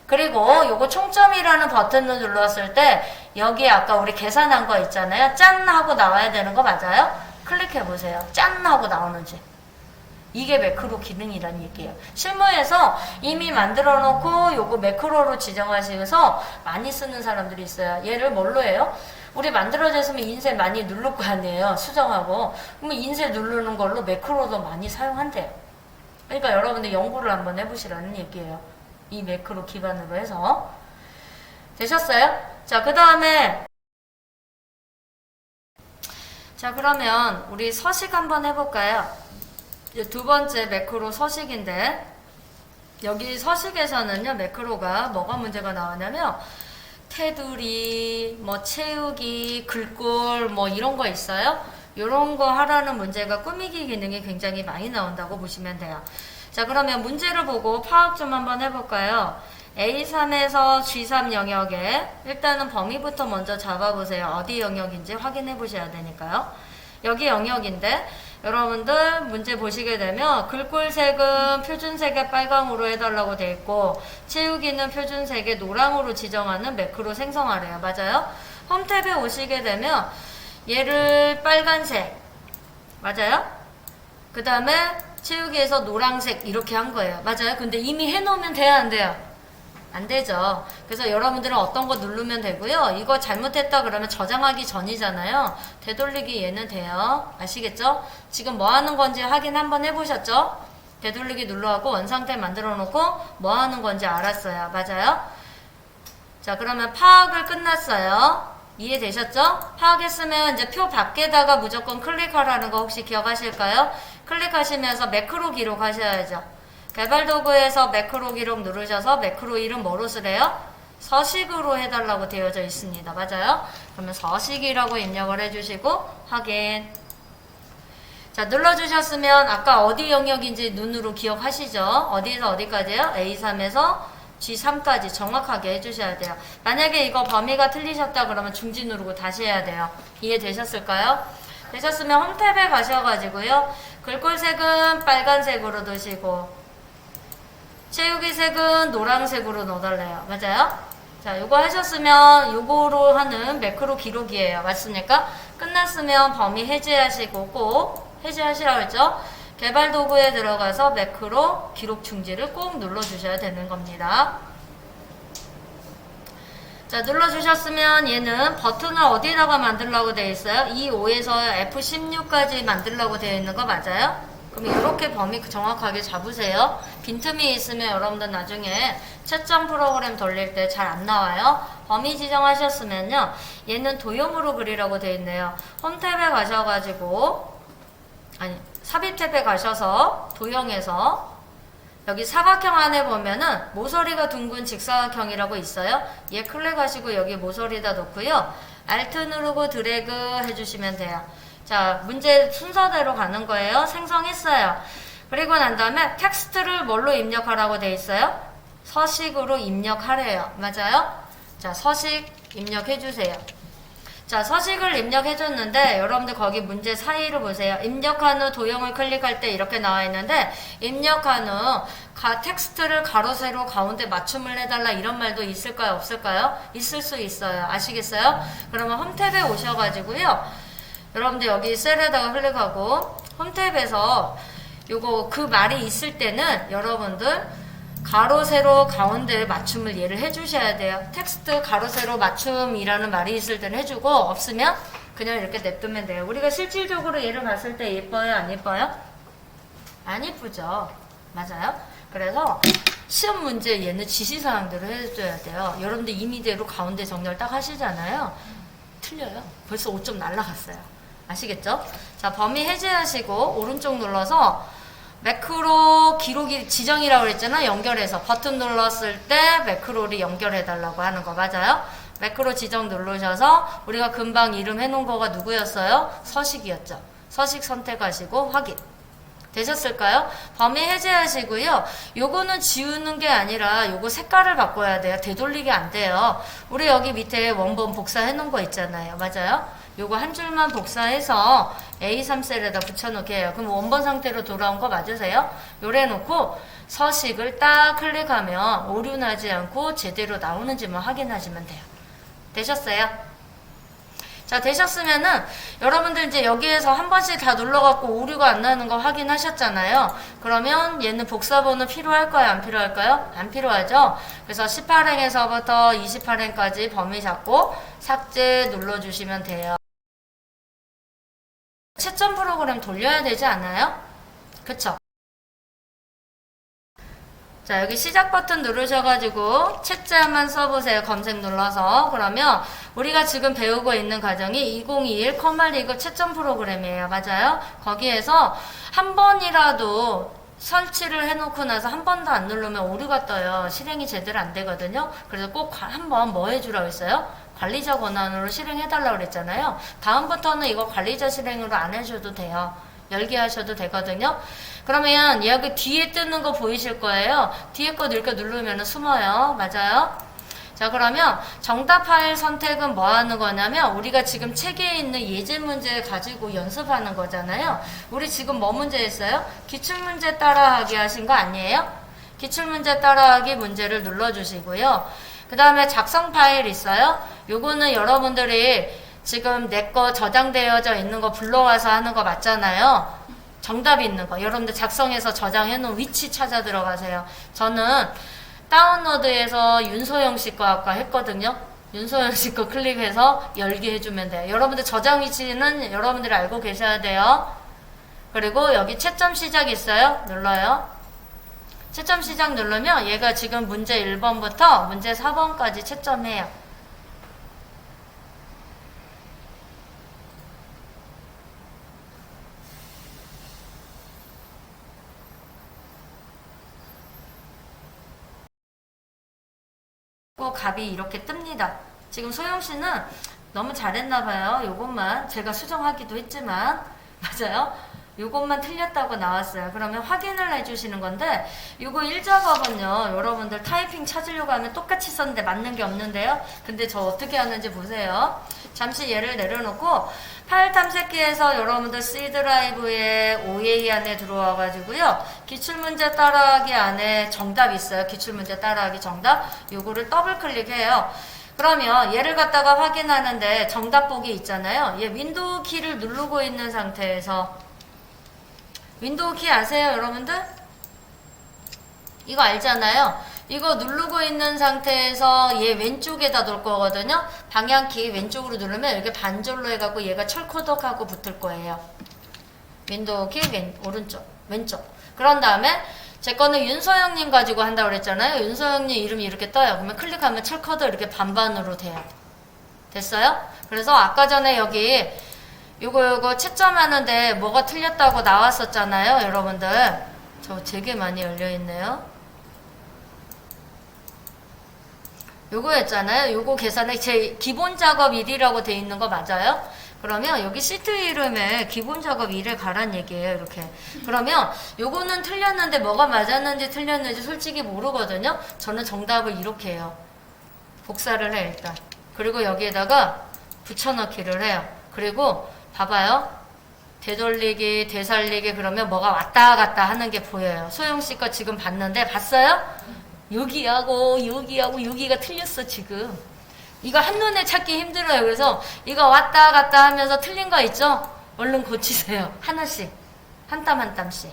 그리고 요거 총점이라는 버튼을 눌렀을 때 여기 아까 우리 계산한 거 있잖아요. 짠 하고 나와야 되는 거 맞아요? 클릭해 보세요. 짠 하고 나오는지. 이게 매크로 기능이란 얘기예요. 실무에서 이미 만들어 놓고 요거 매크로로 지정하시면서 많이 쓰는 사람들이 있어요. 얘를 뭘로 해요? 우리 만들어졌으면 인쇄 많이 누를 거 아니에요. 수정하고. 그러면 인쇄 누르는 걸로 매크로도 많이 사용한대요. 그러니까 여러분들 연구를 한번 해보시라는 얘기예요. 이 매크로 기반으로 해서. 되셨어요? 자, 그 다음에 자, 그러면 우리 서식 한번 해볼까요? 두 번째 매크로 서식인데, 여기 서식에서는요, 매크로가 뭐가 문제가 나오냐면 테두리, 뭐 채우기, 글꼴 뭐 이런 거 있어요. 이런 거 하라는 문제가 꾸미기 기능이 굉장히 많이 나온다고 보시면 돼요. 자, 그러면 문제를 보고 파악 좀 한번 해볼까요? A3에서 G3 영역에 일단은 범위부터 먼저 잡아보세요. 어디 영역인지 확인해 보셔야 되니까요. 여기 영역인데 여러분들 문제 보시게 되면 글꼴색은 표준색에 빨강으로 해달라고 돼 있고 채우기는 표준색에 노랑으로 지정하는 매크로 생성하래요. 맞아요? 홈탭에 오시게 되면 얘를 빨간색 맞아요? 그 다음에 채우기에서 노란색 이렇게 한 거예요. 맞아요? 근데 이미 해놓으면 돼요? 안 돼요? 안 되죠. 그래서 여러분들은 어떤 거 누르면 되고요. 이거 잘못했다 그러면 저장하기 전이잖아요. 되돌리기 얘는 돼요. 아시겠죠? 지금 뭐 하는 건지 확인 한번 해보셨죠? 되돌리기 눌러하고 원상태 만들어 놓고 뭐 하는 건지 알았어요. 맞아요? 자, 그러면 파악을 끝났어요. 이해되셨죠? 파악했으면 이제 표 밖에다가 무조건 클릭하라는 거 혹시 기억하실까요? 클릭하시면서 매크로 기록하셔야죠. 개발도구에서 매크로 기록 누르셔서 매크로 이름 뭐로 쓰래요? 서식으로 해달라고 되어져 있습니다. 맞아요? 그러면 서식이라고 입력을 해주시고 확인. 자, 눌러주셨으면 아까 어디 영역인지 눈으로 기억하시죠? 어디에서 어디까지요? A3에서 G3까지 정확하게 해주셔야 돼요. 만약에 이거 범위가 틀리셨다 그러면 중지 누르고 다시 해야 돼요. 이해되셨을까요? 되셨으면 홈탭에 가셔가지고요. 글꼴색은 빨간색으로 두시고 채우기 색은 노란색으로 넣어달래요. 맞아요? 자, 요거 하셨으면 요거로 하는 매크로 기록이에요. 맞습니까? 끝났으면 범위 해제하시고 꼭 해제하시라고 했죠? 개발 도구에 들어가서 매크로 기록 중지를 꼭 눌러주셔야 되는 겁니다. 자, 눌러주셨으면 얘는 버튼을 어디다가 만들려고 되어 있어요? E5에서 F16까지 만들려고 되어 있는 거 맞아요? 그럼 이렇게 범위 정확하게 잡으세요. 빈틈이 있으면 여러분들 나중에 채점 프로그램 돌릴 때 잘 안 나와요. 범위 지정하셨으면요. 얘는 도형으로 그리라고 되어 있네요. 홈탭에 가셔가지고 아니 삽입 탭에 가셔서 도형에서 여기 사각형 안에 보면은 모서리가 둥근 직사각형이라고 있어요. 얘 클릭하시고 여기 모서리다 놓고요. Alt 누르고 드래그 해주시면 돼요. 자, 문제 순서대로 가는 거예요. 생성했어요. 그리고 난 다음에 텍스트를 뭘로 입력하라고 돼 있어요? 서식으로 입력하래요. 맞아요? 자, 서식 입력해주세요. 자, 서식을 입력해줬는데 여러분들 거기 문제 사이를 보세요. 입력한 후 도형을 클릭할 때 이렇게 나와 있는데 입력한 후 텍스트를 가로 세로 가운데 맞춤을 해달라 이런 말도 있을까요? 없을까요? 있을 수 있어요. 아시겠어요? 그러면 홈탭에 오셔가지고요. 여러분들 여기 셀에다가 클릭하고 홈탭에서 요거 그 말이 있을 때는 여러분들 가로 세로 가운데 맞춤을 얘를 해주셔야 돼요. 텍스트 가로 세로 맞춤이라는 말이 있을 때는 해주고 없으면 그냥 이렇게 냅두면 돼요. 우리가 실질적으로 얘를 봤을 때 예뻐요? 안 예뻐요? 안 예쁘죠. 맞아요? 그래서 시험 문제 얘는 지시사항대로 해줘야 돼요. 여러분들 임의대로 가운데 정렬 딱 하시잖아요. 틀려요. 벌써 5점 날라갔어요. 아시겠죠? 자, 범위 해제하시고 오른쪽 눌러서 매크로 기록이 지정이라고 그랬잖아. 연결해서 버튼 눌렀을 때 매크로를 연결해달라고 하는 거 맞아요? 매크로 지정 누르셔서 우리가 금방 이름 해놓은 거가 누구였어요? 서식이었죠. 서식 선택하시고 확인. 되셨을까요? 범위 해제하시고요. 요거는 지우는 게 아니라 요거 색깔을 바꿔야 돼요. 되돌리기 안 돼요. 우리 여기 밑에 원본 복사해 놓은 거 있잖아요. 맞아요? 요거 한 줄만 복사해서 A3 셀에다 붙여놓게 해요. 그럼 원본 상태로 돌아온 거 맞으세요? 요래 놓고 서식을 딱 클릭하면 오류 나지 않고 제대로 나오는지만 확인하시면 돼요. 되셨어요? 자, 되셨으면은 여러분들 이제 여기에서 한 번씩 다 눌러갖고 오류가 안 나는 거 확인하셨잖아요. 그러면 얘는 복사본은 필요할까요? 안 필요할까요? 안 필요하죠? 그래서 18행에서부터 28행까지 범위 잡고 삭제 눌러주시면 돼요. 채점 프로그램 돌려야 되지 않아요? 그쵸? 자, 여기 시작 버튼 누르셔가지고 채점만 써보세요. 검색 눌러서. 그러면 우리가 지금 배우고 있는 과정이 2021 컴말리그 채점 프로그램이에요. 맞아요? 거기에서 한 번이라도 설치를 해놓고 나서 한 번도 안 누르면 오류가 떠요. 실행이 제대로 안 되거든요. 그래서 꼭 한번 뭐 해주라고 했어요? 관리자 권한으로 실행해달라고 그랬잖아요. 다음부터는 이거 관리자 실행으로 안 해줘도 돼요. 열게 하셔도 되거든요. 그러면 여기 뒤에 뜨는 거 보이실 거예요. 뒤에 거 이렇게 누르면 숨어요. 맞아요? 자, 그러면 정답 파일 선택은 뭐 하는 거냐면 우리가 지금 책에 있는 예제 문제 가지고 연습하는 거잖아요. 우리 지금 뭐 문제 했어요? 기출문제 따라하기 하신 거 아니에요? 기출문제 따라하기 문제를 눌러주시고요. 그 다음에 작성 파일 있어요. 요거는 여러분들이 지금 내 거 저장되어져 있는 거 불러와서 하는 거 맞잖아요. 정답이 있는 거. 여러분들 작성해서 저장해 놓은 위치 찾아 들어가세요. 저는 다운로드해서 윤소영 씨 거 아까 했거든요. 윤소영 씨 거 클릭해서 열기 해주면 돼요. 여러분들 저장 위치는 여러분들이 알고 계셔야 돼요. 그리고 여기 채점 시작 있어요. 눌러요. 채점 시작 누르면 얘가 지금 문제 1번부터 문제 4번까지 채점해요. 값이 이렇게 뜹니다. 지금 소영씨는 너무 잘했나봐요. 요것만 제가 수정하기도 했지만 맞아요. 요것만 틀렸다고 나왔어요. 그러면 확인을 해주시는 건데 요거 1작업은요 여러분들 타이핑 찾으려고 하면 똑같이 썼는데 맞는 게 없는데요. 근데 저 어떻게 하는지 보세요. 잠시 얘를 내려놓고 파일 탐색기에서 여러분들 C 드라이브에 OA 안에 들어와 가지고요 기출문제 따라하기 안에 정답 있어요. 기출문제 따라하기 정답 요거를 더블 클릭해요. 그러면 얘를 갖다가 확인하는데 정답 보기 있잖아요. 얘 윈도우 키를 누르고 있는 상태에서 윈도우 키 아세요 여러분들? 이거 알잖아요. 이거 누르고 있는 상태에서 얘 왼쪽에다 놓을 거거든요. 방향키 왼쪽으로 누르면 이렇게 반절로 해갖고 얘가 철코덕하고 붙을 거예요. 윈도우 키 오른쪽 왼쪽. 그런 다음에 제 거는 윤소영님 가지고 한다고 그랬잖아요. 윤소영님 이름이 이렇게 떠요. 그러면 클릭하면 철코덕 이렇게 반반으로 돼요. 됐어요? 그래서 아까 전에 여기 요거 채점하는데 뭐가 틀렸다고 나왔었잖아요 여러분들. 저 되게 많이 열려있네요. 요거였잖아요. 요거 계산에 제 기본 작업 1이라고 돼 있는 거 맞아요? 그러면 여기 시트 이름에 기본 작업 1을 가란 얘기예요. 이렇게. 그러면 요거는 틀렸는데 뭐가 맞았는지 틀렸는지 솔직히 모르거든요. 저는 정답을 이렇게 해요. 복사를 해 일단. 그리고 여기에다가 붙여넣기를 해요. 그리고 봐봐요. 되돌리기, 되살리기 그러면 뭐가 왔다 갔다 하는 게 보여요. 소영씨 거 지금 봤는데 봤어요? 여기하고 여기하고 여기가 틀렸어 지금. 이거 한눈에 찾기 힘들어요. 그래서 이거 왔다 갔다 하면서 틀린 거 있죠? 얼른 고치세요. 하나씩. 한 땀 한 땀씩.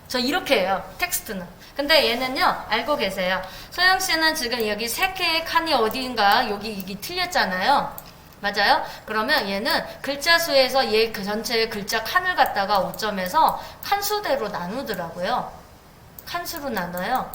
저 이렇게 해요. 텍스트는. 근데 얘는요. 알고 계세요. 소영씨는 지금 여기 세 개의 칸이 어디인가 여기 이게 틀렸잖아요. 맞아요? 그러면 얘는 글자 수에서 얘 그 전체의 글자 칸을 갖다가 5점에서 칸수대로 나누더라고요. 칸수로 나눠요.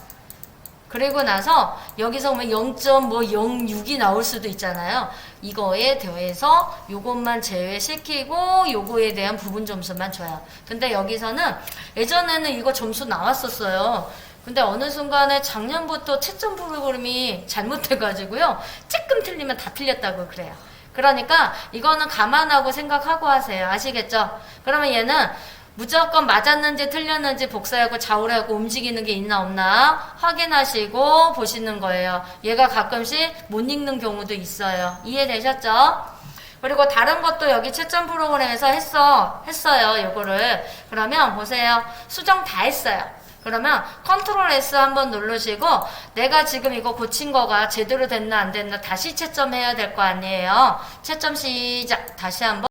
그리고 나서 여기서 보면 0.06이 나올 수도 있잖아요. 이거에 대해서 요것만 제외시키고 요거에 대한 부분 점수만 줘요. 근데 여기서는 예전에는 이거 점수 나왔었어요. 근데 어느 순간에 작년부터 채점 프로그램이 잘못해가지고요. 조금 틀리면 다 틀렸다고 그래요. 그러니까 이거는 감안하고 생각하고 하세요. 아시겠죠? 그러면 얘는 무조건 맞았는지 틀렸는지 복사하고 좌우하고 움직이는 게 있나 없나 확인하시고 보시는 거예요. 얘가 가끔씩 못 읽는 경우도 있어요. 이해되셨죠? 그리고 다른 것도 여기 채점 프로그램에서 했어요. 요거를. 그러면 보세요. 수정 다 했어요. 그러면 컨트롤 S 한번 누르시고 내가 지금 이거 고친 거가 제대로 됐나 안 됐나 다시 채점해야 될 거 아니에요. 채점 시작. 다시 한번